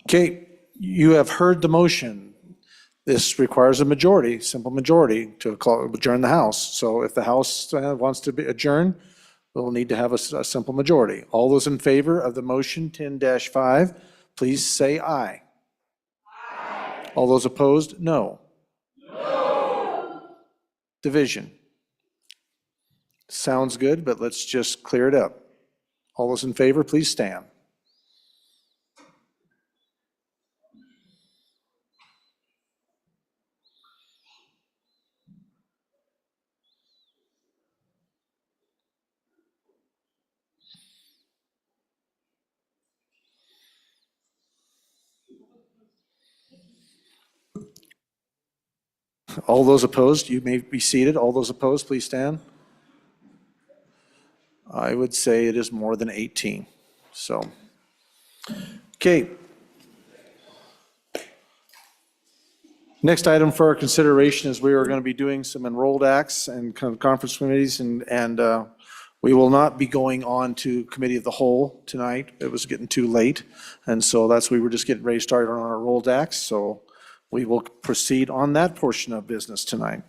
Okay, you have heard the motion. This requires a majority, simple majority, to adjourn the House. So if the House wants to adjourn, we'll need to have a simple majority. All those in favor of the motion 10-5, please say aye. Aye. All those opposed, no. No. Division. Sounds good, but let's just clear it up. All those in favor, please stand. All those opposed, you may be seated. All those opposed, please stand. I would say it is more than 18. So, okay. Next item for our consideration is we are going to be doing some enrolled acts and conference committees, and we will not be going on to committee of the whole tonight. It was getting too late, and so that's we were just getting ready to start on our enrolled acts. So we will proceed on that portion of business tonight.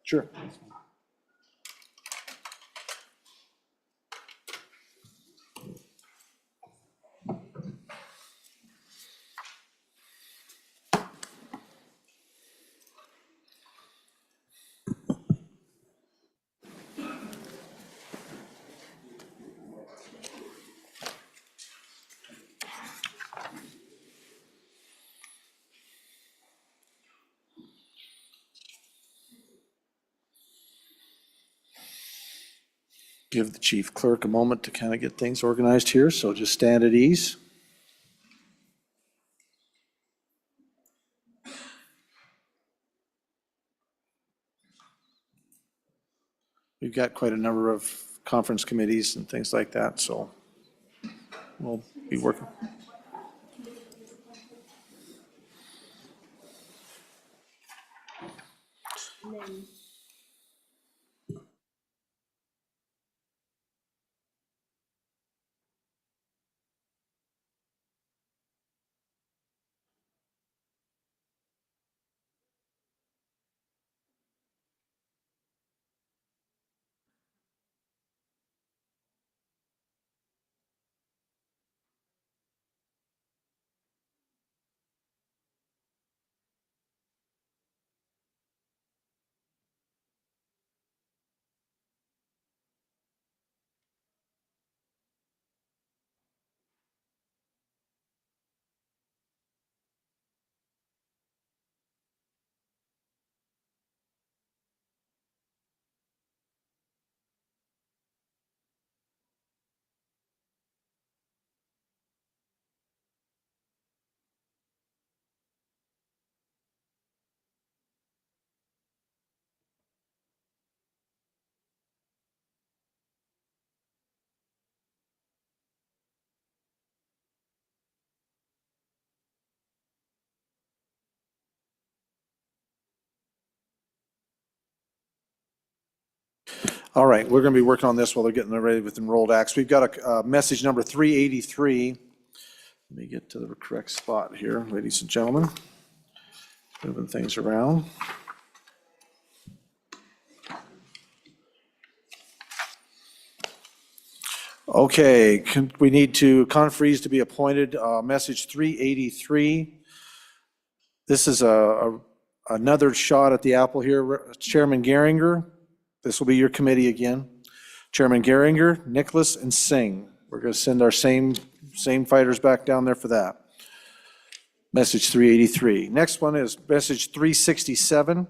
Sure. Give the chief clerk a moment to kind of get things organized here, so just stand at ease. We've got quite a number of conference committees and things like that, so we'll be working. All right, we're going to be working on this while they're getting ready with enrolled acts. We've got a message number 383. Let me get to the correct spot here, ladies and gentlemen. Moving things around. Okay, we need conferees to be appointed. Message 383. This is another shot at the apple here. Chairman Geringer, this will be your committee again. Chairman Geringer, Nicholas, and Singh. We're going to send our same fighters back down there for that. Message 383. Next one is message 367.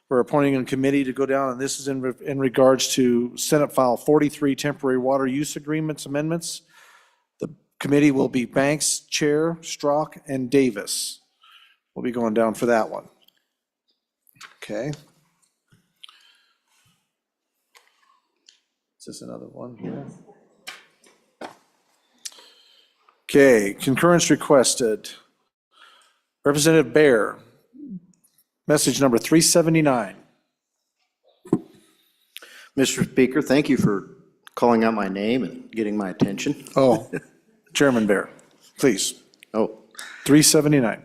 We're appointing a committee to go down, and this is in regards to Senate File 43, Temporary Water Use Agreements Amendments. The committee will be Banks, Chair, Strzok, and Davis. We'll be going down for that one. Okay. Is this another one here? Okay, concurrence requested. Representative Baer, message number 379. Mr. Speaker, thank you for calling out my name and getting my attention. Oh, Chairman Baer, please. Oh, 379.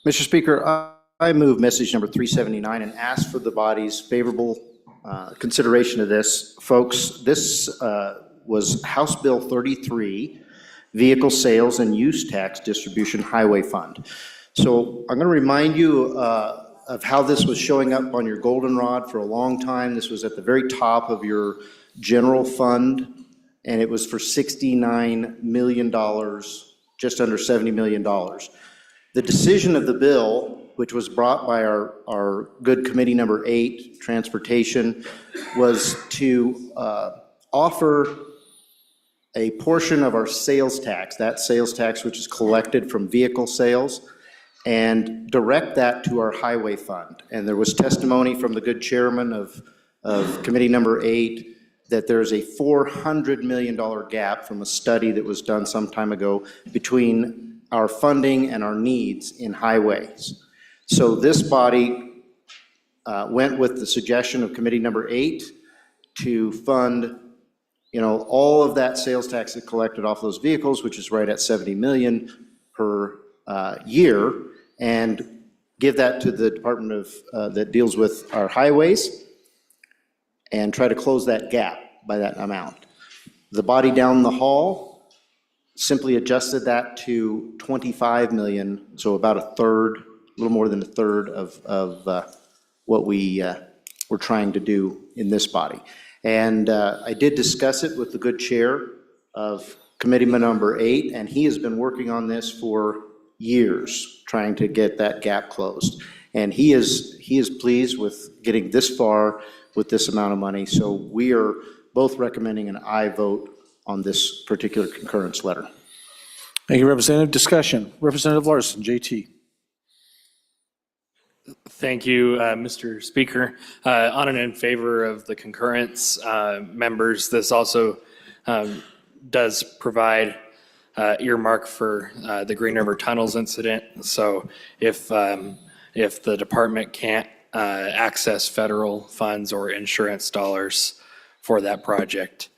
Mr. Speaker, I move message number 379 and ask for the body's favorable consideration of this. Folks, this was House Bill 33, Vehicle Sales and Use Tax Distribution Highway Fund. So I'm going to remind you of how this was showing up on your goldenrod for a long time. This was at the very top of your general fund, and it was for $69 million, just under $70 million. The decision of the bill, which was brought by our good committee number 8, Transportation, was to offer a portion of our sales tax, that sales tax which is collected from vehicle sales, and direct that to our highway fund. And there was testimony from the good chairman of committee number 8 that there's a $400 million gap from a study that was done some time ago between our funding and our needs in highways. So this body went with the suggestion of committee number 8 to fund, all of that sales tax that collected off those vehicles, which is right at 70 million per year, and give that to the department of that deals with our highways and try to close that gap by that amount. The body down the hall simply adjusted that to 25 million, so about a third, a little more than a third of what we were trying to do in this body. And I did discuss it with the good chair of committeeman number 8, and he has been working on this for years, trying to get that gap closed. And he is pleased with getting this far with this amount of money. So we are both recommending an aye vote on this particular concurrence letter. Thank you, Representative. Discussion. Representative Larson, JT. Thank you, Mr. Speaker. On and in favor of the concurrence, members, this also does provide earmark for the Green River Tunnels incident. So if the department can't access federal funds or insurance dollars for that project,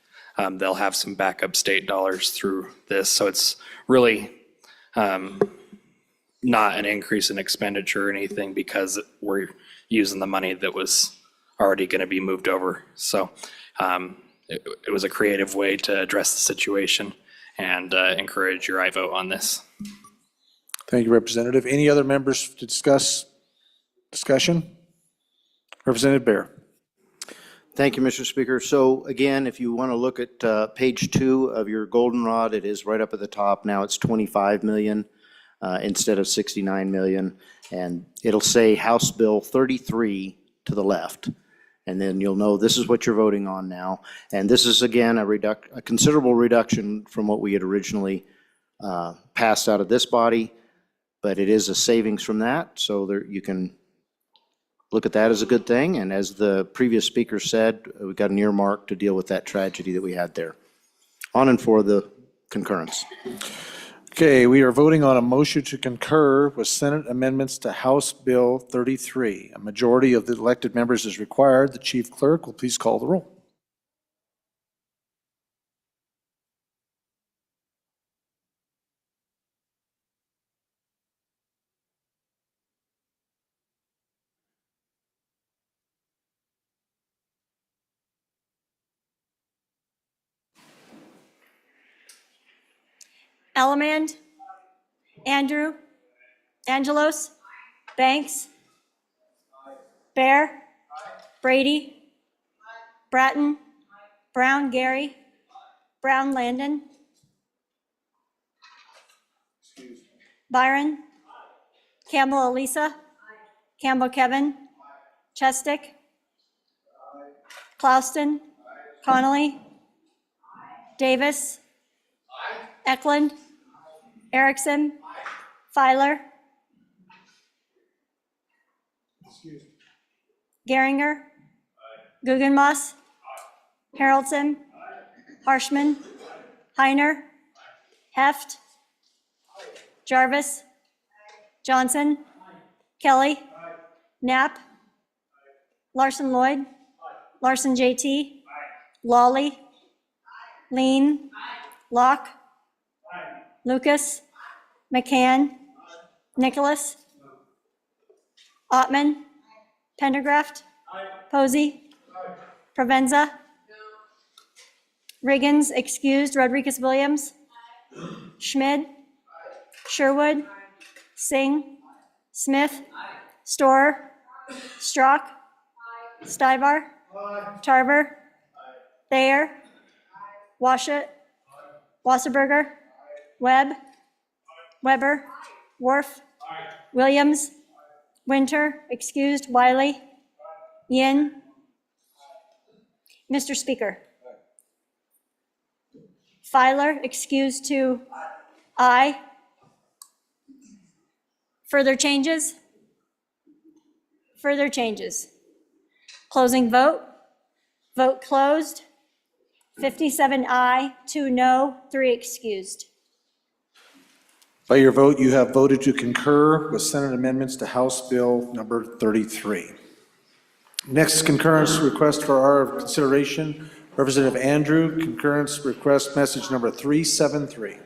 they'll have some backup state dollars through this. So it's really not an increase in expenditure or anything, because we're using the money that was already going to be moved over. So it was a creative way to address the situation, and encourage your aye vote on this. Thank you, Representative. Any other members to discussion? Representative Baer. Thank you, Mr. Speaker. So again, if you want to look at page 2 of your goldenrod, it is right up at the top. Now it's 25 million instead of 69 million. And it'll say House Bill 33 to the left. And then you'll know this is what you're voting on now. And this is, again, a considerable reduction from what we had originally passed out of this body. But it is a savings from that. So there, you can look at that as a good thing. And as the previous speaker said, we've got an earmark to deal with that tragedy that we had there. On and for the concurrence. Okay, we are voting on a motion to concur with Senate amendments to House Bill 33. A majority of the elected members is required. The chief clerk will please call the roll. Ellamand, Andrew, Angelos, Banks, Bear, Brady, Bratton, Brown Gary, Brown Landon, Byron, Campbell Elisa, Campbell Kevin, Chestick, Clouston, Connolly, Davis, Eklund, Erickson, Filer, Geringer, Guggenmoss, Haroldson, Harshman, Heiner, Heft, Jarvis, Johnson, Kelly, Knapp, Larson Lloyd, Larson JT, Lawley, Lean, Locke, Lucas, McCann, Nicholas, Ottman, Pendergraft, Posey, Provenza, Riggins, excused, Rodriguez Williams, Schmid, Sherwood, Singh, Smith, Storer, Strock, Stivar, Tarver, Thayer, Washut, Wasserberger, Webb, Weber, Worf, Williams, Winter, excused, Wiley, Yin. Mr. Speaker. Filer, excused to aye. Further changes? Further changes. Closing vote. Vote closed. 57 aye, 2 no, 3 excused. By your vote, you have voted to concur with Senate amendments to House Bill number 33. Next concurrence request for our consideration, Representative Andrew, concurrence request message number 373.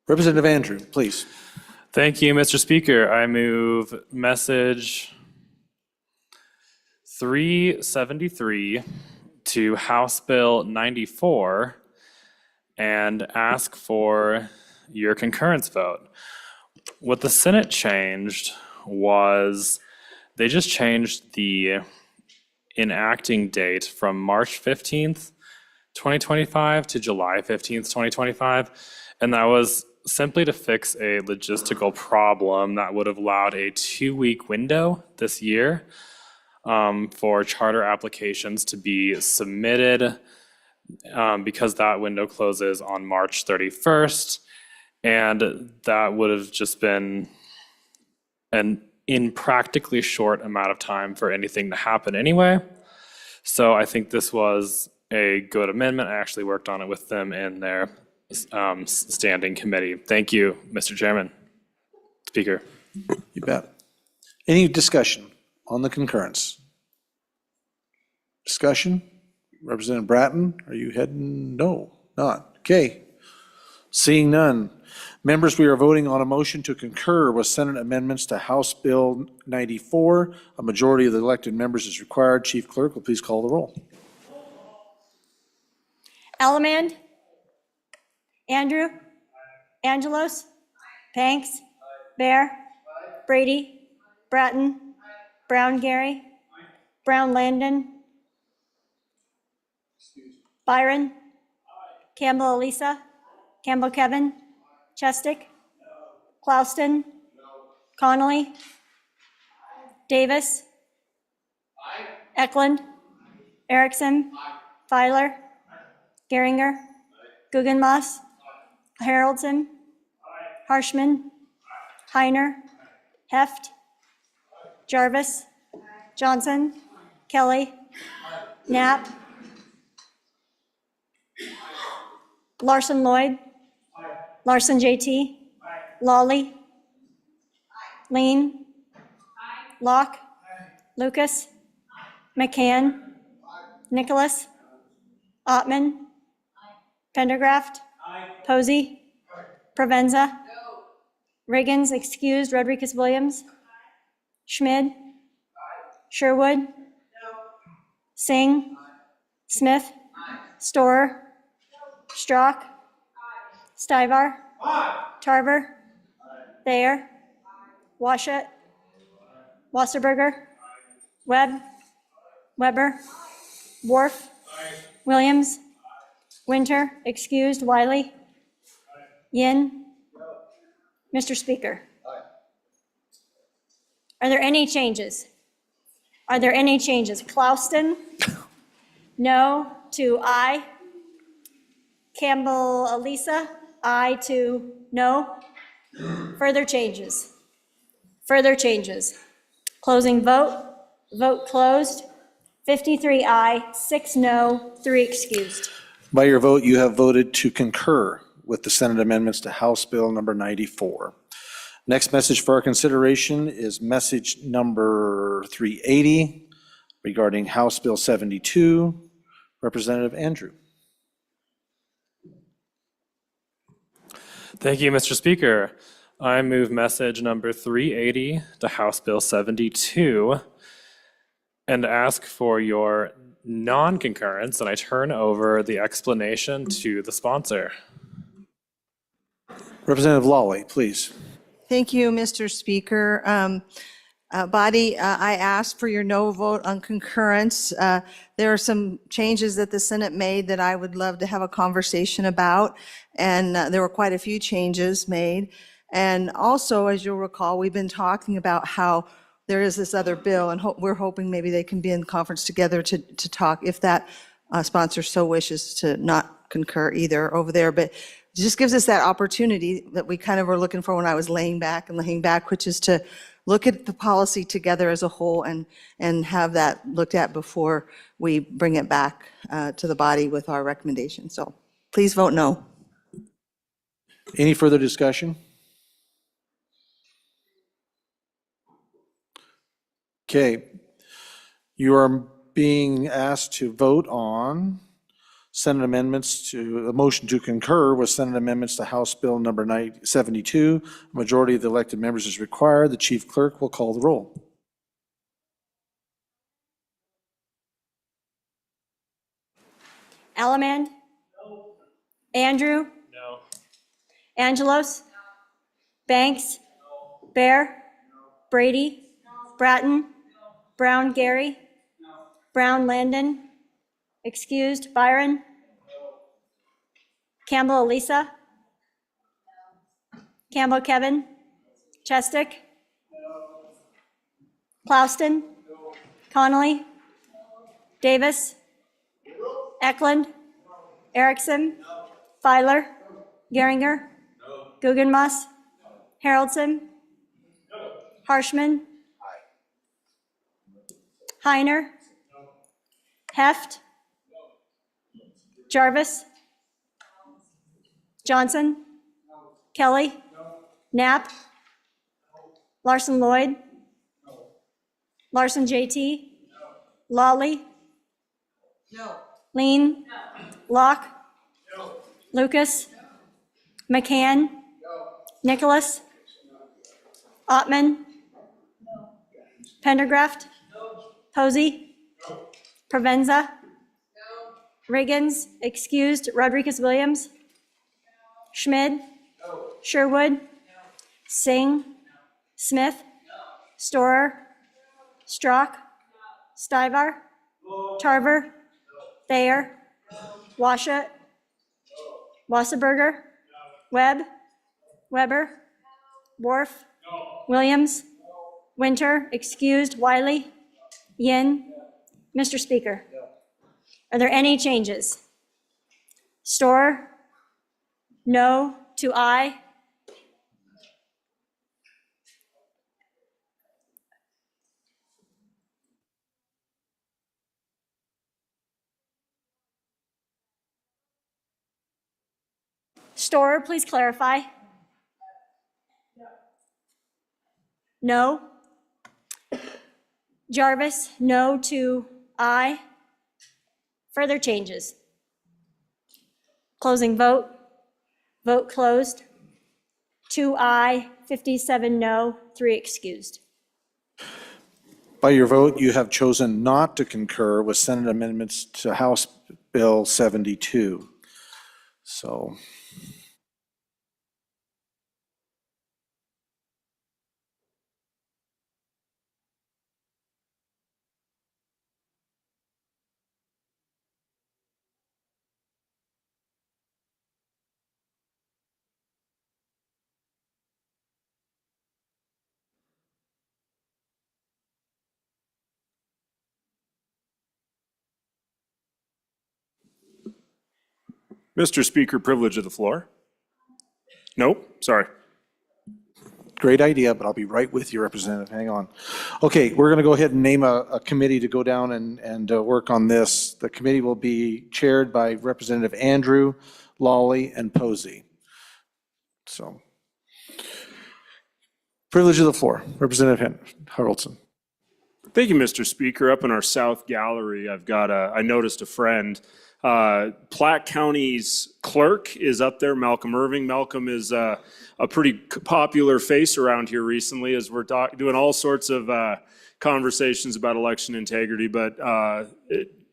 Representative Andrew, please. Thank you, Mr. Speaker. I move message 373 to House Bill 94 and ask for your concurrence vote. What the Senate changed was they just changed the enacting date from March 15th, 2025 to July 15th, 2025. And that was simply to fix a logistical problem that would have allowed a 2-week window this year for charter applications to be submitted because that window closes on March 31st. And that would have just been an impractically short amount of time for anything to happen anyway. So I think this was a good amendment. I actually worked on it with them in their standing committee. Thank you, Mr. Chairman. Speaker. You bet. Any discussion on the concurrence? Discussion? Representative Bratton, are you heading? No, not. Okay. Seeing none. Members, we are voting on a motion to concur with Senate amendments to House Bill 94. A majority of the elected members is required. Chief Clerk will please call the roll. Ellamand, Andrew, Angelos, Banks, Bear, Brady, Bratton, Brown Gary, Brown Landon, Byron, Campbell Elisa, Campbell Kevin, Chestick, Clouston, Connolly, Davis, Eklund, Erickson, Filer, Geringer, Guggenmoss, Haroldson, Harshman, Heiner, Heft, Jarvis, Johnson, Kelly, Knapp, Larson Lloyd, Larson JT, Lawley, Lean, Locke, Lucas, McCann, Nicholas, Ottman. Pendergraft. Posey. Provenza. Riggins, excused. Rodriguez Williams. Schmid. Sherwood. Singh. Smith. Storer. Strock. Stivar. Tarver. Thayer. Washut. Wasserberger. Webb. Weber. Worf. Williams. Winter, excused. Wiley. Yin. Mr. Speaker. Are there any changes? Are there any changes? Clouston? No to aye. Campbell Elisa? Aye to no. Further changes? Further changes? Closing vote. Vote closed. 53 aye, 6 no, 3 excused. By your vote, you have voted to concur with the Senate amendments to House Bill number 94. Next message for our consideration is message number 380 regarding House Bill 72. Representative Andrew. Thank you, Mr. Speaker. I move message number 380 to House Bill 72 and ask for your non-concurrence, and I turn over the explanation to the sponsor. Representative Lawley, please. Thank you, Mr. Speaker. Body, I ask for your no vote on concurrence. There are some changes that the Senate made that I would love to have a conversation about, and there were quite a few changes made. And also, as you'll recall, we've been talking about how there is this other bill, and we're hoping maybe they can be in conference together to talk, if that sponsor so wishes to not concur either over there. But it just gives us that opportunity that we kind of were looking for when I was laying back, which is to look at the policy together as a whole and have that looked at before we bring it back to the body with our recommendation. So please vote no. Any further discussion? Okay. You are being asked to vote on Senate amendments to, a motion to concur with Senate amendments to House Bill number 72. A majority of the elected members is required. The chief clerk will call the roll. Alamand? No. Andrew? No. Angelos? No. Banks? No. Bear? No. Brady? No. Bratton? No. Brown Gary? No. Brown Landon? Excused. Byron? No. Campbell Elisa? No. Campbell Kevin? Chestick? No. Clouston? No. Connolly? No. Davis? No. Eklund? No. Erickson? No. Filer? No. Geringer? No. Guggenmoss? No. Haroldson? No. Harshman? Heiner? No. Heft? No. Jarvis? No. Johnson? No. Kelly? No. Knapp? No. Larson Lloyd? No. Larson JT? No. Lawley? No. Lean? No. Locke? No. Lucas? No. McCann? No. Nicholas? No. Ottman? No. Pendergraft? No. Posey? No. Provenza? No. Riggins, excused. Rodriguez Williams? No. Schmid? No. Sherwood? No. Singh? No. Smith? No. Storer? No. Strock? No. Stivar? No. Tarver? No. Thayer? No. Washut? No. Wasserberger? No. Webb? No. Weber? No. Worf? No. Williams? No. Winter, excused. Wiley? Yin? Mr. Speaker. Are there any changes? Storer? No to aye. Storer, please clarify. No. Jarvis, no to aye. Further changes? Closing vote. Vote closed. 2 aye, 57 no, 3 excused. By your vote, you have chosen not to concur with Senate amendments to House Bill 72. So Mr. Speaker, privilege of the floor. Nope, sorry. great idea, but I'll be right with you, Representative. Hang on. Okay, we're going to go ahead and name a committee to go down and work on this. The committee will be chaired by Representative Andrew, Lawley, and Posey. So, privilege of the floor, Representative Haroldson. Thank you, Mr. Speaker. Up in our south gallery, I noticed a friend. Platte County's clerk is up there, Malcolm Irving. Malcolm is a pretty popular face around here recently as we're doing all sorts of conversations about election integrity. But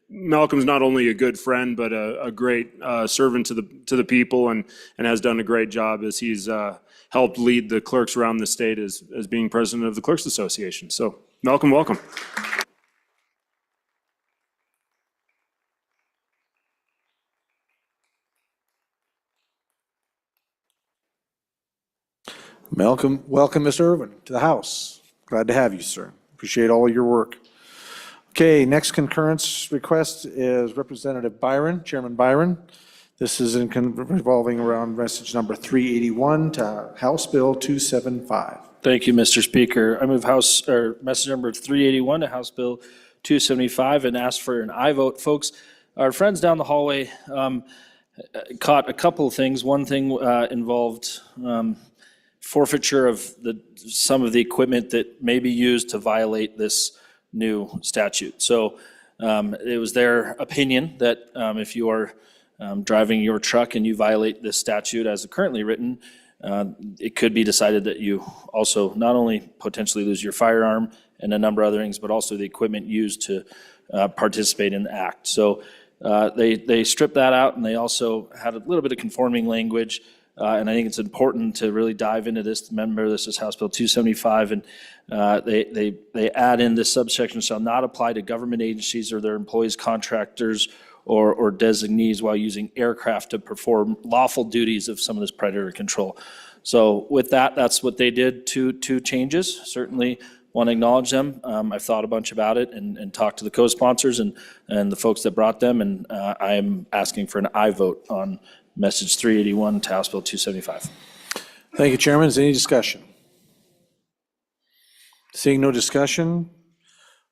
Malcolm's not only a good friend, but a great servant to the people and has done a great job as he's helped lead the clerks around the state as being president of the Clerks Association. So, Malcolm, welcome. Welcome, Mr. Irvin, to the House. Glad to have you, sir. Appreciate all your work. Okay, next concurrence request is Representative Byron, Chairman Byron. This is revolving around message number 381 to House Bill 275. Thank you, Mr. Speaker. I move message number 381 to House Bill 275 and ask for an aye vote. Folks, our friends down the hallway caught a couple of things. One thing involved forfeiture of some of the equipment that may be used to violate this new statute. So it was their opinion that if you are driving your truck and you violate this statute as currently written, it could be decided that you also not only potentially lose your firearm and a number of other things, but also the equipment used to participate in the act. So they stripped that out, and they also had a little bit of conforming language. And I think it's important to really dive into this. Remember, this is House Bill 275, and they add in this subsection shall not apply to government agencies or their employees, contractors, or designees while using aircraft to perform lawful duties of some of this predator control. So with that, that's what they did, two changes. Certainly want to acknowledge them. I've thought a bunch about it and talked to the co-sponsors and the folks that brought them, and I am asking for an aye vote on message 381 to House Bill 275. Thank you, Chairman. Is there any discussion? Seeing no discussion,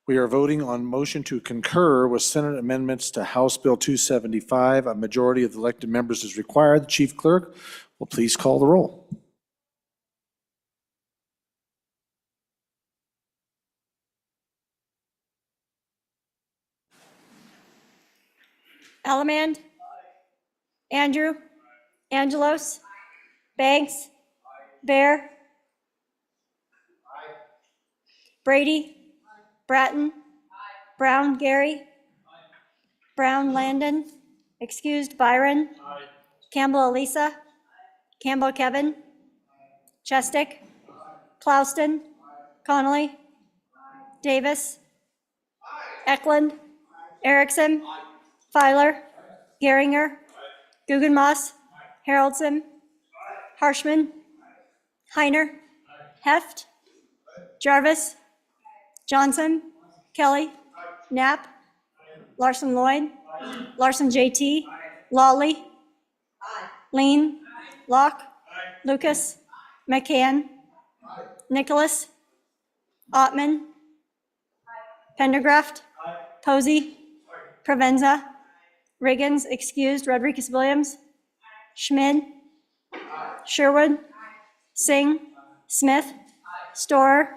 we are voting on motion to concur with Senate amendments to House Bill 275. A majority of the elected members is required. The Chief Clerk will please call the roll. Allemand? Andrew? Angelos? Banks? Bear? Brady? Bratton? Brown Gary? Brown Landon? Excused Byron? Campbell Elisa? Campbell Kevin? Chestick? Clouston? Connolly? Davis? Eklund? Erickson? Filer? Geringer? Guggenmoss? Haroldson? Harshman? Heiner? Heft? Jarvis? Johnson? Kelly? Knapp? Larson Lloyd? Larson JT? Lawley? Lean? Locke? Lucas? McCann? Nicholas? Ottman? Pendergraft? Posey? Provenza? Riggins, excused. Rodriguez Williams? Schmid? Sherwood? Singh? Smith? Storer?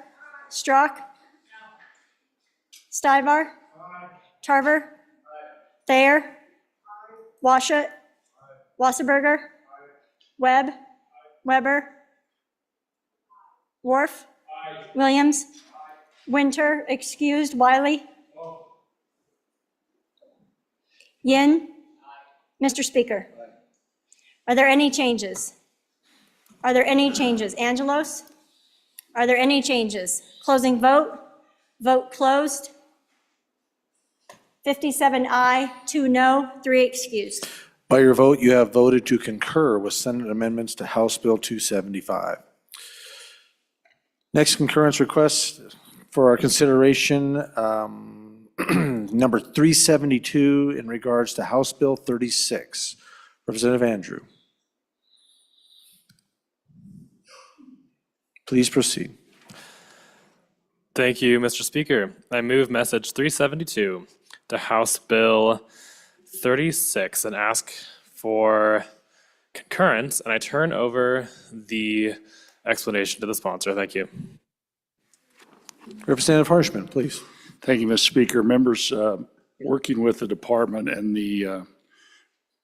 Strzok? Stivar? Tarver? Thayer? Washut? Wasserberger, Webb, Weber, Wharf, Williams, Winter, excused, Wiley, Yin. Mr. Speaker, are there any changes? Are there any changes? Angelos? Are there any changes? Closing vote. Vote closed. 57 aye, 2 no, 3 excused. By your vote, you have voted to concur with Senate amendments to House Bill 275. Next concurrence request for our consideration, number 372 in regards to House Bill 36. Representative Andrew. Please proceed. Thank you, Mr. Speaker. I move message 372 to House Bill 36 and ask for concurrence, and I turn over the explanation to the sponsor. Thank you. Representative Harshman, please. Thank you, Mr. Speaker. Members, working with the department and the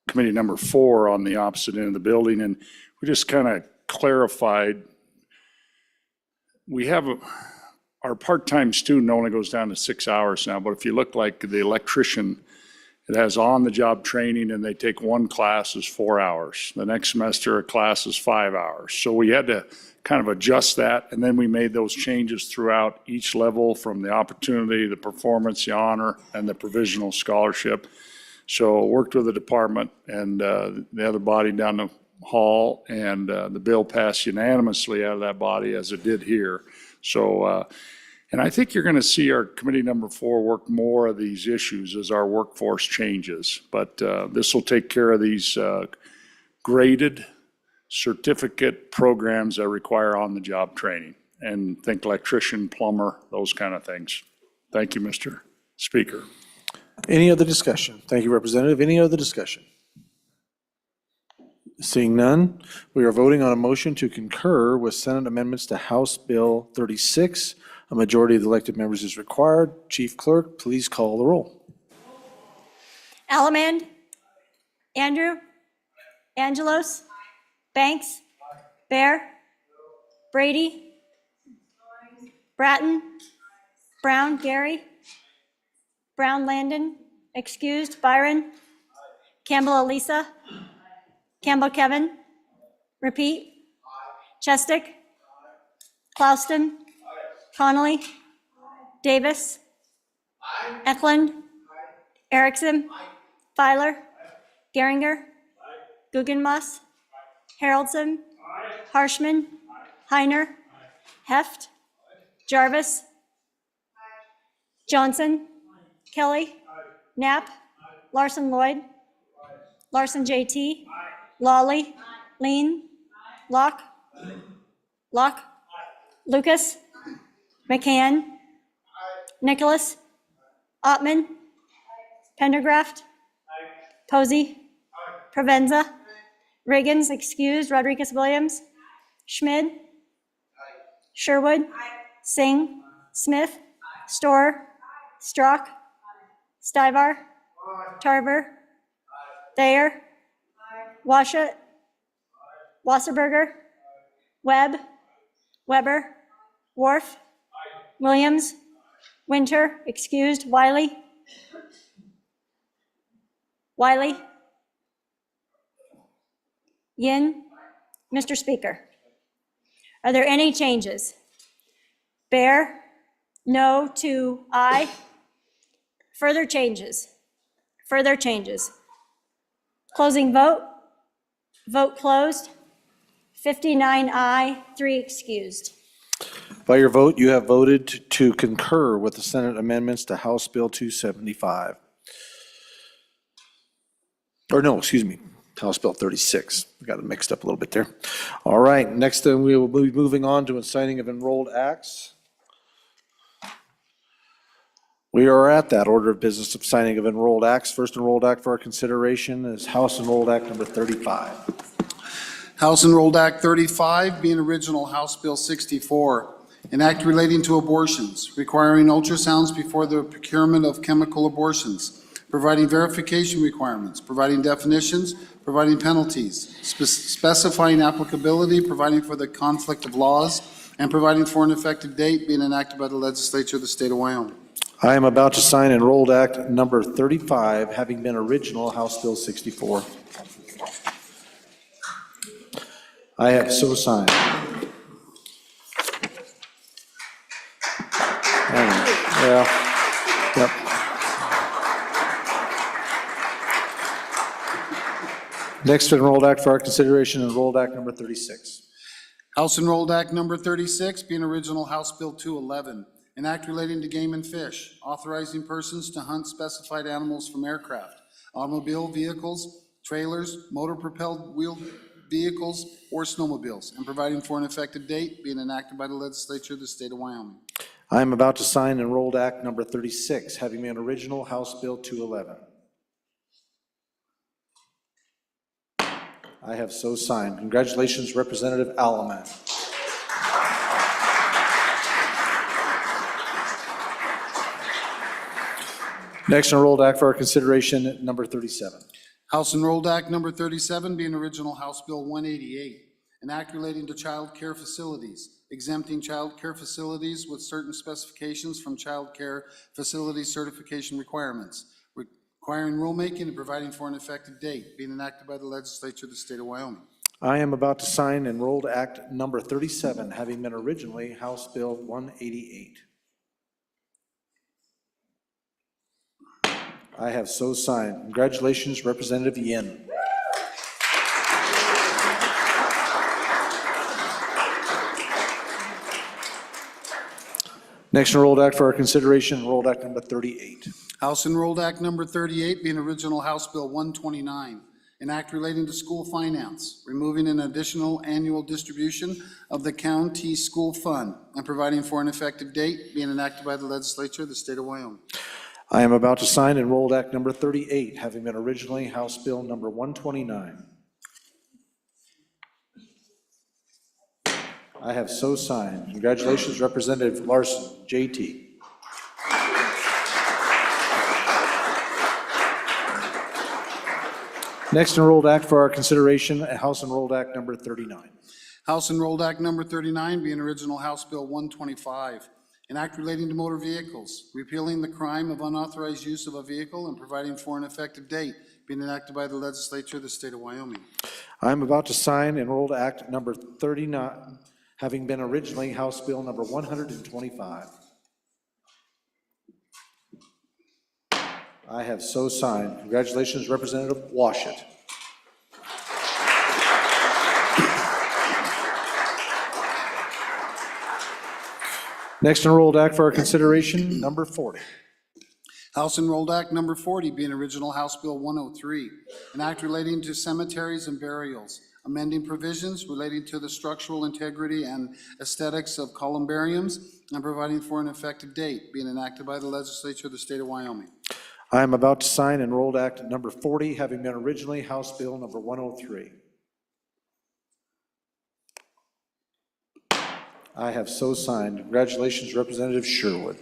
committee number 4 on the opposite end of the building, and we just kind of clarified, we have our part-time student only goes down to 6 hours now, but if you look like the electrician, it has on-the-job training, and they take one class is 4 hours. The next semester, a class is 5 hours. So we had to kind of adjust that, and then we made those changes throughout each level, from the opportunity, the performance, the honor, and the provisional scholarship. So worked with the department and the other body down the hall, and the bill passed unanimously out of that body, as it did here. So, and I think you're going to see our committee number 4 work more of these issues as our workforce changes. But this will take care of these graded certificate programs that require on-the-job training, and think electrician, plumber, those kind of things. Thank you, Mr. Speaker. Any other discussion? Thank you, Representative. Any other discussion? Seeing none, we are voting on a motion to concur with Senate amendments to House Bill 36. A majority of the elected members is required. Chief Clerk, please call the roll. Allemand, Andrew, Angelos, Banks, Bear, Brady, Bratton, Brown, Gary, Brown, Landon, excused, Byron, Campbell, Elisa, Campbell, Kevin, repeat, Chestick, Clouston, Connolly, Davis, Eklund, Erickson, Filer, Geringer, Guggenmoss, Haroldson, Harshman, Heiner, Heft, Jarvis, Johnson, Kelly, Knapp, Larson Lloyd, Larson JT, Lawley, Lean, Locke, Lucas, McCann, Nicholas, Ottman, Pendergraft, Posey, Provenza, Riggins, excused, Rodriguez Williams, Schmid, Sherwood, Singh, Smith, Storr, Strock, Stivar, Tarver, Thayer, Washut, Wasserberger, Webb, Weber, Wharf, Williams, Winter, excused, Wiley, Yin. Mr. Speaker, are there any changes? Bear, no to aye. Further changes. Further changes. Closing vote. Vote closed. 59 aye, 3 excused. By your vote, you have voted to concur with the Senate amendments to House Bill 275. Or no, excuse me, House Bill 36. We got it mixed up a little bit there. All right, next then we will be moving on to signing of enrolled acts. We are at that order of business of signing of enrolled acts. First enrolled act for our consideration is House Enrolled Act number 35. House Enrolled Act 35, being original House Bill 64, an act relating to abortions, requiring ultrasounds before the procurement of chemical abortions, providing verification requirements, providing definitions, providing penalties, specifying applicability, providing for the conflict of laws, and providing for an effective date, being enacted by the legislature of the state of Wyoming. I am about to sign Enrolled Act number 35, having been original House Bill 64. I have so signed. Yep. Next Enrolled Act for our consideration, Enrolled Act number 36. House Enrolled Act number 36, being original House Bill 211, an act relating to game and fish, authorizing persons to hunt specified animals from aircraft, automobile vehicles, trailers, motor-propelled wheeled vehicles, or snowmobiles, and providing for an effective date, being enacted by the legislature of the state of Wyoming. I am about to sign Enrolled Act number 36, having been original House Bill 211. I have so signed. Congratulations, Representative Alaman. Next Enrolled Act for our consideration, number 37. House Enrolled Act number 37, being original House Bill 188, an act relating to child care facilities, exempting child care facilities with certain specifications from child care facility certification requirements, requiring rulemaking and providing for an effective date, being enacted by the legislature of the state of Wyoming. I am about to sign Enrolled Act number 37, having been originally House Bill 188. I have so signed. Congratulations, Representative Yin. Next Enrolled Act for our consideration, Enrolled Act number 38. House Enrolled Act number 38, being original House Bill 129, an act relating to school finance, removing an additional annual distribution of the county school fund and providing for an effective date, being enacted by the legislature of the state of Wyoming. I am about to sign Enrolled Act number 38, having been originally House Bill number 129. I have so signed. Congratulations, Representative Larson, JT. Next Enrolled Act for our consideration, House Enrolled Act number 39. House Enrolled Act number 39, being original House Bill 125, an act relating to motor vehicles, repealing the crime of unauthorized use of a vehicle and providing for an effective date, being enacted by the legislature of the state of Wyoming. I am about to sign Enrolled Act number 39, having been originally House Bill number 125. I have so signed. Congratulations, Representative Washit. Next Enrolled Act for our consideration, number 40. House Enrolled Act number 40, being original House Bill 103, an act relating to cemeteries and burials, amending provisions relating to the structural integrity and aesthetics of columbariums, and providing for an effective date, being enacted by the legislature of the state of Wyoming. I am about to sign Enrolled Act number 40, having been originally House Bill number 103. I have so signed. Congratulations, Representative Sherwood.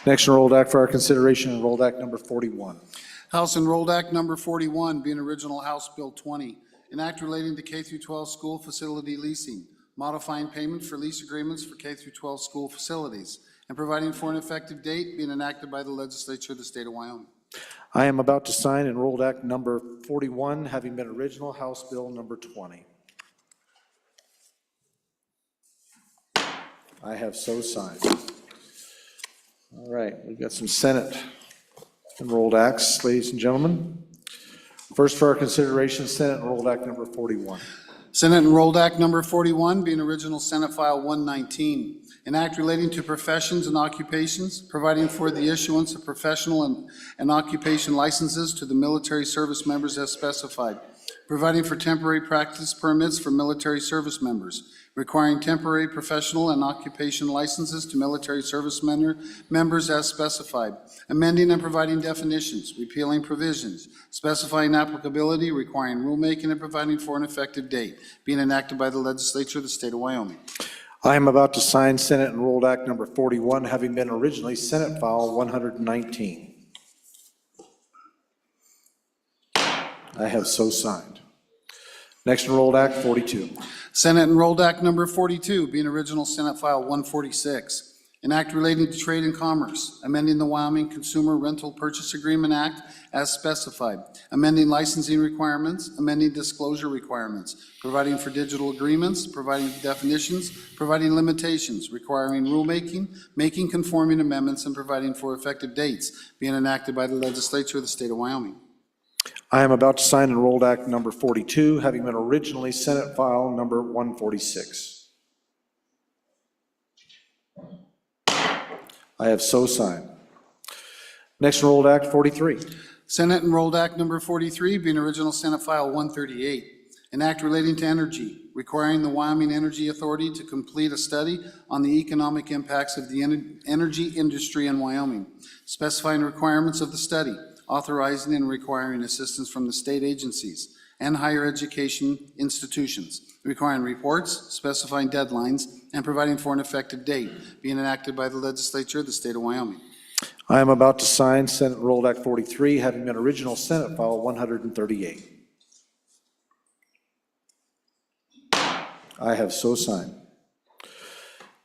Next Enrolled Act for our consideration, Enrolled Act number 41. House Enrolled Act number 41, being original House Bill 20, an act relating to K-12 school facility leasing, modifying payment for lease agreements for K-12 school facilities, and providing for an effective date, being enacted by the legislature of the state of Wyoming. I am about to sign Enrolled Act number 41, having been original House Bill number 20. I have so signed. All right, we've got some Senate Enrolled Acts, ladies and gentlemen. First for our consideration, Senate Enrolled Act number 41. Senate Enrolled Act number 41, being original Senate File 119, an act relating to professions and occupations, providing for the issuance of professional and occupation licenses to the military service members as specified, providing for temporary practice permits for military service members, requiring temporary professional and occupation licenses to military service members as specified, amending and providing definitions, repealing provisions, specifying applicability, requiring rulemaking, and providing for an effective date, being enacted by the legislature of the state of Wyoming. I am about to sign Senate Enrolled Act number 41, having been originally Senate File 119. I have so signed. Next Enrolled Act 42. Senate Enrolled Act Number 42, being original Senate File 146, an act relating to trade and commerce, amending the Wyoming Consumer Rental Purchase Agreement Act as specified, amending licensing requirements, amending disclosure requirements, providing for digital agreements, providing definitions, providing limitations, requiring rulemaking, making conforming amendments, and providing for effective dates, being enacted by the legislature of the state of Wyoming. I am about to sign Enrolled Act number 42, having been originally Senate File number 146. I have so signed. Next Enrolled Act 43. Senate Enrolled Act Number 43, being original Senate File 138, an act relating to energy, requiring the Wyoming Energy Authority to complete a study on the economic impacts of the energy industry in Wyoming, specifying requirements of the study, authorizing and requiring assistance from the state agencies and higher education institutions, requiring reports, specifying deadlines, and providing for an effective date, being enacted by the legislature of the state of Wyoming. I am about to sign Senate Enrolled Act 43, having been original Senate File 138. I have so signed.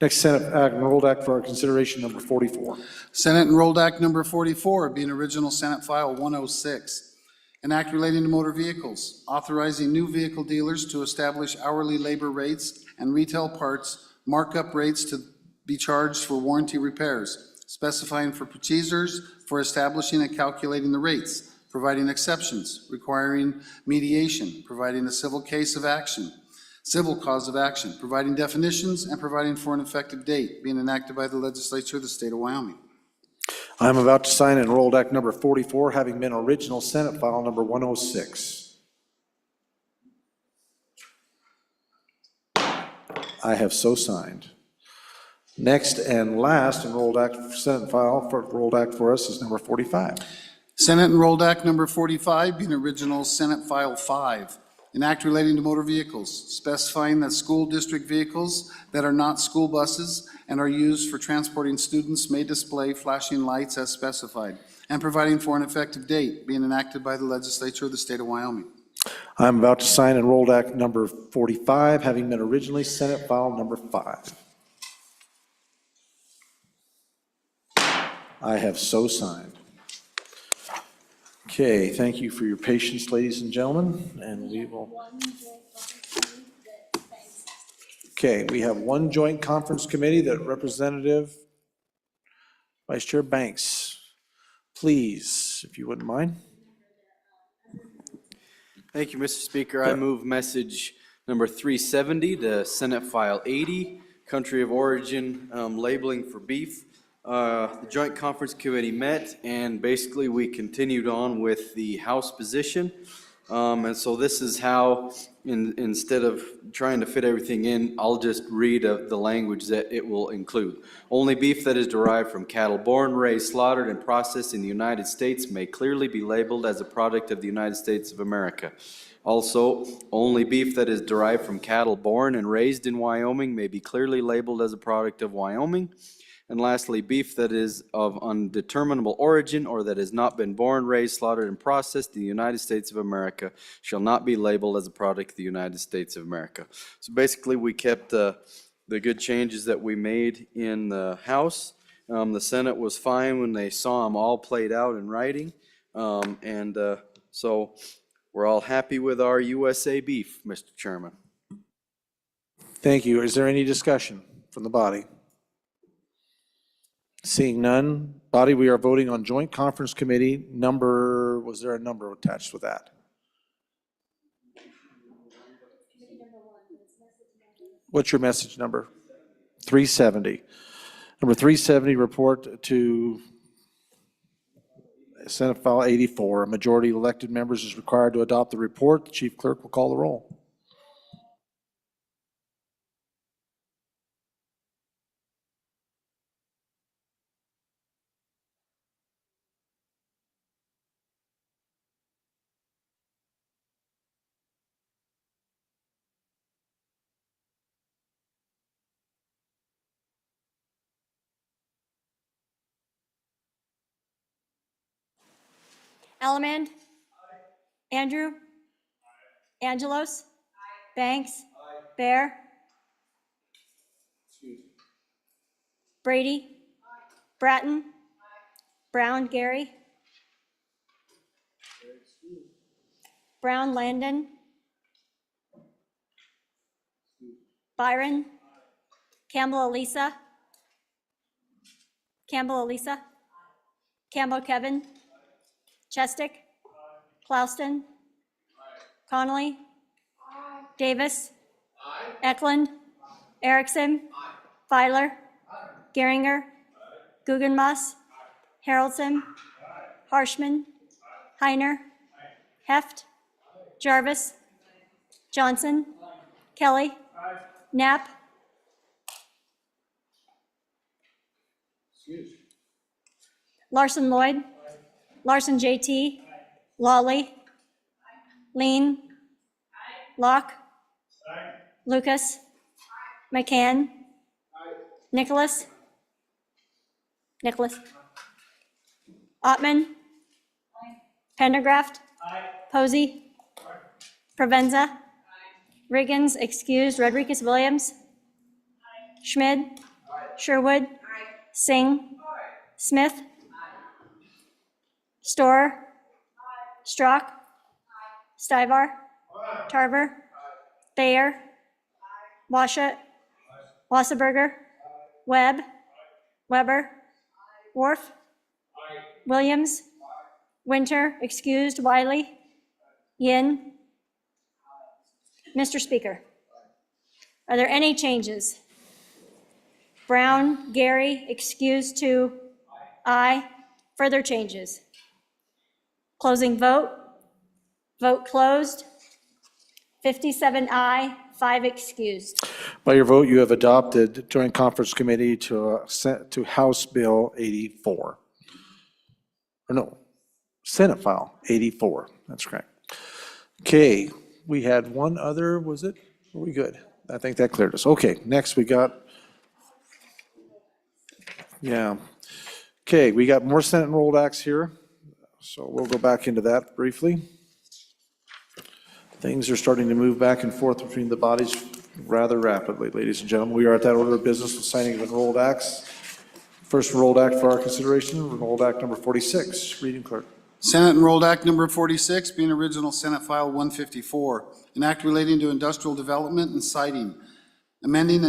Next Senate Act, Enrolled Act for our consideration, number 44. Senate Enrolled Act Number 44, being original Senate File 106, an act relating to motor vehicles, authorizing new vehicle dealers to establish hourly labor rates and retail parts markup rates to be charged for warranty repairs, specifying for procedures for establishing and calculating the rates, providing exceptions, requiring mediation, providing a civil case of action, civil cause of action, providing definitions, and providing for an effective date, being enacted by the legislature of the state of Wyoming. I am about to sign Enrolled Act number 44, having been original Senate File number 106. I have so signed. Next and last Enrolled Act Senate File for Enrolled Act for us is number 45. Senate Enrolled Act Number 45, being original Senate File 5, an act relating to motor vehicles, specifying that school district vehicles that are not school buses and are used for transporting students may display flashing lights as specified, and providing for an effective date, being enacted by the legislature of the state of Wyoming. I'm about to sign Enrolled Act number 45, having been originally Senate File number 5. I have so signed. Okay, thank you for your patience, ladies and gentlemen, and we will. Okay, we have one joint conference committee that Representative Vice Chair Banks, please, if you wouldn't mind. Thank you, Mr. Speaker. I move message number 370 to Senate File 80, country of origin labeling for beef. The Joint Conference Committee met, and basically we continued on with the House position. And so this is how, instead of trying to fit everything in, I'll just read the language that it will include. Only beef that is derived from cattle born, raised, slaughtered, and processed in the United States may clearly be labeled as a product of the United States of America. Also, only beef that is derived from cattle born and raised in Wyoming may be clearly labeled as a product of Wyoming. And lastly, beef that is of undeterminable origin or that has not been born, raised, slaughtered, and processed in the United States of America shall not be labeled as a product of the United States of America. So basically, we kept the good changes that we made in the House. The Senate was fine when they saw them all played out in writing. So we're all happy with our USA beef, Mr. Chairman. Thank you. Is there any discussion from the body? Seeing none, body, we are voting on Joint Conference Committee number, was there a number attached with that? What's your message number? 370. Number 370, report to Senate File 84. A majority of elected members is required to adopt the report. The Chief Clerk will call the roll. Allemand? Andrew? Angelos? Banks? Bear? Brady? Bratton? Brown Gary? Brown Landon? Byron? Campbell Elisa? Campbell Elisa? Campbell Kevin? Chestick? Clouston? Connolly? Davis? Eklund? Erickson? Feiler? Geringer? Guggenmass? Haroldson? Harshman? Heiner? Heft? Jarvis? Johnson? Kelly? Knapp? Larson Lloyd? Larson JT? Lawley? Lean? Locke? Lucas? McCann? Nicholas? Ottman? Pendergraft? Posey? Provenza? Riggins, excused. Rodriguez Williams? Schmid? Sherwood? Singh? Smith? Storer? Strock? Stivar? Tarver? Thayer? Washat? Wasserberger? Webb? Weber? Worf? Williams? Winter, excused. Wiley? Yin? Mr. Speaker, are there any changes? Brown, Gary, excused 2. Aye. Further changes? Closing vote. Vote closed. 57 aye, 5 excused. By your vote, you have adopted Joint Conference Committee to House Bill 84. Or no, Senate File 84. That's correct. Okay, we had one other, was it? Are we good? I think that cleared us. Okay, next we got, yeah. Okay, we got more Senate enrolled acts here. So we'll go back into that briefly. Things are starting to move back and forth between the bodies rather rapidly, ladies and gentlemen. We are at that order of business with signing of enrolled acts. First enrolled act for our consideration, enrolled act number 46. Reading clerk. Senate Enrolled Act Number 46, being original Senate File 154, an act relating to industrial development and siting, amending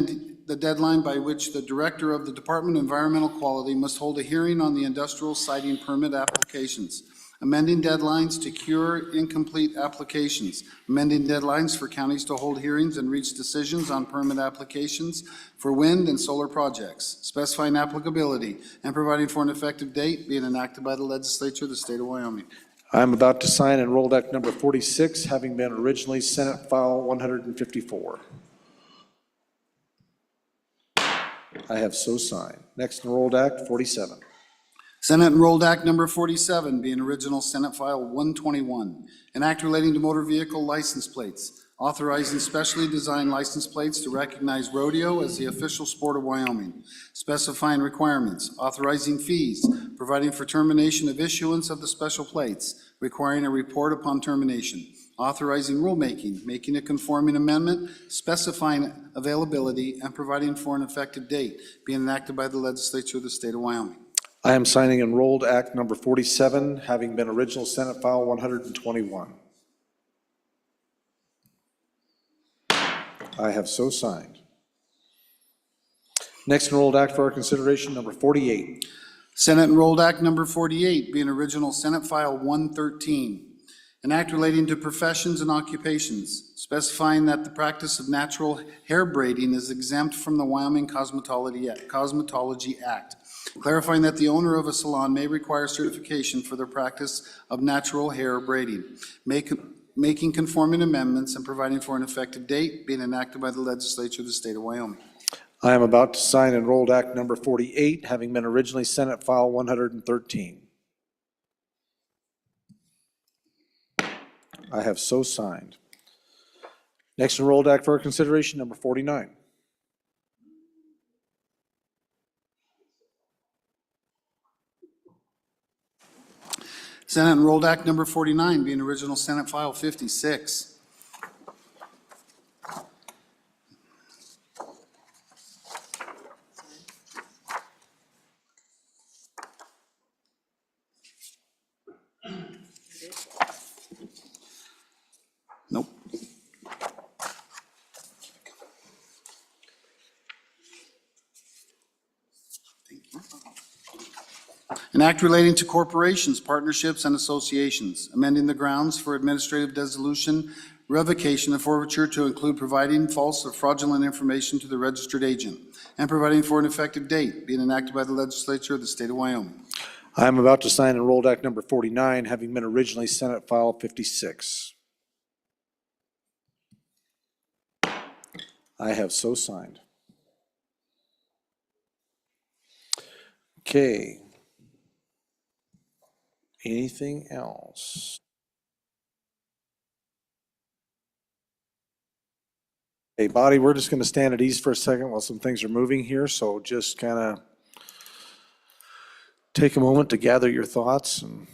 the deadline by which the Director of the Department of Environmental Quality must hold a hearing on the industrial siting permit applications, amending deadlines to cure incomplete applications, amending deadlines for counties to hold hearings and reach decisions on permit applications for wind and solar projects, specifying applicability and providing for an effective date, being enacted by the legislature of the state of Wyoming. I'm about to sign enrolled act number 46, having been originally Senate File 154. I have so signed. Next enrolled act 47. Senate Enrolled Act Number 47, being original Senate File 121, an act relating to motor vehicle license plates, authorizing specially designed license plates to recognize rodeo as the official sport of Wyoming, specifying requirements, authorizing fees, providing for termination of issuance of the special plates, requiring a report upon termination, authorizing rulemaking, making a conforming amendment, specifying availability, and providing for an effective date, being enacted by the legislature of the state of Wyoming. I am signing enrolled act number 47, having been original Senate File 121. I have so signed. Next enrolled act for our consideration, number 48. Senate Enrolled Act Number 48, being original Senate File 113, an act relating to professions and occupations, specifying that the practice of natural hair braiding is exempt from the Wyoming Cosmetology Act, clarifying that the owner of a salon may require certification for the practice of natural hair braiding, making conforming amendments and providing for an effective date, being enacted by the legislature of the state of Wyoming. I am about to sign enrolled act number 48, having been originally Senate File 113. I have so signed. Next enrolled act for our consideration, number 49. Senate Enrolled Act number 49, being original Senate File 56. Nope. An act relating to corporations, partnerships, and associations, amending the grounds for administrative dissolution, revocation, and forfeiture to include providing false or fraudulent information to the registered agent, and providing for an effective date, being enacted by the legislature of the state of Wyoming. I am about to sign Enrolled Act number 49, having been originally Senate File 56. I have so signed. Okay. Anything else? Hey, body, we're just going to stand at ease for a second while some things are moving here, so just kind of take a moment to gather your thoughts and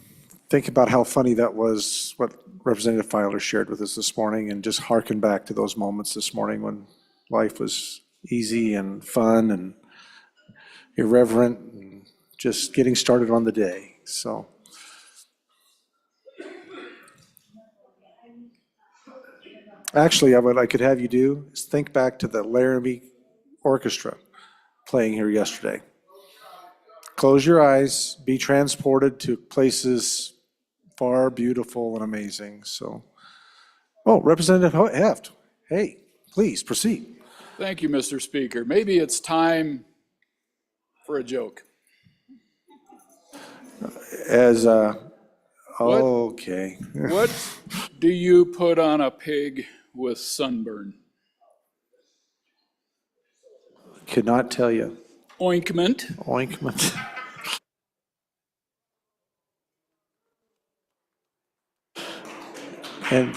think about how funny that was, what Representative Filer shared with us this morning, and just hearken back to those moments this morning when life was easy and fun and irreverent and just getting started on the day. So actually, what I could have you do is think back to the Laramie Orchestra playing here yesterday. Close your eyes, be transported to places far beautiful and amazing. So, oh, Representative Heft, hey, please proceed. Thank you, Mr. Speaker. Maybe it's time for a joke. As okay. What do you put on a pig with sunburn? Could not tell you. Ointment. Ointment. And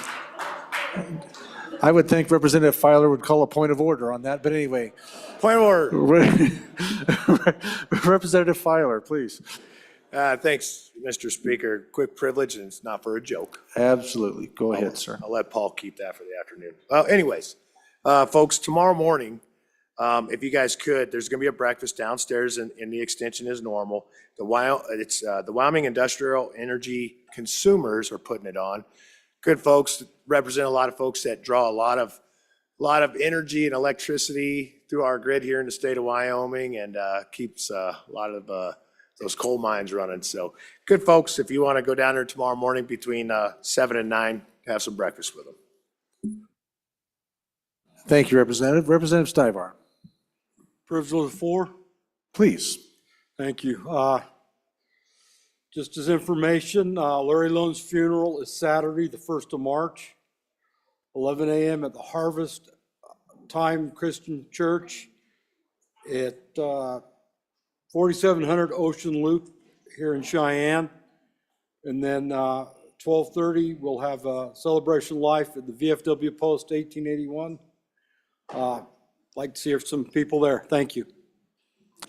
I would think Representative Filer would call a point of order on that, but anyway. Point of order. Representative Filer, please. Thanks, Mr. Speaker. Quick privilege, and it's not for a joke. Absolutely. Go ahead, sir. I'll let Paul keep that for the afternoon. Anyways, folks, tomorrow morning, if you guys could, there's going to be a breakfast downstairs in the extension as normal. The Wyoming Industrial Energy Consumers are putting it on. Good folks, represent a lot of folks that draw a lot of energy and electricity through our grid here in the state of Wyoming, and keeps a lot of those coal mines running. So good folks, if you want to go down there tomorrow morning between 7 and 9, have some breakfast with them. Thank you, Representative. Representative Stivar. Privilege of the floor. Please. Thank you. Just as information, Larry Lone's funeral is Saturday, the 1st of March, 11 a.m. at the Harvest Time Christian Church at 4700 Ocean Loop here in Cheyenne. And then 12:30, we'll have a celebration life at the VFW Post 1881. Like to see some people there. Thank you.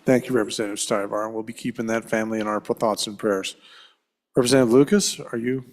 Thank you, Representative Stivar, and we'll be keeping that family in our thoughts and prayers. Representative Lucas, are you?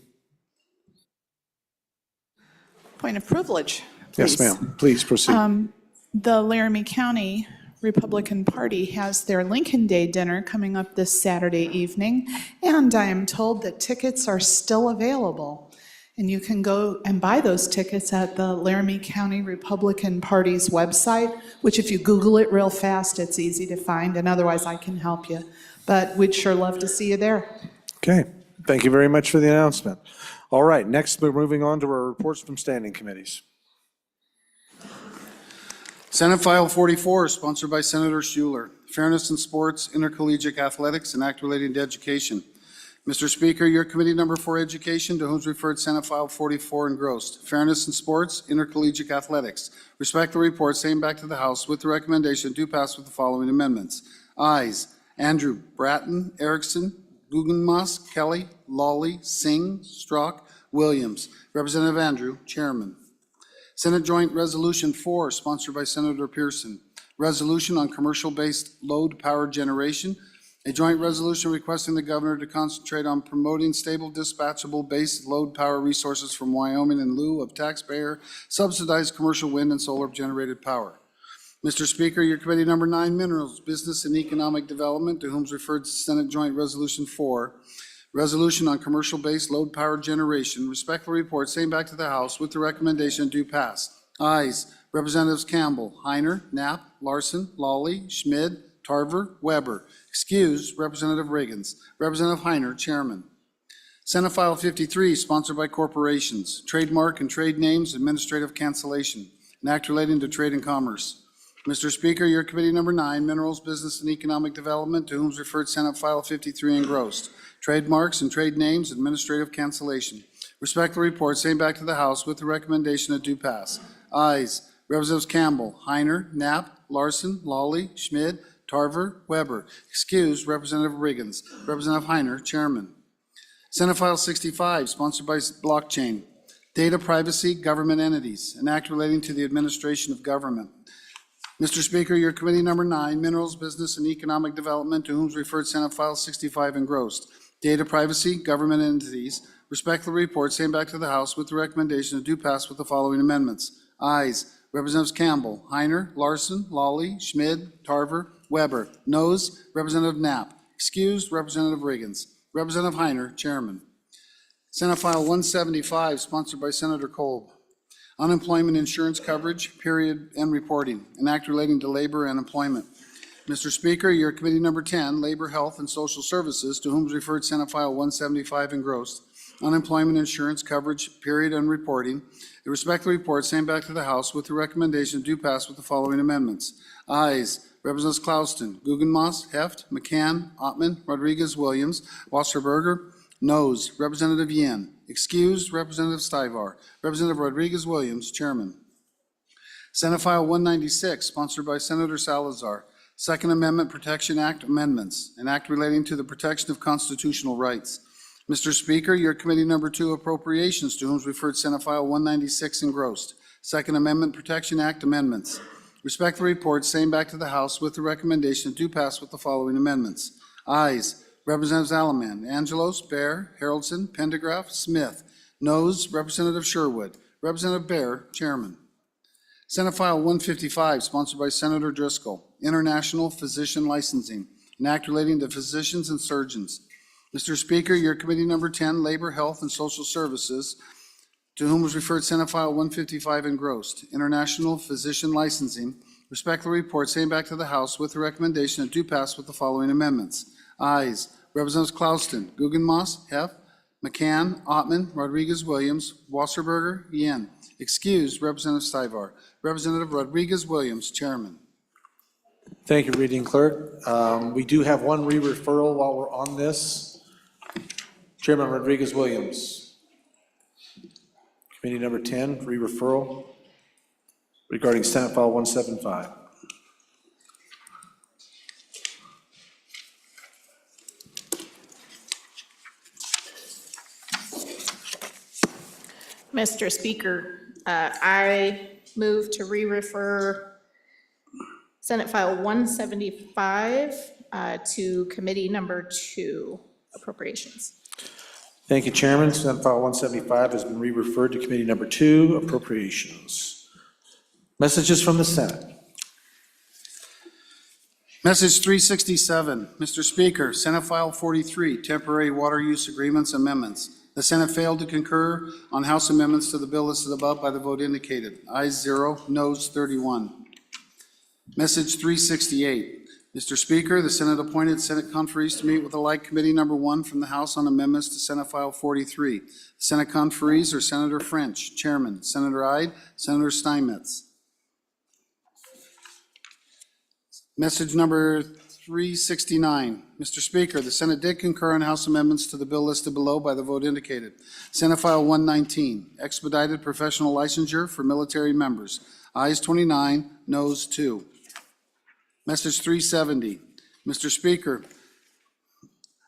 Point of privilege, Yes, please. ma'am. Please proceed. The Laramie County Republican Party has their Lincoln Day dinner coming up this Saturday evening, and I am told that tickets are still available. And you can go and buy those tickets at the Laramie County Republican Party's website, which if you Google it real fast, it's easy to find, and otherwise I can help you. But we'd sure love to see you there. Okay. Thank you very much for the announcement. All right, next we're moving on to our reports from standing committees. Senate File 44, sponsored by Senator Schuler. Fairness in Sports, Intercollegiate Athletics, and Act relating to Education. Mr. Speaker, your committee number 4 Education, to whom's referred Senate File 44 engrossed. Fairness in Sports, Intercollegiate Athletics. Respect the report, same back to the House with the recommendation to pass with the following amendments. Ayes, Andrew, Bratton, Erickson, Guggenmoss, Kelly, Lawley, Singh, Strzok, Williams. Representative Andrew, Chairman. Senate Joint Resolution 4, sponsored by Senator Pearson. Resolution on commercial-based load power generation A joint resolution requesting the governor to concentrate on promoting stable dispatchable base load power resources from Wyoming in lieu of taxpayer subsidized commercial wind and solar generated power. Mr. Speaker, your committee number 9, Minerals, Business and Economic Development, to whom is referred Senate Joint Resolution 4, resolution on commercial-based load power generation, respectfully report, same back to the House with the recommendation do pass. Ayes, Representatives Campbell, Heiner, Knapp, Larson, Lawley, Schmid, Tarver, Weber. Excused, Representative Riggins. Representative Heiner, Chairman. Senate File 53, sponsored by corporations, trademark and trade names, administrative cancellation, an act relating to trade and commerce. Mr. Speaker, your committee number 9, Minerals, Business and Economic Development, to whom is referred Senate File 53 engrossed. Trademarks and trade names, administrative cancellation. Respectfully report, same back to the House with the recommendation that do pass. Ayes, Representatives Campbell, Heiner, Knapp, Larson, Lawley, Schmid, Tarver, Weber. Excused, Representative Riggins. Representative Heiner, Chairman. Senate File 65, sponsored by Blockchain. Data Privacy, Government Entities, an act relating to the administration of government. Mr. Speaker, your committee number 9, Minerals, Business and Economic Development, to whom is referred Senate File 65 engrossed. Data Privacy, Government Entities, respectfully report, same back to the House with the recommendation to do pass with the following amendments. Ayes, Representatives Campbell, Heiner, Larson, Lawley, Schmid, Tarver, Weber. Noes, Representative Knapp. Excused, Representative Riggins. Representative Heiner, Chairman. Senate File 175, sponsored by Senator Kolb. Unemployment insurance coverage, period, and reporting, an act relating to labor and employment. Mr. Speaker, your committee number 10, Labor, Health, and Social Services, to whom is referred Senate File 175 engrossed. Unemployment insurance coverage, period, and reporting. The respective report, same back to the House with the recommendation do pass with the following amendments. Ayes, Representatives Clouston, Guggenmoss, Heft, McCann, Ottman, Rodriguez, Williams, Wasserberger. Noes, Representative Yin. Excused, Representative Stivar. Representative Rodriguez Williams, Chairman. Senate File 196, sponsored by Senator Salazar. Second Amendment Protection Act amendments, an act relating to the protection of constitutional rights. Mr. Speaker, your committee number 2, Appropriations, to whom is referred Senate File 196 engrossed. Second Amendment Protection Act amendments. Respectfully report, same back to the House with the recommendation do pass with the following amendments. Ayes, Representatives Alaman, Angelos, Bear, Haroldson, Pendergraft, Smith. Noes, Representative Sherwood. Representative Bear, Chairman. Senate File 155, sponsored by Senator Driscoll. International Physician Licensing, an act relating to physicians and surgeons. Mr. Speaker, your committee number 10, Labor, Health, and Social Services, to whom was referred Senate File 155 engrossed. International Physician Licensing. Respectfully report, same back to the House with the recommendation that do pass with the following amendments. Ayes, Representatives Clouston, Guggenmoss, Heft, McCann, Ottman, Rodriguez Williams, Wasserberger, Yin. Excused, Representative Stivar. Representative Rodriguez Williams, Chairman. Thank you, Reading Clerk. We do have one re-referral while we're on this. Chairman Rodriguez Williams. Committee number 10, re-referral regarding Senate File 175. Mr. Speaker, I move to re-refer Senate File 175 to Committee Number 2, Appropriations. Thank you, Chairman. Senate File 175 has been re-referred to Committee number 2, Appropriations. Messages from the Senate. Message 367, Mr. Speaker, Senate File 43, Temporary Water Use Agreements Amendments. The Senate failed to concur on House amendments to the bill listed above by the vote indicated. Ayes 0, noes 31. Message 368, Mr. Speaker, the Senate appointed Senate conferees to meet with the like Committee number 1 from the House on amendments to Senate File 43. The Senate conferees are Senator French, Chairman, Senator Ide, Senator Steinmetz. Message number 369, Mr. Speaker, the Senate did concur on House amendments to the bill listed below by the vote indicated. Senate File 119, expedited professional licensure for military members. Ayes 29, noes 2. Message 370, Mr. Speaker,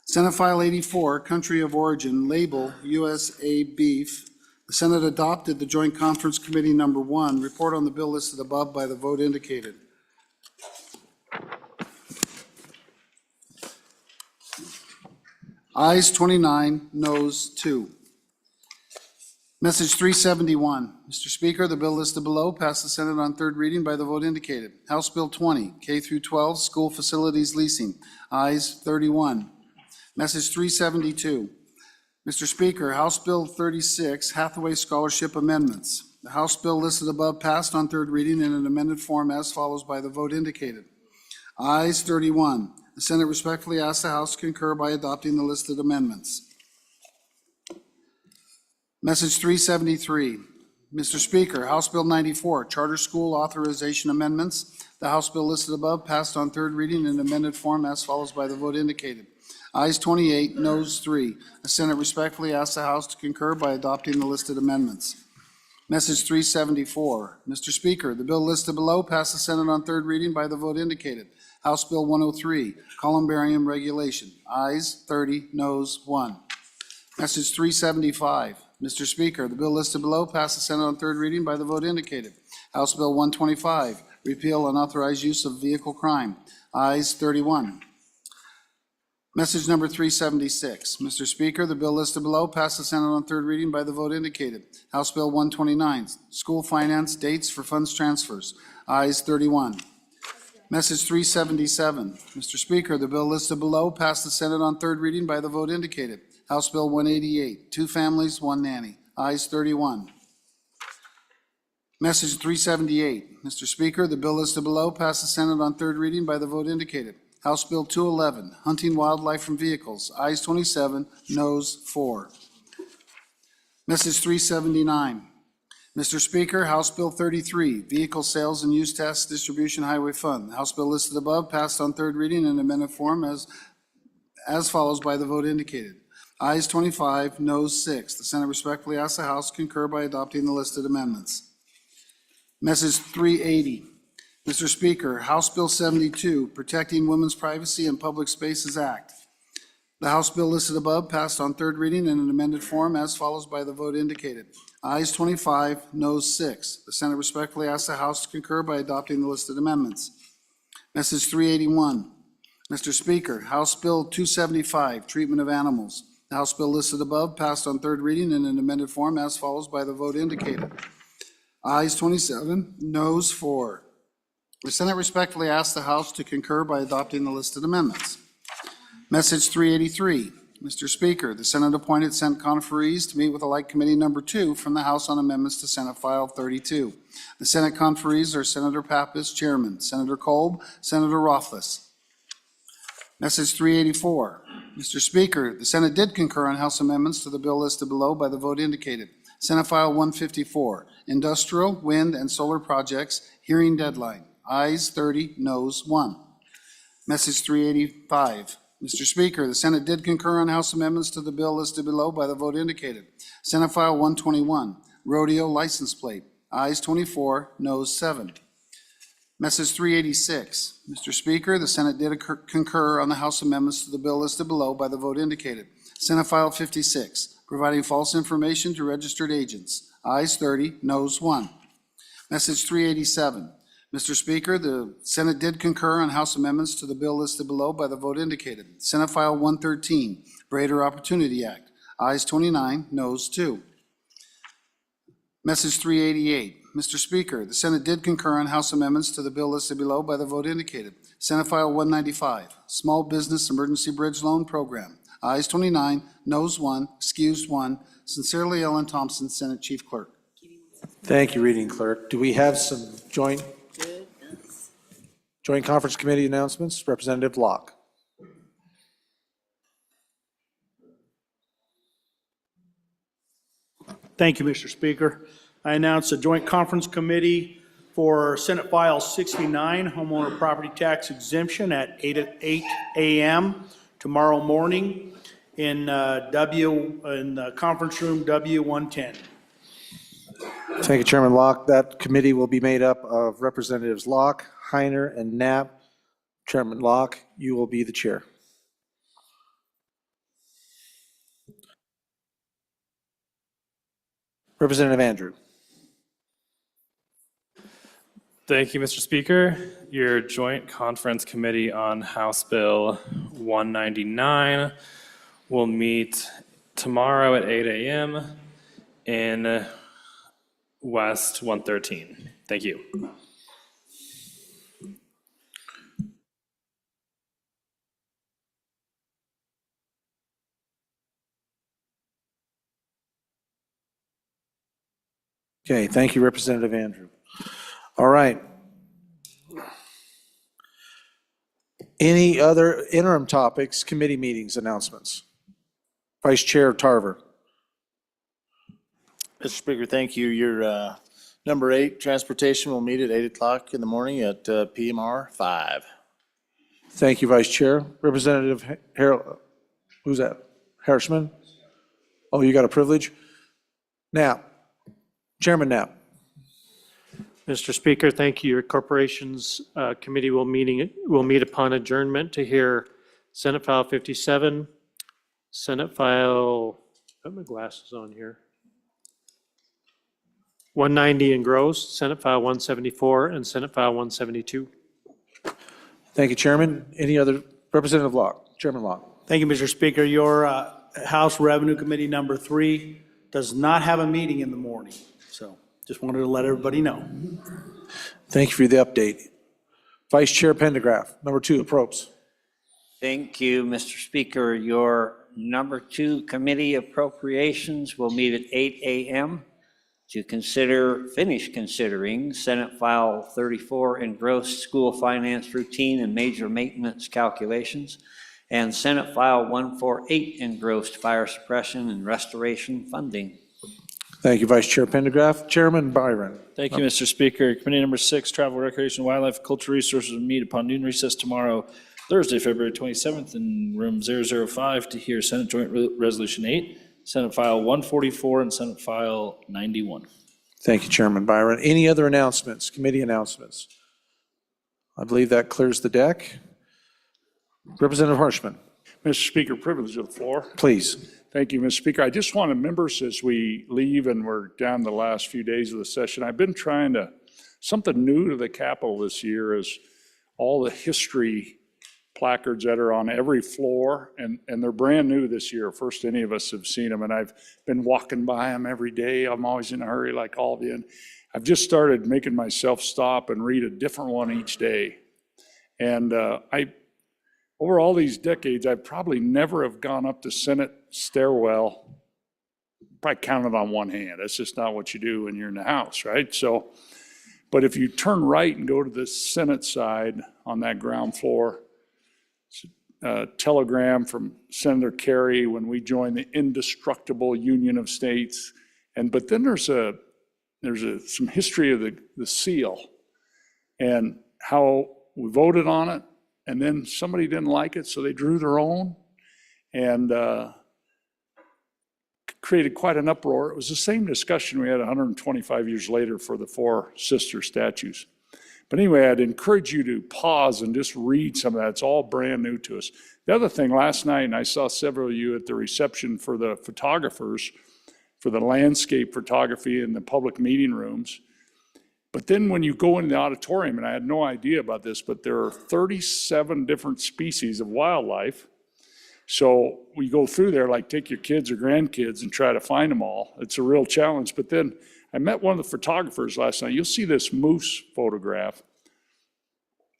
Senate File 84, Country of Origin, label USA beef. The Senate adopted the Joint Conference Committee number 1, report on the bill listed above by the vote indicated. Ayes 29, noes 2. Message 371. Mr. Speaker, the bill listed below passed the Senate on third reading by the vote indicated. House Bill 20, K through 12, school facilities leasing. Ayes 31. Message 372. Mr. Speaker, House Bill 36, Hathaway Scholarship Amendments. The House bill listed above passed on third reading in an amended form as follows by the vote indicated. Ayes 31. The Senate respectfully asks the House to concur by adopting the listed amendments. Message 373. Mr. Speaker, House Bill 94, Charter School Authorization Amendments. The House bill listed above passed on third reading in amended form as follows by the vote indicated. Ayes 28, noes 3. The Senate respectfully asks the House to concur by adopting the listed amendments. Message 374. Mr. Speaker, the bill listed below passed the Senate on third reading by the vote indicated. House Bill 103, Columbarium Regulation. Ayes 30, noes 1. Message 375. Mr. Speaker, the bill listed below passed the Senate on third reading by the vote indicated. House Bill 125, Repeal Unauthorized Use of Vehicle Crime. Ayes 31. Message number 376. Mr. Speaker, the bill listed below passed the Senate on third reading by the vote indicated. House Bill 129, School Finance Dates for Funds Transfers. Ayes 31. Message 377. Mr. Speaker, the bill listed below passed the Senate on third reading by the vote indicated. House Bill 188, 2 families, 1 nanny. Ayes 31. Message 378. Mr. Speaker, the bill listed below passed the Senate on third reading by the vote indicated. House Bill 211, Hunting Wildlife from Vehicles. Ayes 27, noes 4. Message 379. Mr. Speaker, House Bill 33, Vehicle Sales and Use Tax Distribution Highway Fund. The House bill listed above passed on third reading in amended form as follows by the vote indicated. Ayes 25, noes 6. The Senate respectfully asks the House to concur by adopting the listed amendments. Message 380. Mr. Speaker, House Bill 72, Protecting Women's Privacy in Public Spaces Act. The House bill listed above passed on third reading in an amended form as follows by the vote indicated. Ayes 25, noes 6. The Senate respectfully asks the House to concur by adopting the listed amendments. Message 381. Mr. Speaker, House Bill 275, Treatment of Animals. The House bill listed above passed on third reading in an amended form as follows by the vote indicated. Ayes 27, noes 4. The Senate respectfully asks the House to concur by adopting the listed amendments. Message 383. Mr. Speaker, the Senate appointed Senate conferees to meet with the Like Committee Number 2 from the House on amendments to Senate File 32. The Senate conferees are Senator Pappas, Chairman, Senator Kolb, Senator Rothfuss. Message 384. Mr. Speaker, the Senate did concur on House amendments to the bill listed below by the vote indicated. Senate File 154, Industrial, Wind, and Solar Projects, Hearing Deadline. Ayes 30, noes 1. Message 385. Mr. Speaker, the Senate did concur on House amendments to the bill listed below by the vote indicated. Senate File 121, Rodeo License Plate. Ayes 24, noes 7. Message 386. Mr. Speaker, the Senate did concur on the House amendments to the bill listed below by the vote indicated. Senate File 56, Providing False Information to Registered Agents. Ayes 30, noes 1. Message 387. Mr. Speaker, the Senate did concur on House amendments to the bill listed below by the vote indicated. Senate File 113, Greater Opportunity Act. Ayes 29, noes 2. Message 388. Mr. Speaker, the Senate did concur on House amendments to the bill listed below by the vote indicated. Senate File 195, Small Business Emergency Bridge Loan Program. Ayes 29, noes 1, excused 1. Sincerely, Ellen Thompson, Senate Chief Clerk. Thank you, Reading Clerk. Do we have some joint conference committee announcements? Representative Locke. Thank you, Mr. Speaker. I announce a joint conference committee for Senate File 69, homeowner property tax exemption at 8 a.m. tomorrow morning in the conference room W110. Thank you, Chairman Locke. That committee will be made up of Representatives Locke, Heiner, and Knapp. Chairman Locke, you will be the chair. Representative Andrew. Thank you, Mr. Speaker. Your joint conference committee on House Bill 199 will meet tomorrow at 8 a.m. in West 113. Thank you. Okay, thank you, Representative Andrew. All right. Any other interim topics, committee meetings, announcements? Vice Chair Tarver. Mr. Speaker, thank you. Your number 8, transportation, will meet at 8 o'clock in the morning at PMR 5. Thank you, Vice Chair. Representative Harold, who's that? Harrisman? Oh, you got a privilege? Knapp. Chairman Knapp. Mr. Speaker, thank you. Your corporation's committee will meet upon adjournment to hear Senate File 57, Senate File, put my glasses on here, 190 engrossed, Senate File 174, and Senate File 172. Thank you, Chairman. Any other, Representative Locke, Chairman Locke. Thank you, Mr. Speaker. Your House Revenue Committee number 3 does not have a meeting in the morning. So just wanted to let everybody know. Thank you for the update. Vice Chair Pendergraph, number 2, approps. Thank you, Mr. Speaker. Your number 2 committee appropriations will meet at 8 a.m. to finish considering Senate File 34, engrossed school finance routine and major maintenance calculations, and Senate File 148, engrossed fire suppression and restoration funding. Thank you, Vice Chair Pendergraph. Chairman Byron. Thank you, Mr. Speaker. Committee number 6, Travel, Recreation, Wildlife, Cultural Resources will meet upon noon recess tomorrow, Thursday, February 27th, in room 005 to hear Senate Joint Resolution 8, Senate File 144, and Senate File 91. Thank you, Chairman Byron. Any other announcements, committee announcements? I believe that clears the deck. Representative Harshman. Mr. Speaker, privilege of the floor. Please. Thank you, Mr. Speaker. I just wanted members, as we leave and we're down the last few days of the session, I've been trying to, something new to the Capitol this year is all the history placards that are on every floor, and they're brand new this year. First any of us have seen them, and I've been walking by them every day. I'm always in a hurry like all of you. And I've just started making myself stop and read a different one each day. And over all these decades, I probably never have gone up the Senate stairwell, probably counted on one hand. That's just not what you do when you're in the House, right? So, but if you turn right and go to the Senate side on that ground floor, it's a telegram from Senator Kerry when we joined the indestructible Union of States. But then there's some history of the seal and how we voted on it. And then somebody didn't like it, so they drew their own and created quite an uproar. It was the same discussion we had 125 years later for the 4 sister statues. But anyway, I'd encourage you to pause and just read some of that. It's all brand new to us. The other thing, last night, and I saw several of you at the reception for the photographers, for the landscape photography in the public meeting rooms. But then when you go into the auditorium, and I had no idea about this, but there are 37 different species of wildlife. So we go through there, like take your kids or grandkids and try to find them all. It's a real challenge. But then I met one of the photographers last night. You'll see this moose photograph,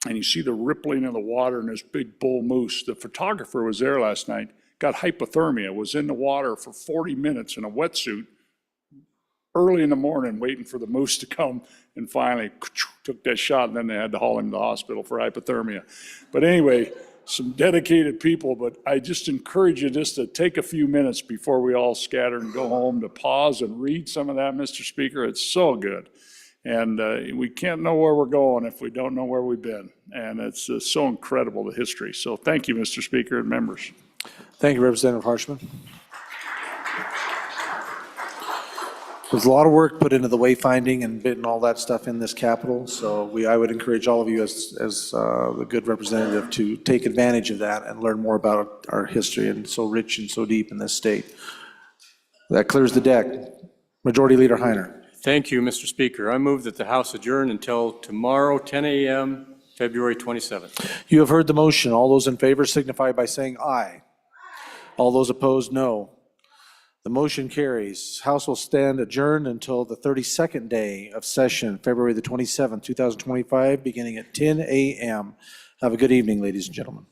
and you see the rippling of the water and this big bull moose. The photographer was there last night, got hypothermia, was in the water for 40 minutes in a wetsuit, early in the morning, waiting for the moose to come, and finally took that shot, and then they had to haul him to the hospital for hypothermia. But anyway, some dedicated people, but I just encourage you just to take a few minutes before we all scatter and go home to pause and read some of that, Mr. Speaker. It's so good. And we can't know where we're going if we don't know where we've been. And it's so incredible, the history. So thank you, Mr. Speaker and members. Thank you, Representative Harshman. There's a lot of work put into the wayfinding and getting all that stuff in this Capitol, so I would encourage all of you as the good representative to take advantage of that and learn more about our history, and so rich and so deep in this state. That clears the deck. Majority Leader Heiner. Thank you, Mr. Speaker. I move that the House adjourn until tomorrow, 10 a.m., February 27th. You have heard the motion. All those in favor signify by saying aye. All those opposed, no. The motion carries. House will stand adjourned until the 32nd day of session, February the 27th, 2025, beginning at 10 a.m. Have a good evening, ladies and gentlemen.